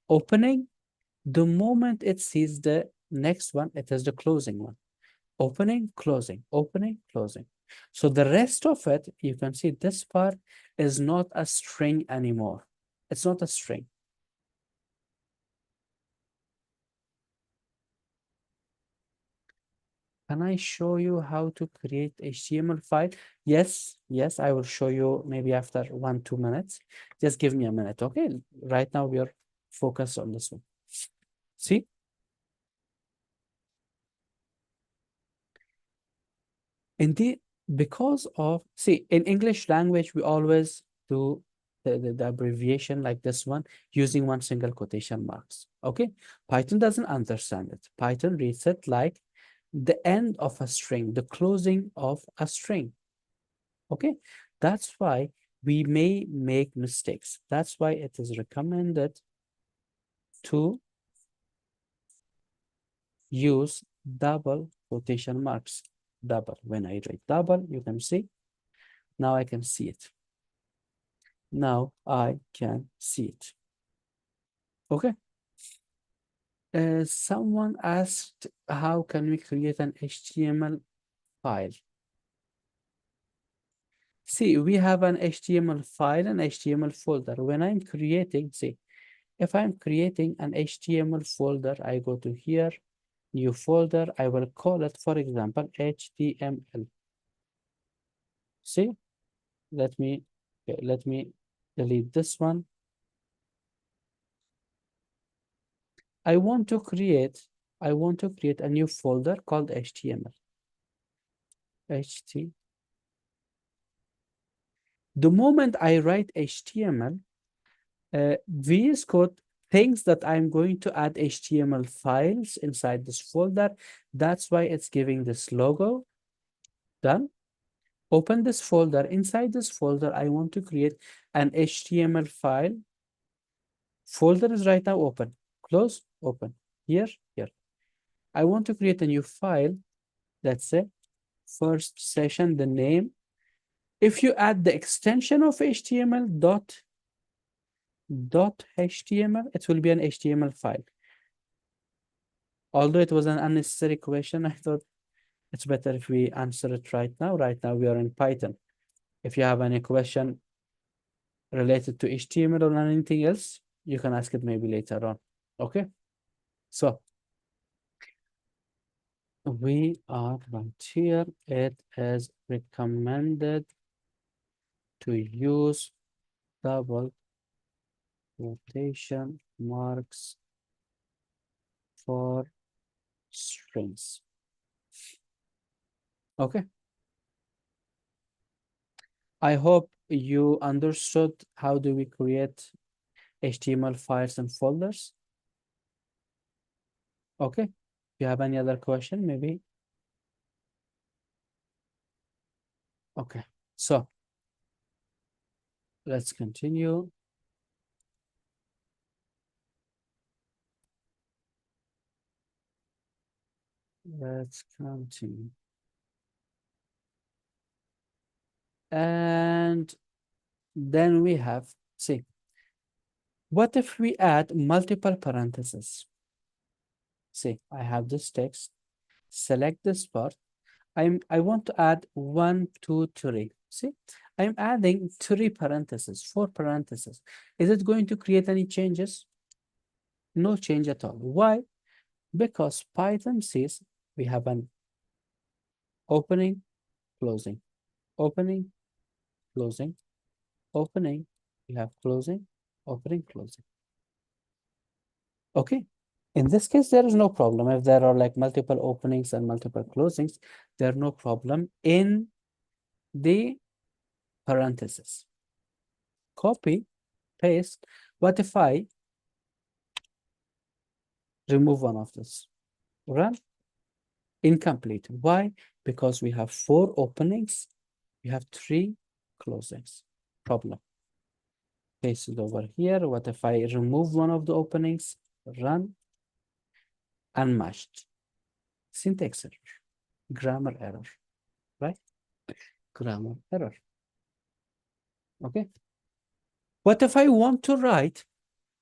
Opening, the moment it sees the next one, it is the closing one. Opening, closing, opening, closing. So the rest of it, you can see this part is not a string anymore. It's not a string. Can I show you how to create HTML file? Yes, yes, I will show you maybe after 1-2 minutes. Just give me a minute, okay? Right now we are focused on this one. See? Indeed, because of, see, in English language, we always do the abbreviation like this one using one single quotation marks, okay? Python doesn't understand it. Python reads it like the end of a string, the closing of a string. Okay, that's why we may make mistakes. That's why it is recommended to use double quotation marks. Double. When I write double, you can see. Now I can see it. Now I can see it. Okay. Someone asked, how can we create an HTML file? See, we have an HTML file and HTML folder. When I'm creating, see, if I'm creating an HTML folder, I go to here, new folder, I will call it, for example, HTML. See, let me delete this one. I want to create a new folder called HTML. The moment I write HTML, VS Code thinks that I'm going to add HTML files inside this folder. That's why it's giving this logo. Done. Open this folder. Inside this folder, I want to create an HTML file. Folder is right now open. Close, open. Here, here. I want to create a new file. Let's say first session, the name. If you add the extension of HTML dot HTML, it will be an HTML file. Although it was an unnecessary question, I thought it's better if we answer it right now. Right now we are in Python. If you have any question related to HTML or anything else, you can ask it maybe later on. Okay. So we are right here. It is recommended to use double quotation marks for strings. Okay. I hope you understood how do we create HTML files and folders. Okay. If you have any other question, maybe. Okay. So let's continue. Let's continue. And then we have, see, what if we add multiple parentheses? See, I have this text, select this part. I want to add 1, 2, 3. See, I'm adding 3 parentheses, 4 parentheses. Is it going to create any changes? No change at all. Why? Because Python says we have an opening, closing, opening, closing, opening, we have closing, opening, closing. Okay. In this case, there is no problem. If there are like multiple openings and multiple closings, there are no problem in the parentheses. Copy, paste. What if I remove one of this? Run. Incomplete. Why? Because we have 4 openings, we have 3 closings. Problem. Paste it over here. What if I remove one of the openings? Run. Unmatched. Syntax error. Grammar error. Right? Grammar error. Okay. What if I want to write?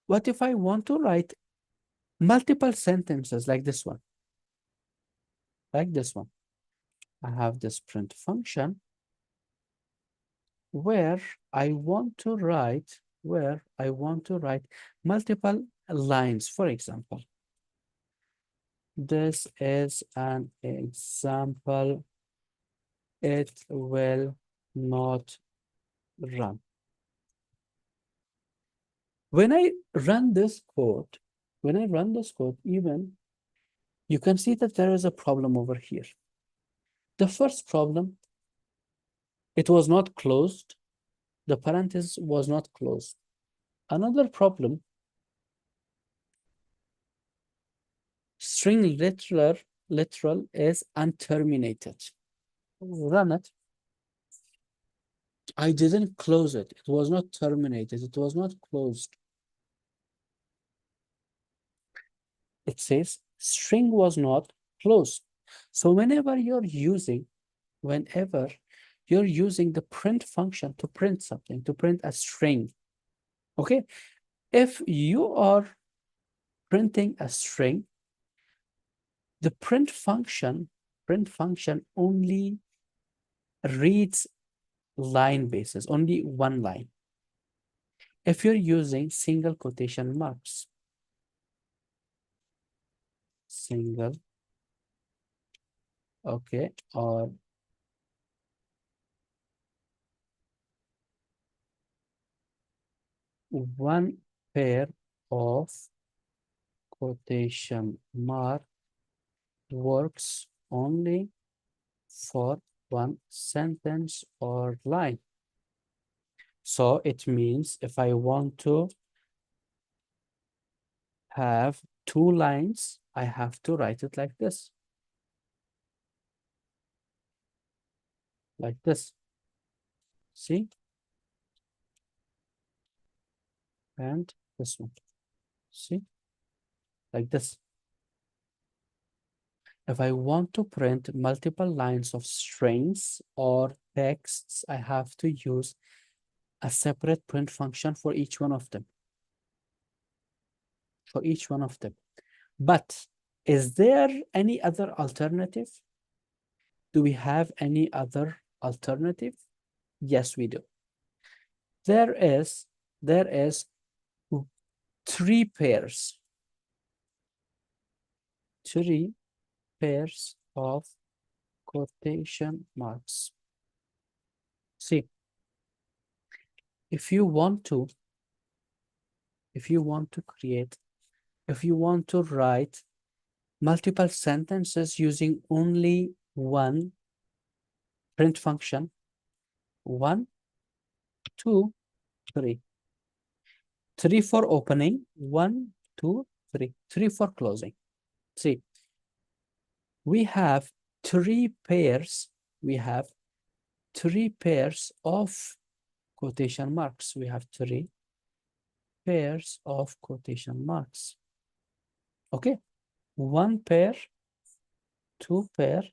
What if I want to write multiple sentences like this one? Like this one. I have this print function where I want to write multiple lines. For example, this is an example. It will not run. When I run this code, even you can see that there is a problem over here. The first problem, it was not closed. The parenthesis was not closed. Another problem, string literal literal is unterminated. Run it. I didn't close it. It was not terminated. It was not closed. It says string was not closed. So whenever you're using the print function to print something, to print a string, okay? If you are printing a string, the print function only reads line basis, only one line. If you're using single quotation marks, single, okay, or one pair of quotation mark works only for one sentence or line. So it means if I want to have two lines, I have to write it like this. Like this. See? And this one. See? Like this. If I want to print multiple lines of strings or texts, I have to use a separate print function for each one of them. For each one of them. But is there any other alternative? Do we have any other alternative? Yes, we do. There is three pairs of quotation marks. See, if you want to write multiple sentences using only one print function, 1, 2, 3. 3 for opening, 1, 2, 3. 3 for closing. See, we have three pairs of quotation marks. We have three pairs of quotation marks. Okay, one pair, two pair,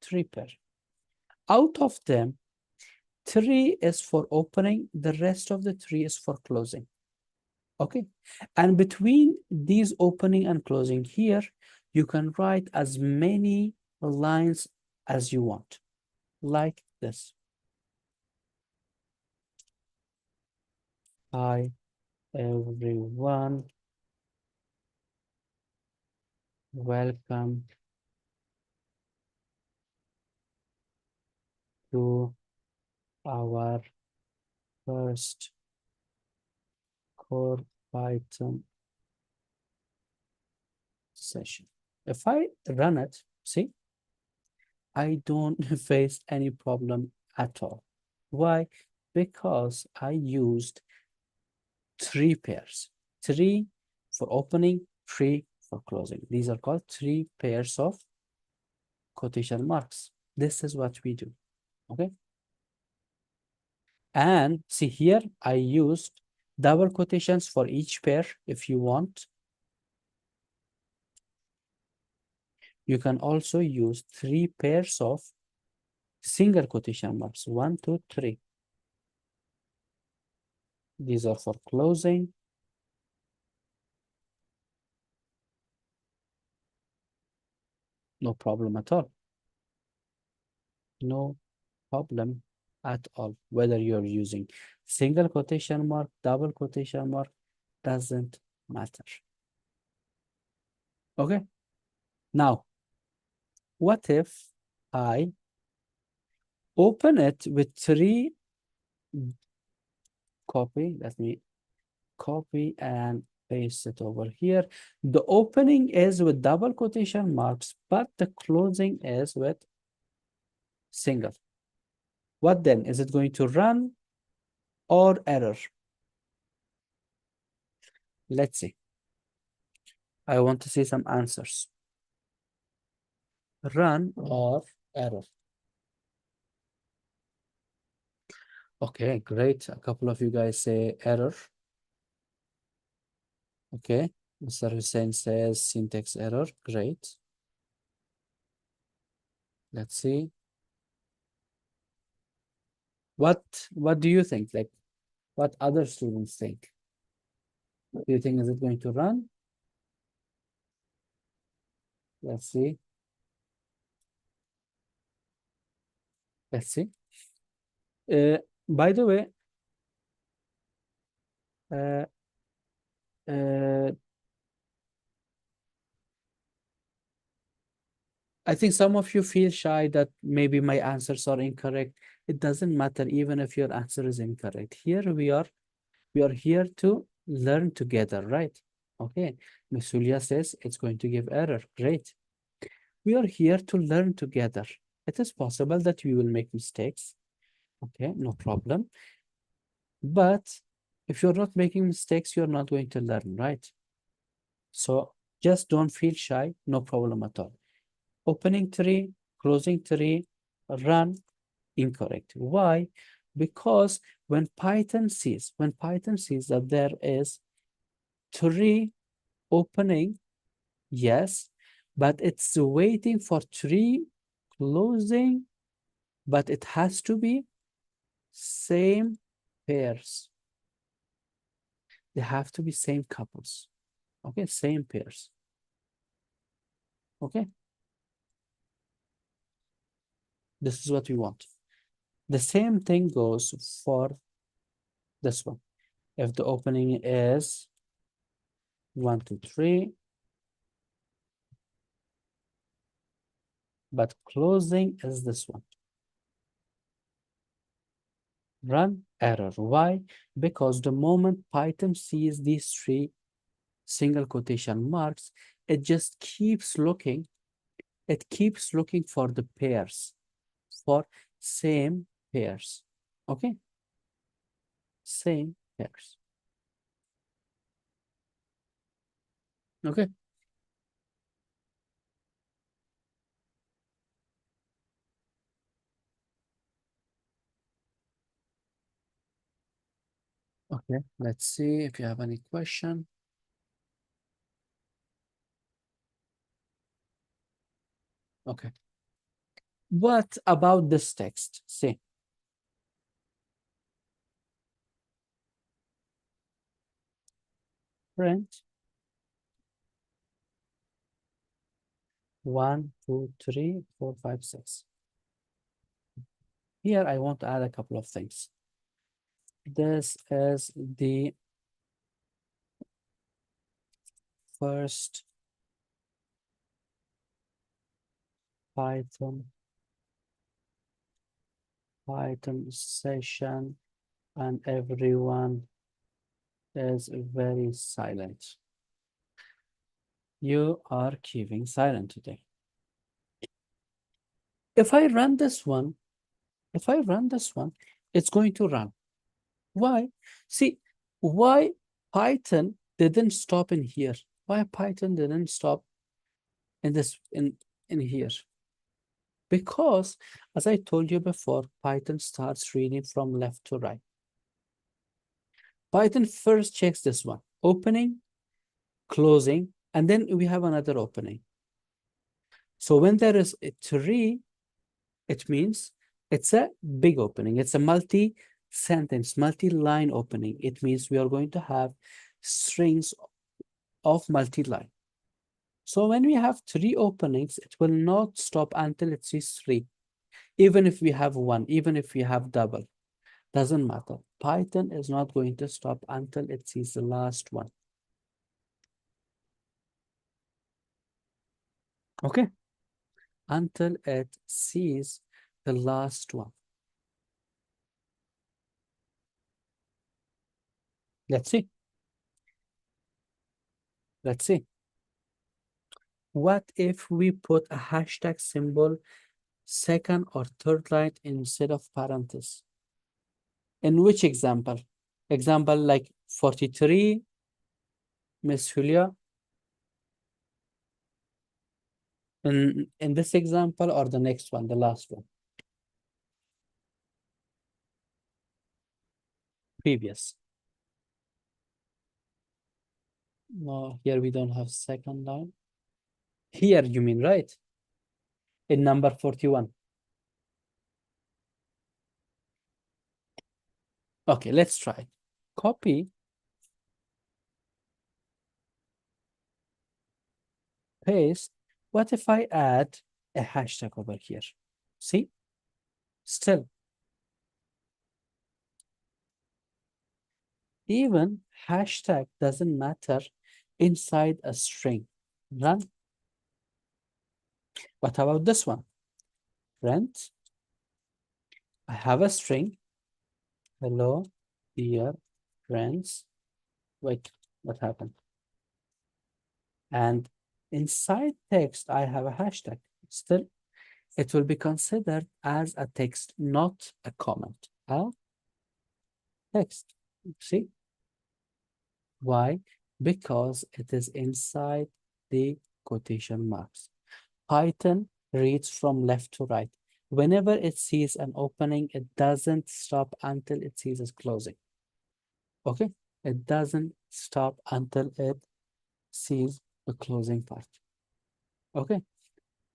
three pair. Out of them, 3 is for opening, the rest of the 3 is for closing. Okay, and between these opening and closing here, you can write as many lines as you want, like this. Hi, everyone. Welcome to our first core Python session. If I run it, see, I don't face any problem at all. Why? Because I used three pairs, 3 for opening, 3 for closing. These are called 3 pairs of quotation marks. This is what we do, okay? And see here, I used double quotations for each pair. If you want, you can also use 3 pairs of single quotation marks, 1, 2, 3. These are for closing. No problem at all. No problem at all. Whether you're using single quotation mark, double quotation mark, doesn't matter. Okay. Now, what if I open it with 3 copy? Let me copy and paste it over here. The opening is with double quotation marks, but the closing is with single. What then? Is it going to run or error? Let's see. I want to see some answers. run or error? Okay, great. A couple of you guys say error. Okay. Mr. Hussein says syntax error. Great. Let's see. What do you think? Like, what other students think? Do you think is it going to run? Let's see. Let's see. By the way, uh, uh, I think some of you feel shy that maybe my answers are incorrect. It doesn't matter even if your answer is incorrect. Here we are here to learn together, right? Okay. Miss Julia says it's going to give error. Great. We are here to learn together. It is possible that we will make mistakes. Okay, no problem. But if you're not making mistakes, you're not going to learn, right? So just don't feel shy, no problem at all. Opening tree, closing tree, run, incorrect. Why? Because when Python sees that there is tree opening, yes, but it's waiting for tree closing, but it has to be same pairs. They have to be same couples. Okay, same pairs. Okay, this is what we want. The same thing goes for this one. If the opening is 1, 2, 3, but closing is this one. Run error. Why? Because the moment Python sees these three single quotation marks, it just keeps looking. It keeps looking for the pairs, for same pairs. Okay, same pairs. Okay. Okay, let's see if you have any question. Okay. What about this text? See, print 1, 2, 3, 4, 5, 6. Here I want to add a couple of things. This is the first Python session, and everyone is very silent. You are keeping silent today. If I run this one, it's going to run. Why? See, why Python didn't stop in here? Why Python didn't stop in this in here? Because, as I told you before, Python starts reading from left to right. Python first checks this one, opening, closing, and then we have another opening. So when there is a tree, it means it's a big opening. It's a multi-sentence, multi-line opening. It means we are going to have strings of multi-line. So when we have three openings, it will not stop until it sees three. Even if we have one, even if we have double, doesn't matter. Python is not going to stop until it sees the last one. Okay? Until it sees the last one. Let's see. Let's see. What if we put a hashtag symbol second or third line instead of parentheses? In which example? Example like 43, Miss Julia. In this example or the next one, the last one, previous. No, here we don't have second line. Here you mean, right? In number 41. Okay, let's try. Copy, paste. What if I add a hashtag over here? See, still, even hashtag doesn't matter inside a string. Run. What about this one? Print. I have a string. Hello, dear friends. Wait, what happened? And inside text, I have a hashtag. Still, it will be considered as a text, not a comment. A text. See? Why? Because it is inside the quotation marks. Python reads from left to right. Whenever it sees an opening, it doesn't stop until it sees a closing. Okay? It doesn't stop until it sees the closing part. Okay?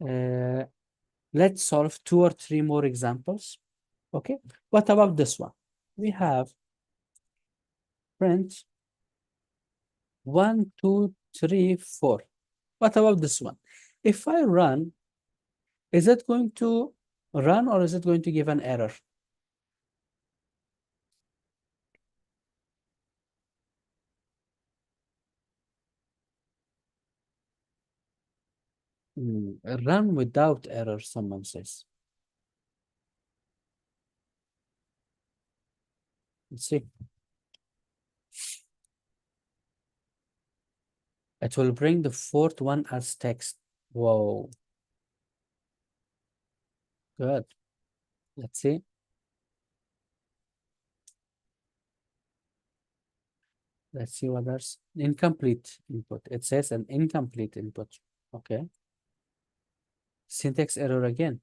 Uh, let's solve 2 or 3 more examples. Okay? What about this one? We have print 1, 2, 3, 4. What about this one? If I run, is it going to run or is it going to give an error? Run without error, someone says. Let's see. It will bring the fourth one as text. Whoa, good. Let's see. Let's see what there's incomplete input. It says an incomplete input. Okay. Syntax error again.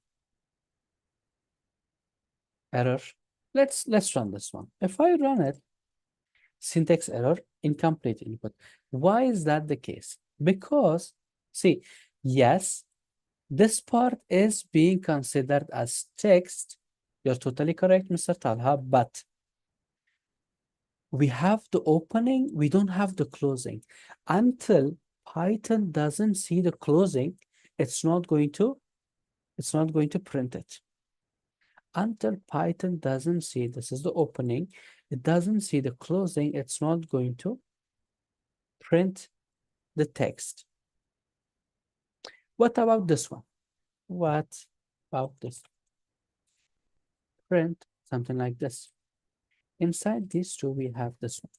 Error. Let's run this one. If I run it, syntax error, incomplete input. Why is that the case? Because, see, yes, this part is being considered as text. You're totally correct, Mr. Talha, but we have the opening, we don't have the closing. Until Python doesn't see the closing, it's not going to print it. Until Python doesn't see, this is the opening, it doesn't see the closing, it's not going to print the text. What about this one? What about this? Print something like this. Inside these two, we have this one.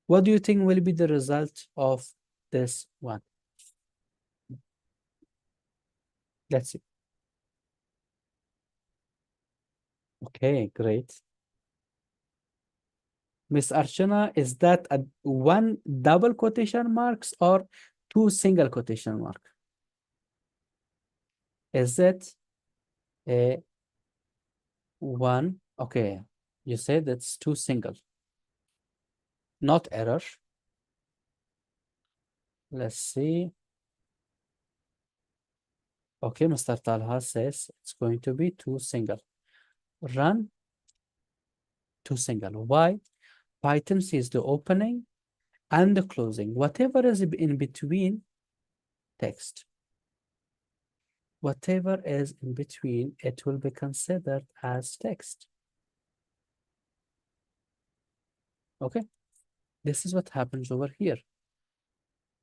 What do you think will be the result of this one? Let's see. Okay, great. Miss Archana, is that a one double quotation marks or 2 single quotation mark? Is it a one? Okay, you said it's 2 single, not error. Let's see. Okay, Mr. Talha says it's going to be 2 single. Run 2 single. Why? Python sees the opening and the closing. Whatever is in between text. Whatever is in between, it will be considered as text. Okay, this is what happens over here.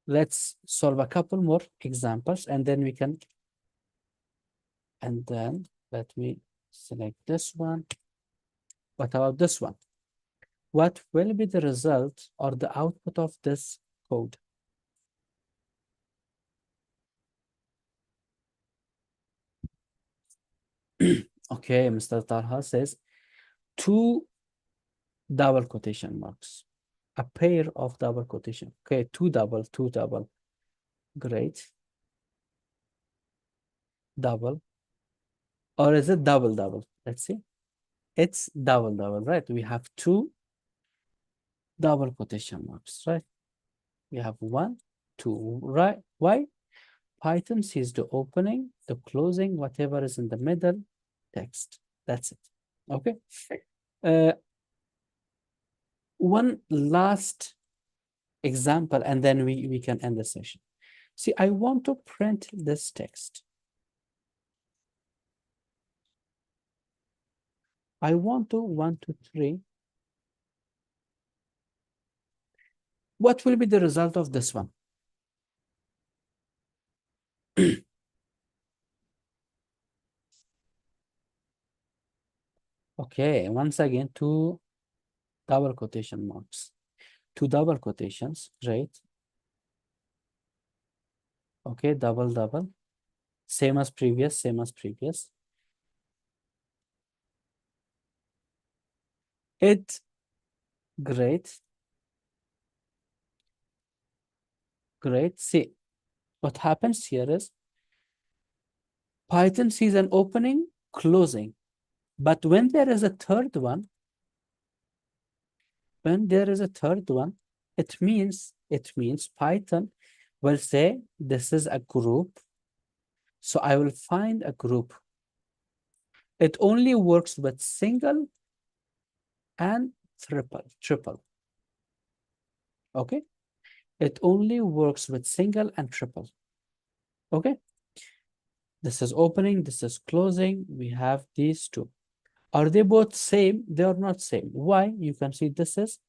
Let's solve a couple more examples and then we can, and then let me select this one. What about this one? What will be the result or the output of this code? Okay, Mr. Talha says 2 double quotation marks, a pair of double quotation. Okay, two double. Great. double, or is it double double? Let's see. It's double double, right? We have two double quotation marks, right? We have one, two, right? Why? Python sees the opening, the closing, whatever is in the middle, text. That's it. Okay. Uh, one last example, and then we can end the session. See, I want to print this text. I want to 1, 2, 3. What will be the result of this one? Okay, once again, two double quotation marks. Two double quotations, right? Okay, double, double. Same as previous, same as previous. It, great, great. See, what happens here is Python sees an opening, closing. But when there is a third one, it means Python will say this is a group. So I will find a group. It only works with single and triple. Okay. It only works with single and triple. Okay. This is opening, this is closing. We have these two. Are they both same? They are not same. Why? You can see this is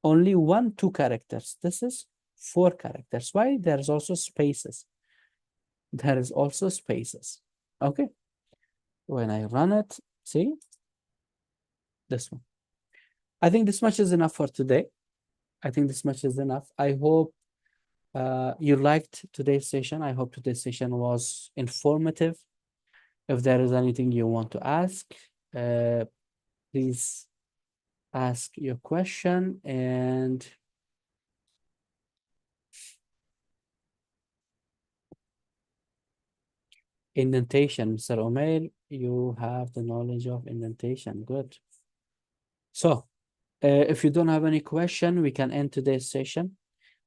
only 1, 2 characters. This is 4 characters. Why? There's also spaces. There is also spaces. Okay. When I run it, see this one. I think this much is enough for today. I think this much is enough. I hope you liked today's session. I hope today's session was informative. If there is anything you want to ask, please ask your question. And indentation, Mr. Omer, you have the knowledge of indentation. Good. So if you don't have any question, we can end today's session.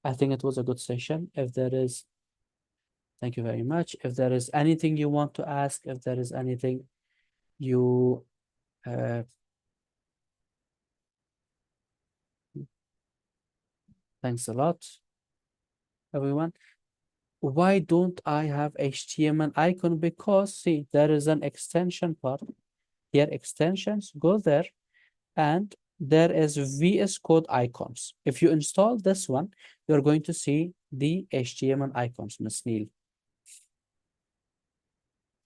I think it was a good session. If there is, thank you very much. If there is anything you want to ask, if there is anything you thanks a lot, everyone. Why don't I have HTML icon? Because see, there is an extension part here, extensions, go there, and there is VS Code icons. If you install this one, you're going to see the HTML icons, Ms. Neil.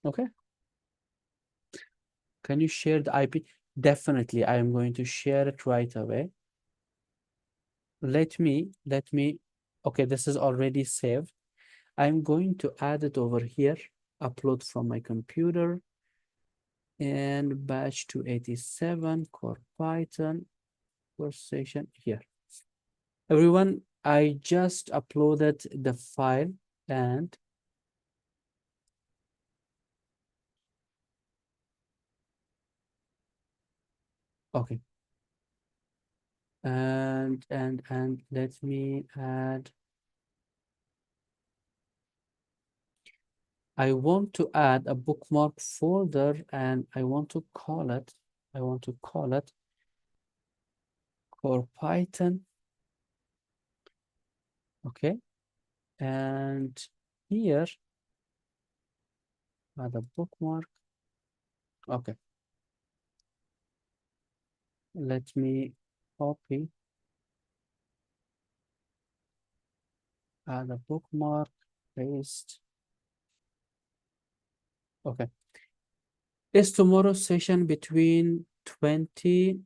Okay. Can you share the IP? Definitely, I am going to share it right away. Let me, okay, this is already saved. I'm going to add it over here, upload from my computer, and batch 287, core Python, conversation here. Everyone, I just uploaded the file and okay. And let me add, I want to add a bookmark folder and I want to call it core Python. Okay. And here, add a bookmark. Okay. Let me copy, add a bookmark, paste. Okay. Is tomorrow's session between 20?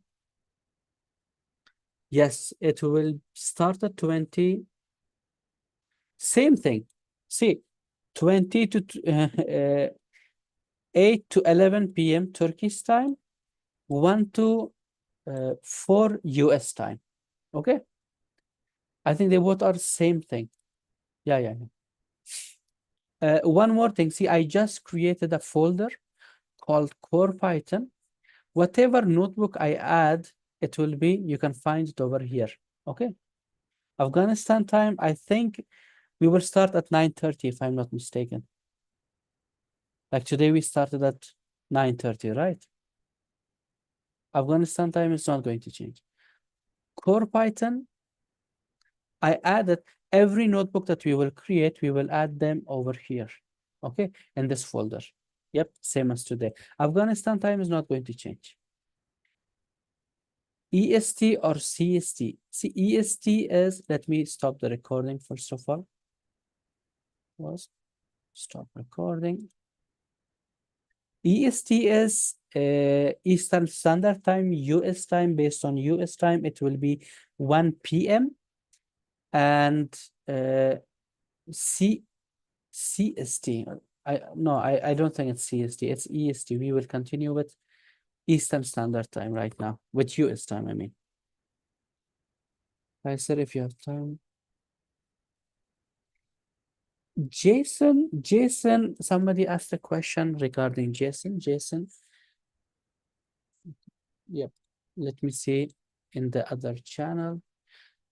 Yes, it will start at 20. Same thing. See, 20 to 8 to 11 p.m. Turkish time, 1 to 4 US time. Okay. I think they both are same thing. Yeah. One more thing. See, I just created a folder called Core Python. Whatever notebook I add, it will be, you can find it over here. Okay. Afghanistan time, I think we will start at 9:30 if I'm not mistaken. Like today we started at 9:30, right? Afghanistan time is not going to change. Core Python, I added every notebook that we will create, we will add them over here. Okay, in this folder. Yep, same as today. Afghanistan time is not going to change. EST or CST? See, EST is, let me stop the recording first of all. Was stop recording. EST is Eastern Standard Time, US time. Based on US time, it will be 1 p.m. And CST. I don't think it's CST. It's EST. We will continue with Eastern Standard Time right now, with US time, I mean. I said if you have time. Jason, somebody asked a question regarding Jason. Yep. Let me see in the other channel.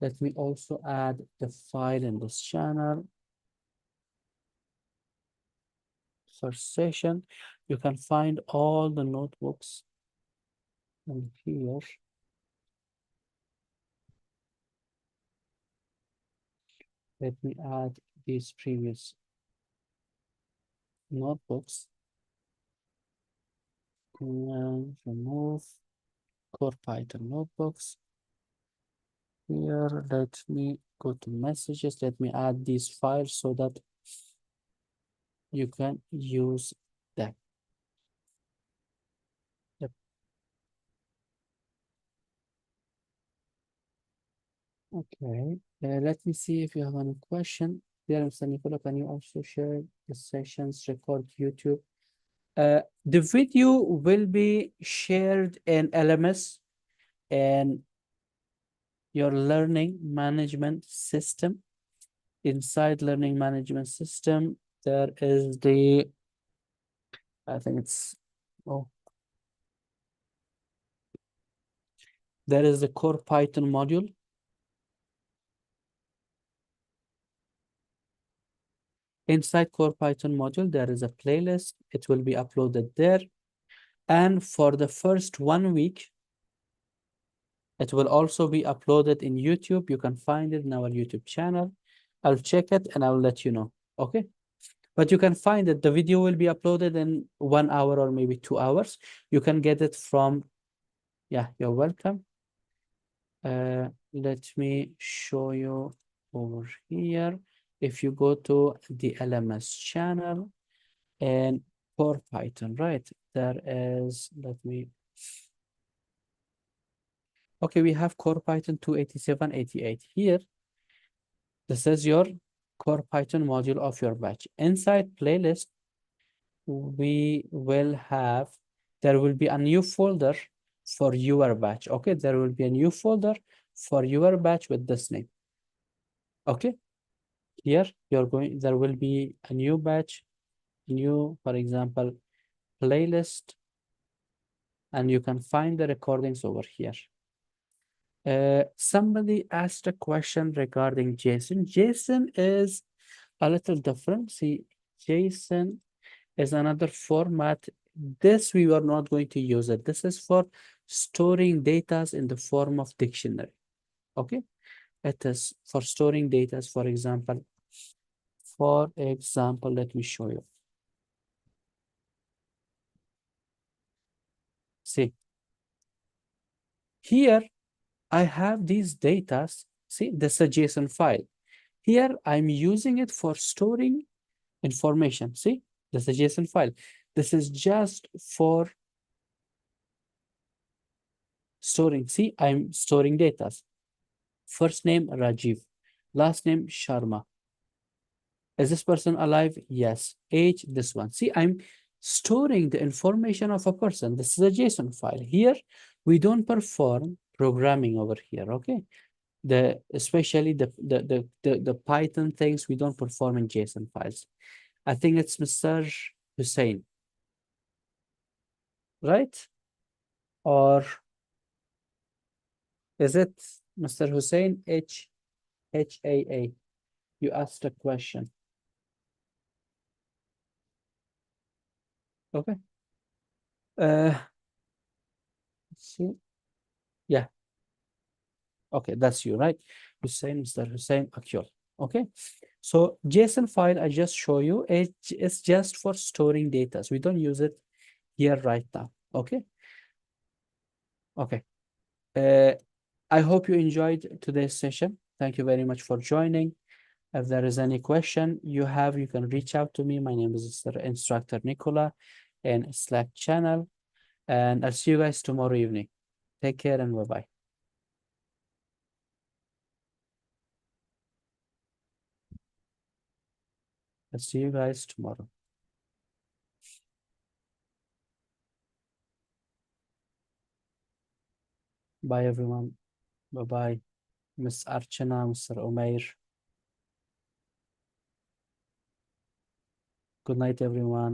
Let me also add the file in this channel. First session. You can find all the notebooks in here. Let me add these previous notebooks. And remove Core Python notebooks. Here, let me go to messages. Let me add these files so that you can use them. Yep. Okay. Let me see if you have any question. Dear Mr. Nicola, can you also share the sessions record YouTube? The video will be shared in LMS and your learning management system. Inside learning management system, there is the, I think it's, oh, there is the core Python module. Inside core Python module, there is a playlist. It will be uploaded there. And for the first 1 week, it will also be uploaded in YouTube. You can find it in our YouTube channel. I'll check it and I'll let you know. Okay. But you can find it. The video will be uploaded in 1 hour or maybe 2 hours. You can get it from, yeah, you're welcome. Let me show you over here. If you go to the LMS channel and for Python, right? There is, let me, okay, we have Core Python 28788 here. This is your Core Python module of your batch. Inside playlist, we will have, there will be a new folder for your batch. Okay, there will be a new folder for your batch with this name. Okay, here you're going, there will be a new batch, new, for example, playlist, and you can find the recordings over here. Somebody asked a question regarding JSON. JSON is a little different. See, JSON is another format. This we are not going to use it. This is for storing data in the form of dictionary. Okay, it is for storing data. For example, let me show you. See, here I have these data. See, this is a JSON file. Here I'm using it for storing information. See, this is a JSON file. This is just for storing. See, I'm storing data. First name Rajiv, last name Sharma. Is this person alive? Yes. Age, this one. See, I'm storing the information of a person. This is a JSON file. Here, we don't perform programming over here, okay? Especially the Python things, we don't perform in JSON files. I think it's Mr. Hussein, right? Or is it Mr. Hussein? HAA. You asked a question. Okay. Let's see. Yeah. Okay, that's you, right? Hussein, Mr. Hussein Akyol. Okay. So JSON file I just show you, it's just for storing data. So we don't use it here right now. Okay. Okay. Uh, I hope you enjoyed today's session. Thank you very much for joining. If there is any question you can reach out to me. My name is Mr. Instructor Nicola in Slack channel, and I'll see you guys tomorrow evening. Take care and bye-bye. I'll see you guys tomorrow. Bye, everyone. Bye-bye. Miss Archana, Mr. Umair. Good night, everyone.